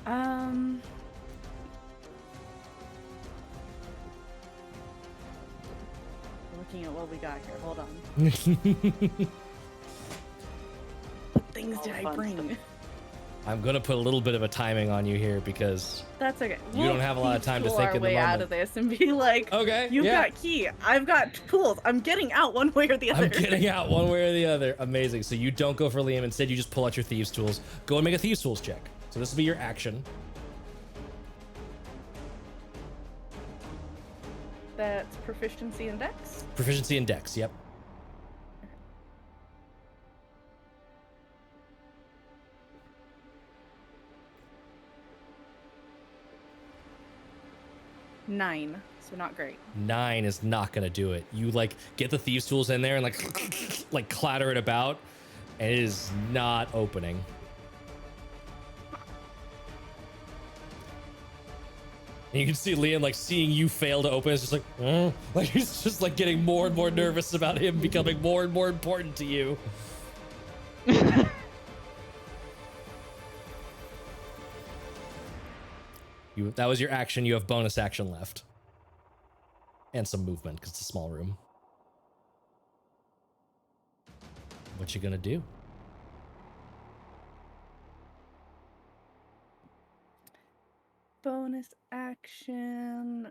Looking at what we got here. Hold on. What things did I fun bring? I'm gonna put a little bit of a timing on you here because That's okay. You don't have a lot of time to think our in the way out moment. of this and be like, okay, you've yeah. got key, I've got tools. I'm getting out one way or the other. I'm getting out one way or the other. Amazing. So you don't go for Liam. Instead, you just pull out your thieves' tools. Go and make a thieves' tools check. So this will be your action. That's proficiency in dex. Proficiency in Dex. Yep. Nine, so not great. 9 is not gonna do it. You like get the thieves' tools in there and like clatter it about, and it is not opening. And you can see Liam like seeing you fail to open. It's just like, like he's just like getting more and more nervous about him becoming more and more important to you. That was your action. You have bonus action left. And some movement, because it's a small room. What you gonna do? Bonus action.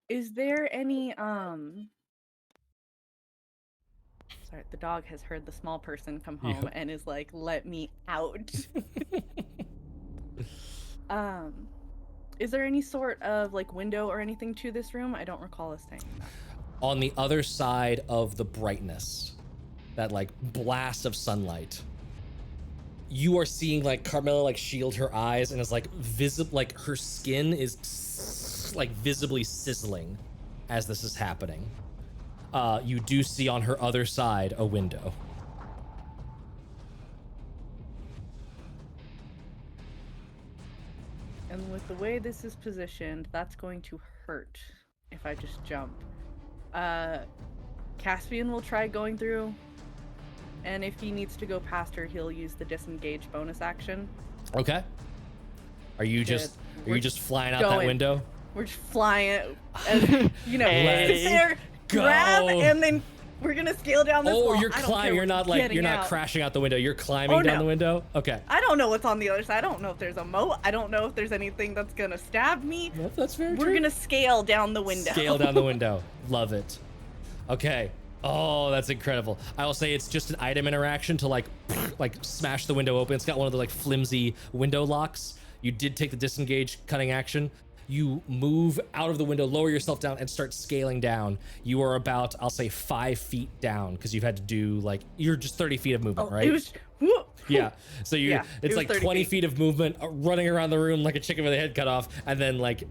Is there any sorry, the dog has heard the small person come home Yep. and is like, let me out. Is there any sort of like window or anything to this room? I don't recall us saying that. On the other side of the brightness, that like blast of sunlight, you are seeing like Carmilla like shield her eyes and is like visible, like her skin is like visibly sizzling as this is happening. You do see on her other side a window. And with the way this is positioned, that's going to hurt if I just jump. Caspian will try going through, and if he needs to go past her, he'll use the disengage bonus action. Okay. Are you Good. just flying out that going. window? We're just flying, and you know, Let's sit there, go. grab, and then we're gonna scale down this wall. Oh, you're I don't climbing. care You're what's not like getting you're not out. crashing out the window. You're climbing Oh, down no. the window. Okay. I don't know what's on the other side. I don't know if there's a moat. I don't know if there's anything that's gonna stab me. Well, that's very We're true. gonna scale down the window. Scale down the window. Love it. Okay. Oh, that's incredible. I will say it's just an item interaction to like smash the window open. It's got one of the like flimsy window locks. You did take the disengage cutting action. You move out of the window, lower yourself down, and start scaling down. You are about, I'll say, 5 feet down because you've had to do like you're just 30 feet of movement, right? It was, whoop. Yeah. So Yeah, it it's was like 30 20 feet. feet of movement, running around the room like a chicken with a head cut off, and then like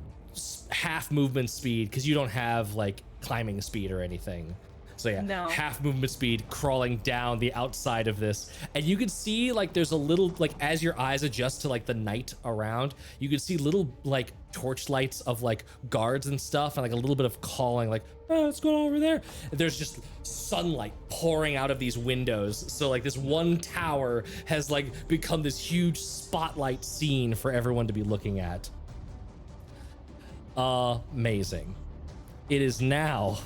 half movement speed because you don't have like climbing speed or anything. So yeah, No. half movement speed crawling down the outside of this. And you can see like there's a little, like as your eyes adjust to like the night around, you can see little like torch lights of like guards and stuff and like a little bit of calling like, oh, what's going on over there? And there's just sunlight pouring out of these windows. So like this one tower has like become this huge spotlight scene for everyone to be looking at. Amazing. It is now,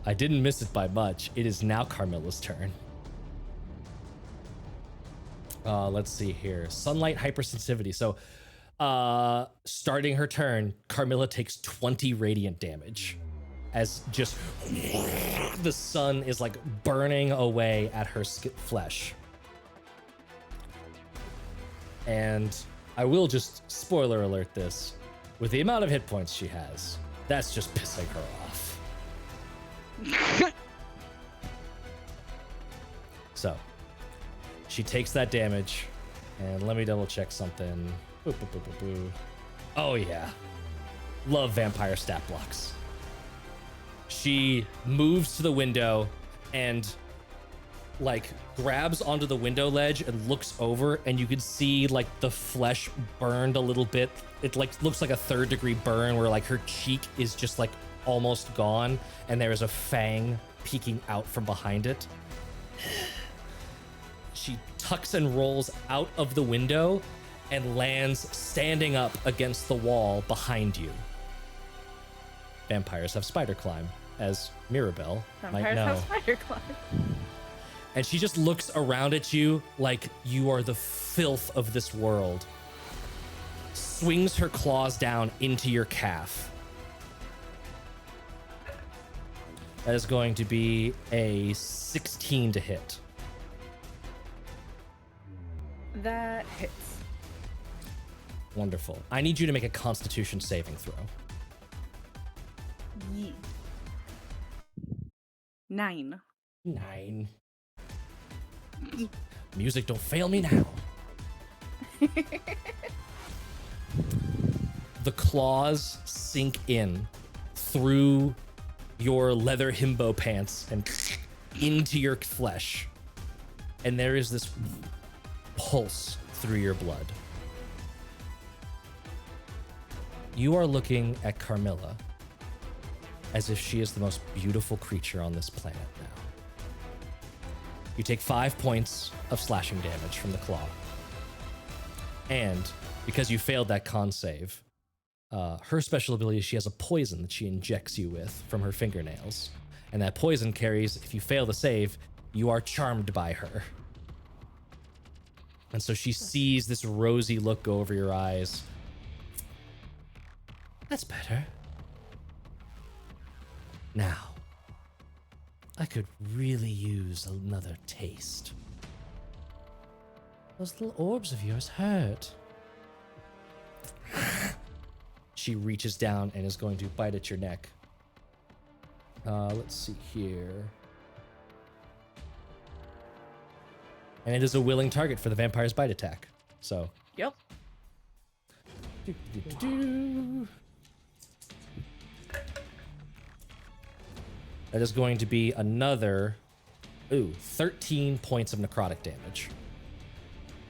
I didn't miss it by much. It is now Carmilla's turn. Let's see here. Sunlight hypersensitivity. So starting her turn, Carmilla takes 20 radiant damage as just the sun is like burning away at her flesh. And I will just spoiler alert this. With the amount of hit points she has, that's just pissing her off. So she takes that damage, and let me double check something. Boop, boop, boop, boop, boop. Oh yeah, love vampire stat blocks. She moves to the window and like grabs onto the window ledge and looks over, and you can see like the flesh burned a little bit. It like looks like a 3rd degree burn where like her cheek is just like almost gone, and there is a fang peeking out from behind it. She tucks and rolls out of the window and lands standing up against the wall behind you. Vampires have spider climb, as Mirabell might Vampires know. have spider climb. And she just looks around at you like you are the filth of this world. Swings her claws down into your calf. That is going to be a 16 to hit. That hits. Wonderful. I need you to make a Constitution saving throw. Yee. 9. 9. Music don't fail me now. The claws sink in through your leather himbo pants and into your flesh. And there is this pulse through your blood. You are looking at Carmilla as if she is the most beautiful creature on this planet now. You take 5 points of slashing damage from the claw. And because you failed that con save, her special ability is she has a poison that she injects you with from her fingernails. And that poison carries, if you fail the save, you are charmed by her. And so she sees this rosy look go over your eyes. That's better. Now, I could really use another taste. Those little orbs of yours hurt. She reaches down and is going to bite at your neck. Let's see here. And it is a willing target for the vampire's bite attack. So. Yep. That is going to be another, 13 points of necrotic damage.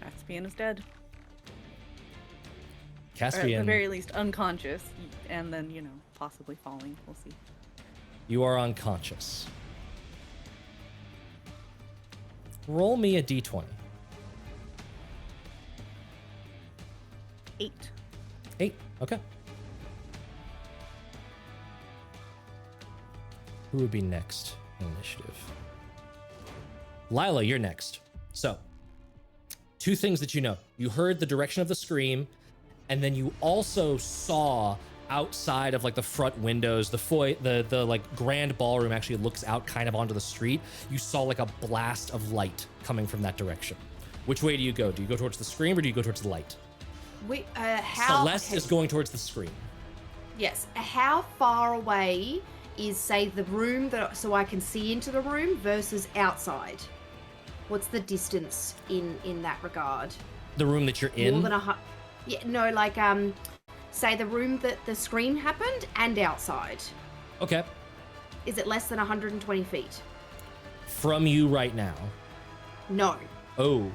Caspian is dead. Or at the Caspian, very least unconscious, and then, possibly falling. We'll see. you are unconscious. Roll me a d20. 8. 8, okay. Who would be next in initiative? Lila, you're next. So, 2 things that you know. You heard the direction of the scream, and then you also saw outside of like the front windows, the like grand ballroom actually looks out kind of onto the street. You saw like a blast of light coming from that direction. Which way do you go? Do you go towards the scream or do you go towards the light? Wait, how? Celeste is going towards the scream. Yes. How far away is, say, the room so I can see into the room versus outside? What's the distance in that regard? The room that you're in? More than yeah, no, like say the room that the scream happened and outside. Okay. Is it less than 120 feet? From you right now. No. Oh.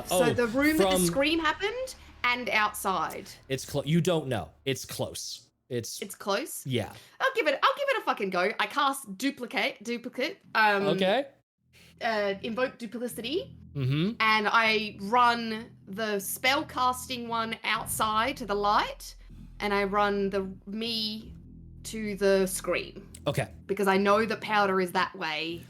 So the room that the scream happened and outside. It's close. You don't know. It's close. It's close. Yeah. I'll give it a fucking go. I cast duplicate. Okay. Invoke duplicity. Mm-hmm. And I run the spell casting one outside to the light, and I run me to the scream. Okay. Because I know the powder is that way,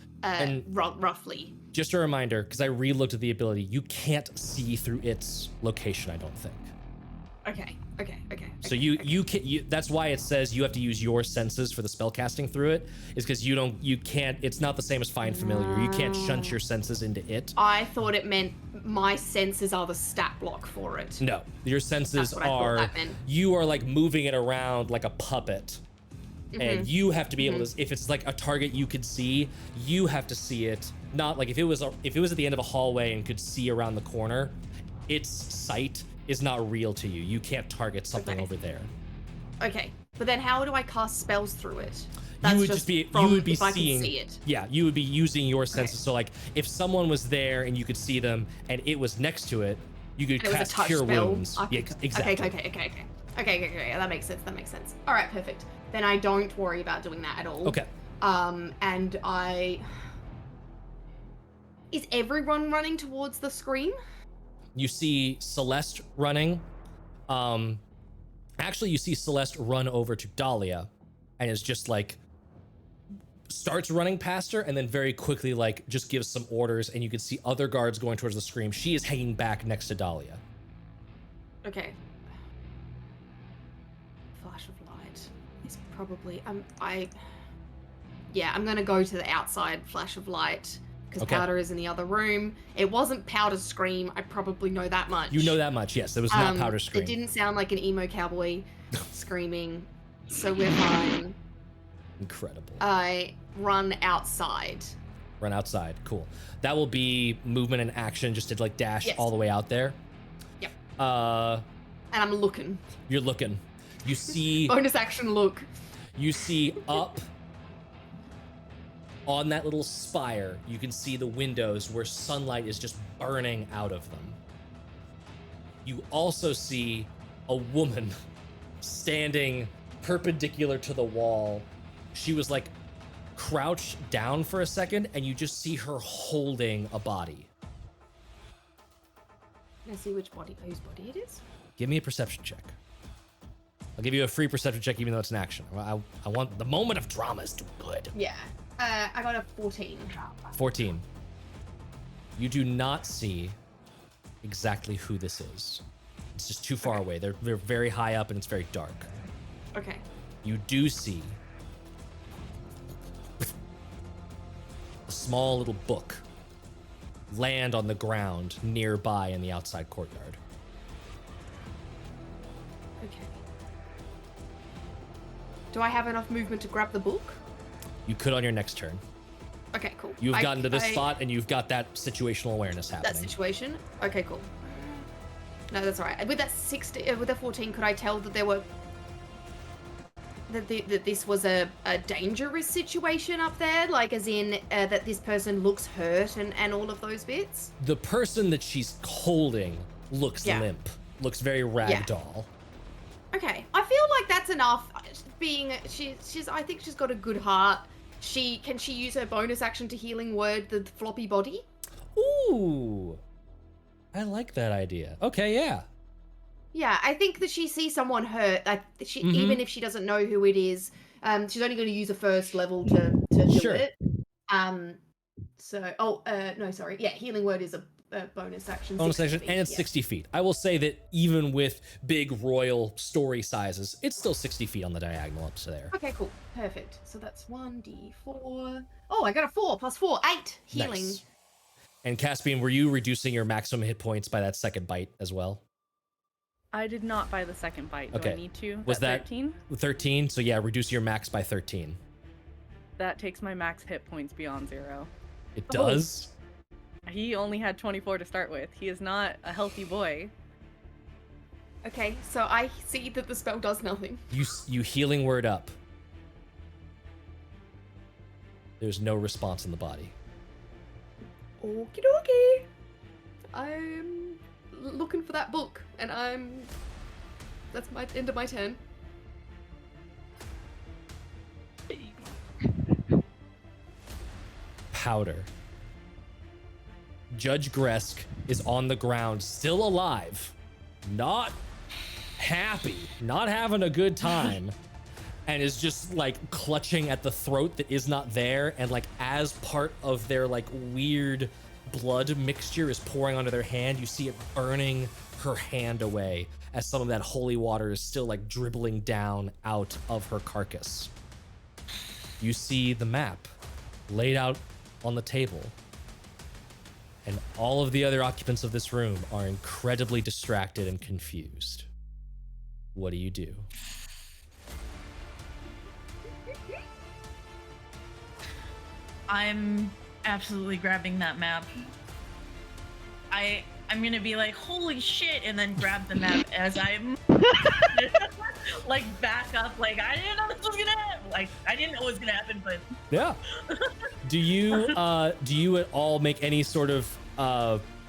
roughly. Just a reminder, because I re-looked at the ability, you can't see through its location, I don't think. Okay. So you can. That's why it says you have to use your senses for the spell casting through it. Is because you can't. It's not the same as find familiar. You can't shunt your senses into it. I thought it meant my senses are the stat block for it. No, your senses That's what I thought are. that meant. You are like moving it around like a puppet, and you have to be able to. If it's like a target you could see, you have to see it. Not like if it was at the end of a hallway and could see around the corner, its sight is not real to you. You can't target something over there. Okay, but then how do I cast spells through it? You would be if I seeing. can see it. Yeah, you would be using your senses. So like, if someone was there and you could see them, and it was next to it, you could It was a cast touch Cure spell. Wounds. Yeah, exactly. Okay. That makes sense. All right, perfect. Then I don't worry about doing that at all. Okay. And I. Is everyone running towards the scream? You see Celeste running. Actually, you see Celeste run over to Dahlia and is just like, starts running past her and then very quickly like just gives some orders, and you can see other guards going towards the scream. She is hanging back next to Dahlia. Okay. Flash of light is probably yeah, I'm gonna go to the outside flash of light because Okay. Powder is in the other room. It wasn't Powder's scream. I probably know that much. You know that much, yes. It was not Powder scream. It didn't sound like an emo cowboy screaming, so we're fine. Incredible. I run outside. Run outside. Cool. That will be movement and action just to like dash Yes. all the way out there. Yep. And I'm looking. you're looking. You see Bonus action look. you see up on that little spire, you can see the windows where sunlight is just burning out of them. You also see a woman standing perpendicular to the wall. She was like crouched down for a second, and you just see her holding a body. Can I see whose body it is? Give me a perception check. I'll give you a free perception check even though it's an action. I want the moment of drama is too good. Yeah. I got a 14. 14. You do not see exactly who this is. It's just too far away. They're very high up and it's very dark. Okay. You do see a small little book land on the ground nearby in the outside courtyard. Okay. Do I have enough movement to grab the book? You could on your next turn. Okay, cool. You've gotten to this spot and you've got that situational awareness happening. That situation? Okay, cool. No, that's all right. With that 16, with that 14, could I tell that there were that this was a dangerous situation up there? Like, as in that this person looks hurt and all of those bits? The person that she's holding looks limp, looks very ragdoll. Okay, I feel like that's enough. Being she's I think she's got a good heart. Can she use her bonus action to healing word the floppy body? Ooh, I like that idea. Okay, yeah. Yeah, I think that she sees someone hurt. Like even if she doesn't know who it is, she's only going to use a first level to do it. Yeah, healing word is a bonus action. Bonus action, feet, and it's 60 feet. I will say that even with big royal story sizes, it's still 60 feet on the diagonal up to there. Okay, cool, perfect. So that's 1d4. Oh, I got a 4 plus 4, 8 healing. Nice. And Caspian, were you reducing your maximum hit points by that second bite as well? I did not buy the second bite. Do Okay. I need to? Was that 13? 13? So yeah, reduce your max by 13. That takes my max hit points beyond 0. It does? He only had 24 to start with. He is not a healthy boy. Okay, so I see that the spell does nothing. You healing word up. There's no response in the body. Okie dokie. I'm looking for that book, and that's my end of my turn. Powder. Judge Gresk is on the ground, still alive, not happy, not having a good time, and is just like clutching at the throat that is not there, and like as part of their like weird blood mixture is pouring onto their hand, you see it burning her hand away as some of that holy water is still like dribbling down out of her carcass. You see the map laid out on the table, and all of the other occupants of this room are incredibly distracted and confused. What do you do? I'm absolutely grabbing that map. I'm gonna be like, holy shit, and then grab the map as I'm like back up, like I didn't know this was gonna happen. Like I didn't know it was gonna happen, but Yeah. Do you at all make any sort of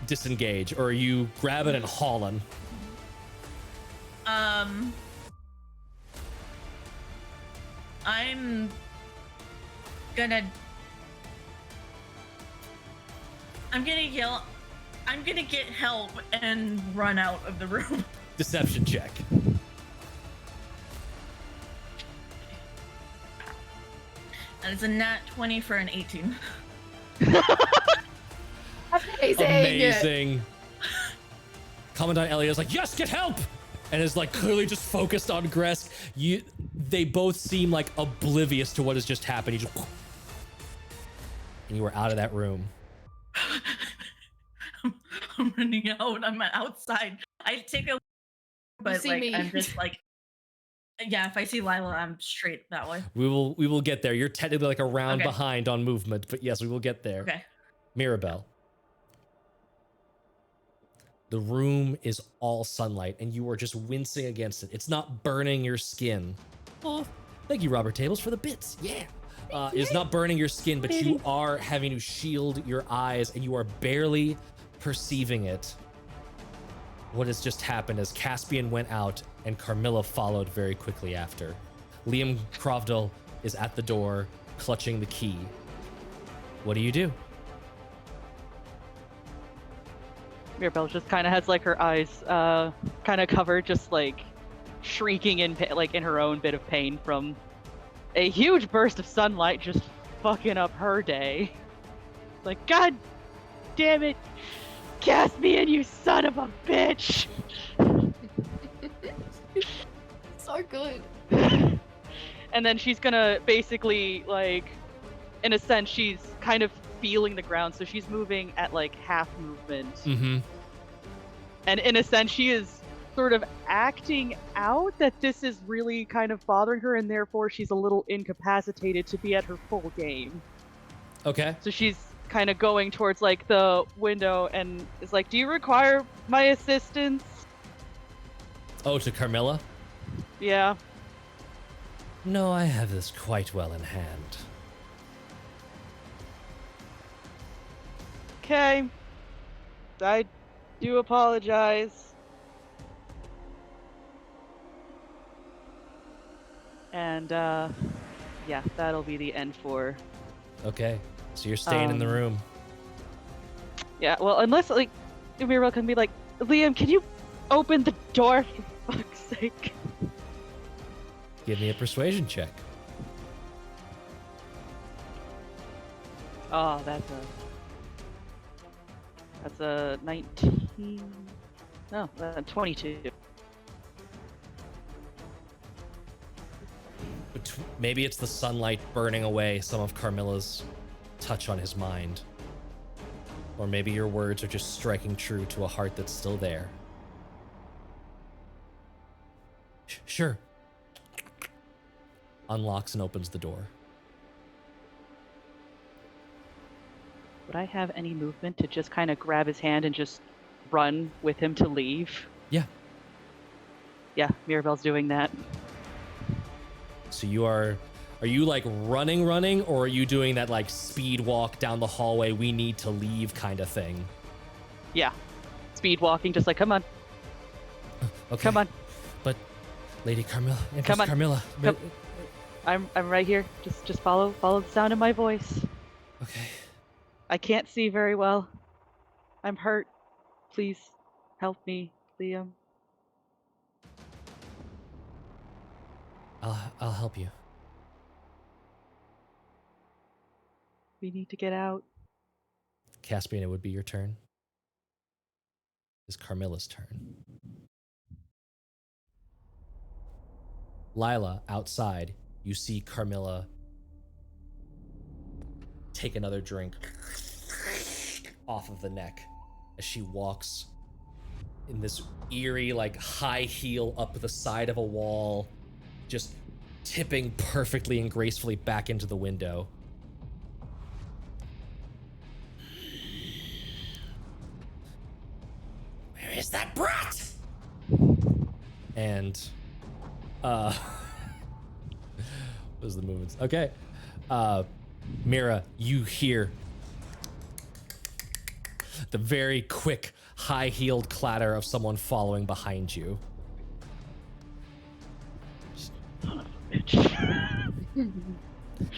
disengage, or are you grabbing and hauling? I'm I'm gonna yell, I'm gonna get help and run out of the room. Deception check. And it's a nat 20 for an 18. Amazing. Amazing. Commandant Elliot's like, yes, get help! And is like clearly just focused on Gresk. They both seem like oblivious to what has just happened. And you were out of that room. I'm running out. I'm outside. I take a, but see like me. I'm just like, yeah. If I see Lila, I'm straight that way. We will get there. You're technically like a round Okay. behind on movement, but yes, we will get there. Okay. Mirabell. The room is all sunlight, and you are just wincing against it. It's not burning your skin. Oh, thank you, Robert Tables, for the bits. Yeah. It's not burning your skin, but you are having to shield your eyes, and you are barely perceiving it. What has just happened is Caspian went out, and Carmilla followed very quickly after. Liam Crovdell is at the door, clutching the key. What do you do? Mirabell just kind of has like her eyes kind of covered, just like shrieking in like in her own bit of pain from a huge burst of sunlight just fucking up her day. It's like, God damn it, Caspian, you son of a bitch! So good. And then she's gonna basically, like, in a sense, she's kind of feeling the ground, so she's moving at like half movement. Mm-hmm. And in a sense, she is sort of acting out that this is really kind of bothering her, and therefore she's a little incapacitated to be at her full game. Okay. So she's kind of going towards like the window and is like, do you require my assistance? Oh, to Carmilla? Yeah. No, I have this quite well in hand. Okay. I do apologize. And, yeah, that'll be the end for... Okay. So you're staying in the room. Yeah, well, unless, like, Mirabell can be like, Liam, can you open the door, for fuck's sake? Give me a persuasion check. Oh, that's a 19... No, 22. Maybe it's the sunlight burning away some of Carmilla's touch on his mind. Or maybe your words are just striking true to a heart that's still there. Sure. Unlocks and opens the door. Would I have any movement to just kind of grab his hand and just run with him to leave? Yeah. Yeah, Mirabell's doing that. So you are you like running, or are you doing that like speed walk down the hallway, we need to leave kind of thing? Yeah. Speed walking, just like, come on. Okay. Come on. But Lady Carmilla, Empress Come on. Carmilla. Come. I'm right here. Just follow the sound of my voice. Okay. I can't see very well. I'm hurt. Please help me, Liam. I'll help you. We need to get out. Caspian, it would be your turn. It's Carmilla's turn. Lila, outside, you see Carmilla take another drink off of the neck as she walks in this eerie, like, high heel up the side of a wall, just tipping perfectly and gracefully back into the window. Where is that brat? And what was the movements? Okay. Mira, you hear the very quick, high-heeled clatter of someone following behind you. Son of a bitch.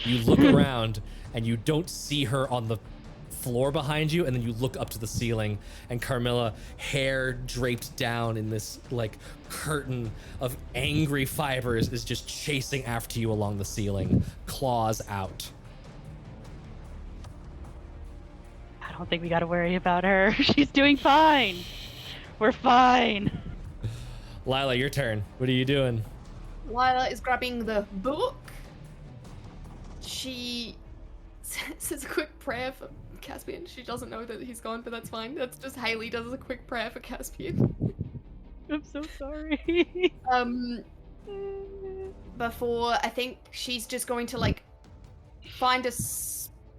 You look around and you don't see her on the floor behind you, and then you look up to the ceiling, and Carmilla, hair draped down in this like curtain of angry fibers, is just chasing after you along the ceiling, claws out. I don't think we gotta worry about her. She's doing fine. We're fine. Lila, your turn. What are you doing? Lila is grabbing the book. She says a quick prayer for Caspian. She doesn't know that he's gone, but that's fine. That's just Haley does a quick prayer for Caspian. I'm so sorry. Before, I think she's just going to like find a spot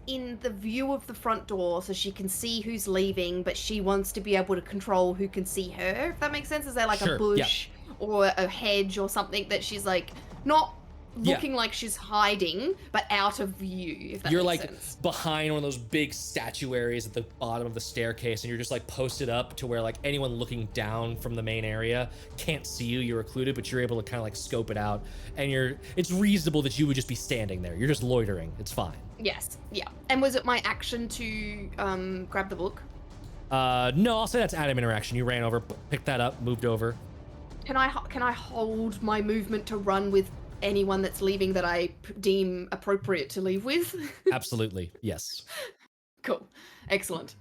in the view of the front door so she can see who's leaving, but she wants to be able to control who can see her, if that makes sense. Is there like a bush or a hedge or something that she's like not looking like she's hiding, but out of view, if that You're makes like sense. behind one of those big statuaries at the bottom of the staircase, and you're just like posted up to where like anyone looking down from the main area can't see you. You're occluded, but you're able to kind of like scope it out, and it's reasonable that you would just be standing there. You're just loitering. It's fine. Yes, yeah. And was it my action to grab the book? No, I'll say that's Adam interaction. You ran over, picked that up, moved over. Can I hold my movement to run with anyone that's leaving that I deem appropriate to leave with? Absolutely, yes. Cool, excellent.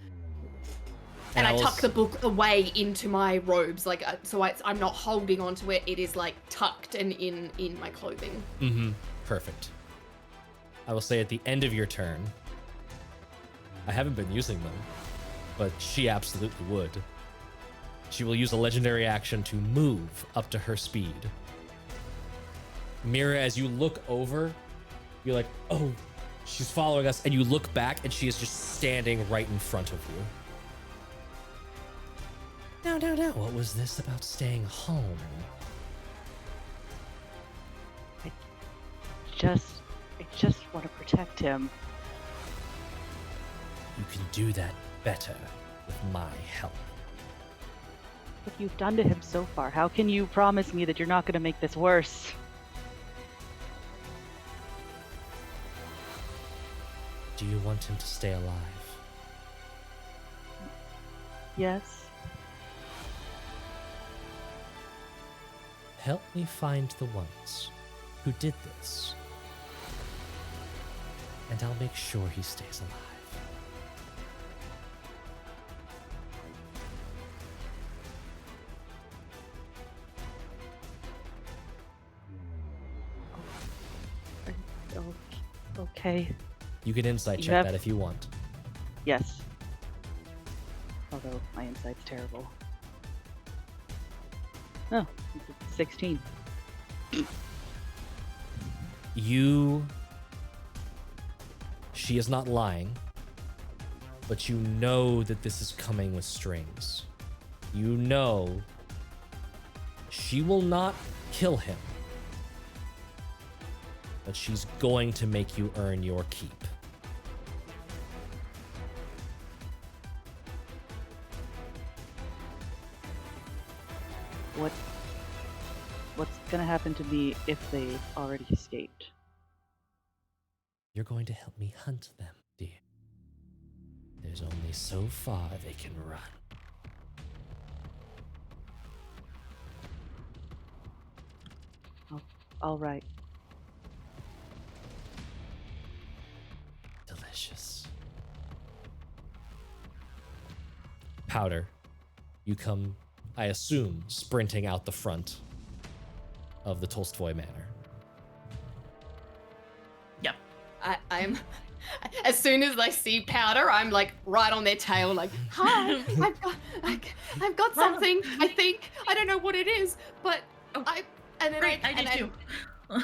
And I tuck the book away into my robes, like so I'm not holding onto it. It is like tucked and in my clothing. Mm-hmm. Perfect. I will say at the end of your turn, I haven't been using them, but she absolutely would. She will use a legendary action to move up to her speed. Mira, as you look over, you're like, oh, she's following us, and you look back, and she is just standing right in front of you. No. What was this about staying home? I just want to protect him. You can do that better with my help. What you've done to him so far, how can you promise me that you're not going to make this worse? Do you want him to stay alive? Yes. Help me find the ones who did this, and I'll make sure he stays alive. Okay. You can insight check that if you want. Yes. Although my insight's terrible. Oh, 16. She is not lying, but you know that this is coming with strings. You know she will not kill him, but she's going to make you earn your keep. What's gonna happen to me if they've already escaped? You're going to help me hunt them, dear. There's only so far they can run. All right. Delicious. Powder, you come, I assume, sprinting out the front of the Tolstoy Manor. Yep. I'm as soon as I see Powder, I'm like right on their tail, like, hi, I've got something. I think I don't know what it is, but I do too.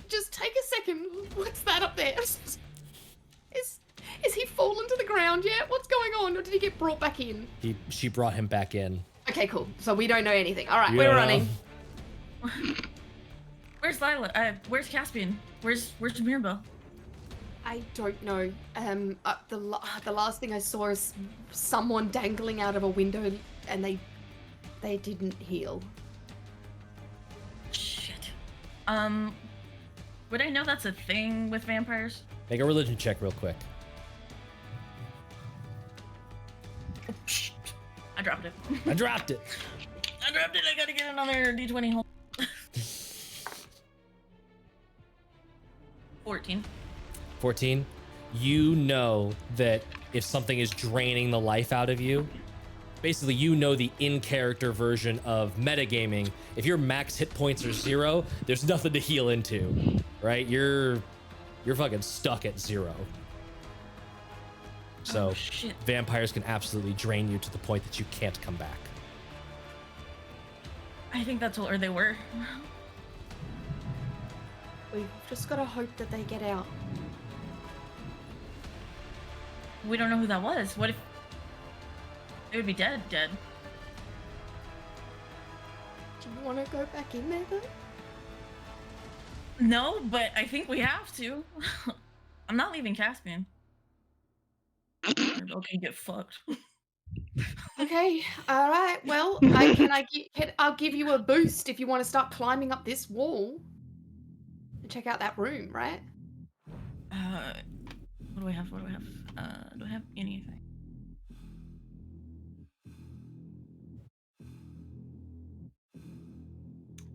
Just take a second. What's that up there? Is he fallen to the ground yet? What's going on? Or did he get brought back in? She brought him back in. Okay, cool. So we don't know anything. All right, we're running. Where's Lila? Where's Caspian? Where's Mirabell? I don't know. The last thing I saw is someone dangling out of a window, and they didn't heal. Shit. Would I know that's a thing with vampires? Make a religion check real quick. I dropped it. I dropped it. I dropped it. I gotta get another D20 home. 14. 14. You know that if something is draining the life out of you, basically you know the in-character version of metagaming. If your max hit points are 0, there's nothing to heal into, right? You're fucking stuck at 0. So Oh, shit. vampires can absolutely drain you to the point that you can't come back. I think that's where they were. We've just gotta hope that they get out. We don't know who that was. What if they would be dead? Dead. Do you want to go back in there though? No, but I think we have to. I'm not leaving Caspian. Mirabell can get fucked. Okay, all right. Well, I'll give you a boost if you want to start climbing up this wall and check out that room, right? What do I have? What do I have? Do I have anything?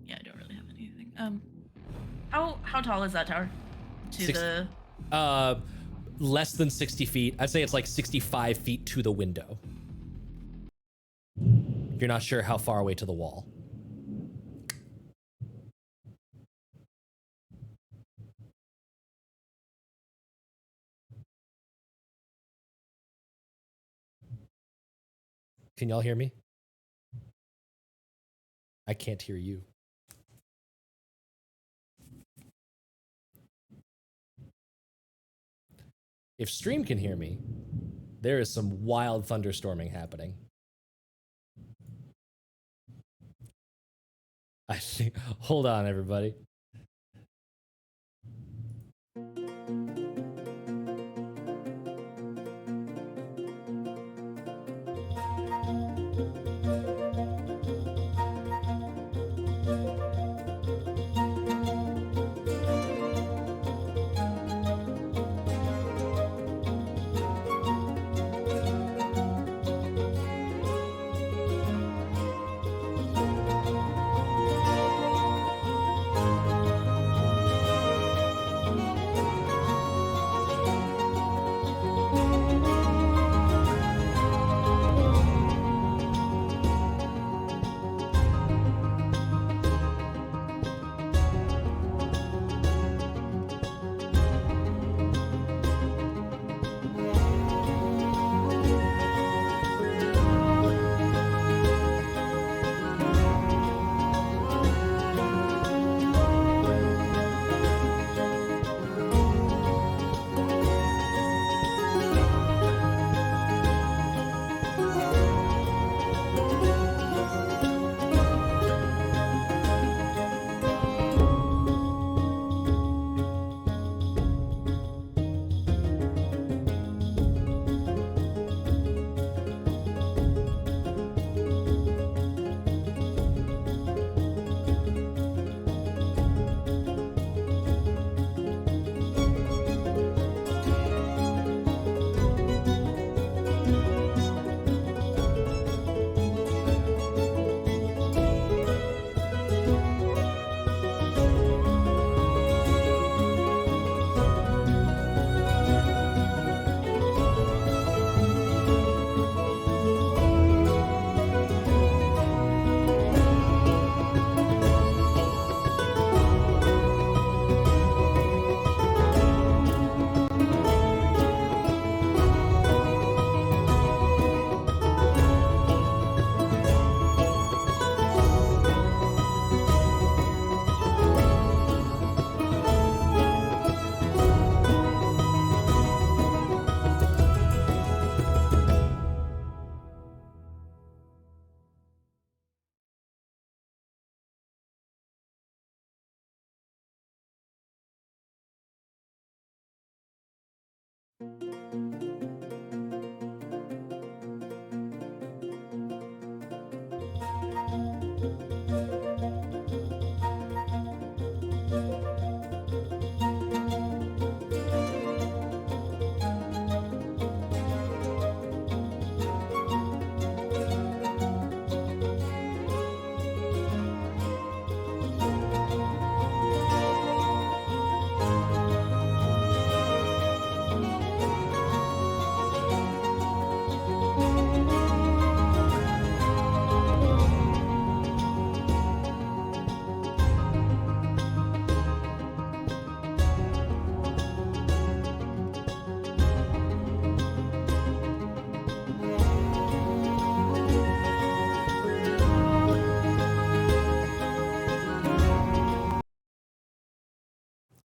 Yeah, I don't really have anything. How tall is that tower? To Six- the Less than 60 feet. I'd say it's like 65 feet to the window. You're not sure how far away to the wall. Can y'all hear me? I can't hear you. If stream can hear me, there is some wild thunderstorming happening. I think, hold on, everybody.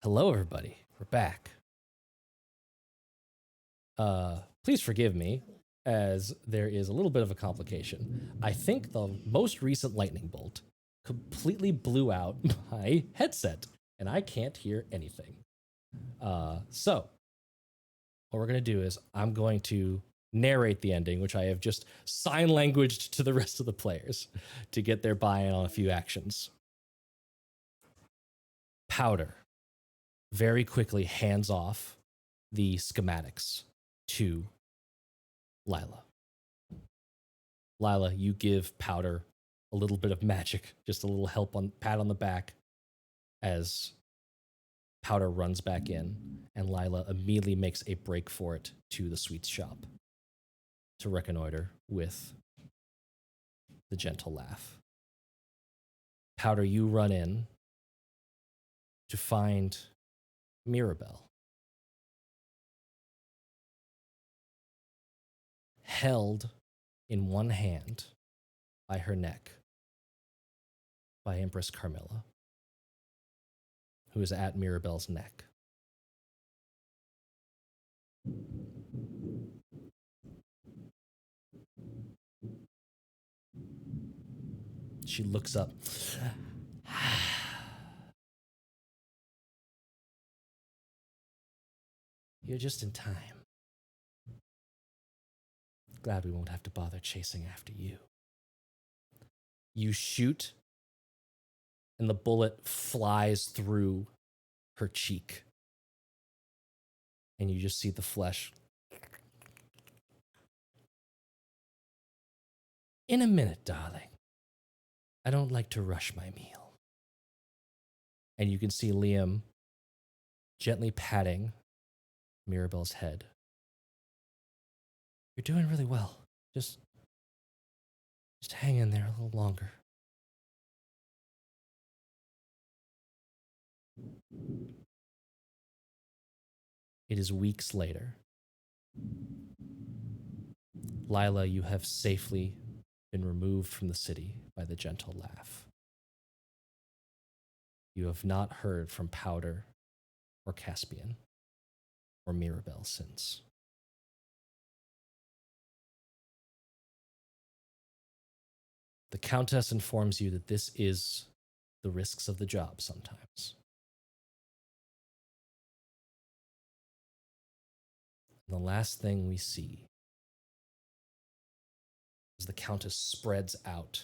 Hello, everybody. We're back. Please forgive me, as there is a little bit of a complication. I think the most recent lightning bolt completely blew out my headset, and I can't hear anything. So, what we're going to do is I'm going to narrate the ending, which I have just sign languaged to the rest of the players to get their buy-in on a few actions. Powder very quickly hands off the schematics to Lila. Lila, you give Powder a little bit of magic, just a little pat on the back as Powder runs back in, and Lila immediately makes a break for it to the sweets shop to reconnoiter with the gentle laugh. Powder, you run in to find Mirabell held in one hand by her neck by Empress Carmilla, who is at Mirabell's neck. She looks up. You're just in time. Glad we won't have to bother chasing after you. You shoot, and the bullet flies through her cheek. And you just see the flesh. In a minute, darling. I don't like to rush my meal. And you can see Liam gently patting Mirabell's head. You're doing really well. Just hang in there a little longer. It is weeks later. Lila, you have safely been removed from the city by the gentle laugh. You have not heard from Powder or Caspian or Mirabell since. The Countess informs you that this is the risks of the job sometimes. And the last thing we see as the Countess spreads out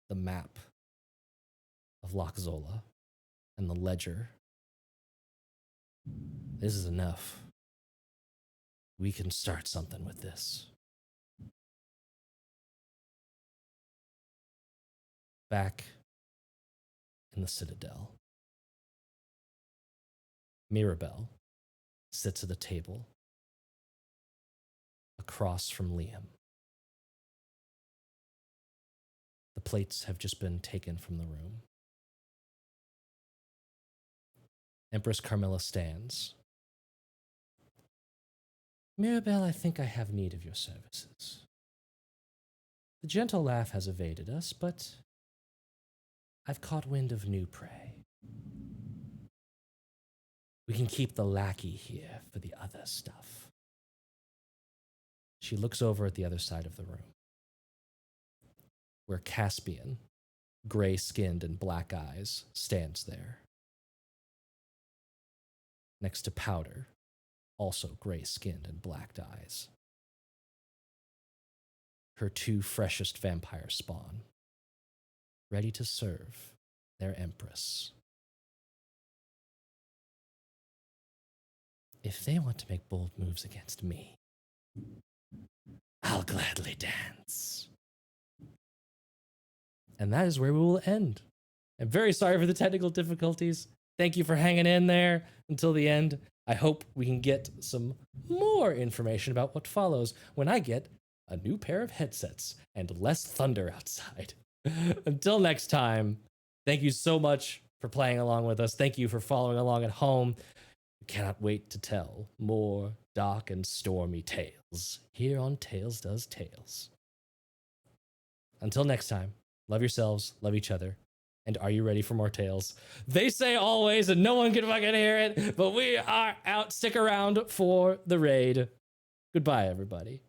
the map of Lochzola and the ledger. This is enough. We can start something with this. Back in the Citadel, Mirabell sits at a table across from Liam. The plates have just been taken from the room. Empress Carmilla stands. Mirabell, I think I have need of your services. The gentle laugh has evaded us, but I've caught wind of new prey. We can keep the lackey here for the other stuff. She looks over at the other side of the room, where Caspian, gray-skinned and black eyes, stands there. Next to Powder, also gray-skinned and black eyes. Her two freshest vampire spawn, ready to serve their Empress. If they want to make bold moves against me, I'll gladly dance. And that is where we will end. I'm very sorry for the technical difficulties. Thank you for hanging in there until the end. I hope we can get some more information about what follows when I get a new pair of headsets and less thunder outside. Until next time, thank you so much for playing along with us. Thank you for following along at home. We cannot wait to tell more dark and stormy tales here on Tales Does Tales. Until next time, love yourselves, love each other, And are you ready for more tales? They say always, and no one can fucking hear it, but we are out. Stick around for the raid. Goodbye, everybody.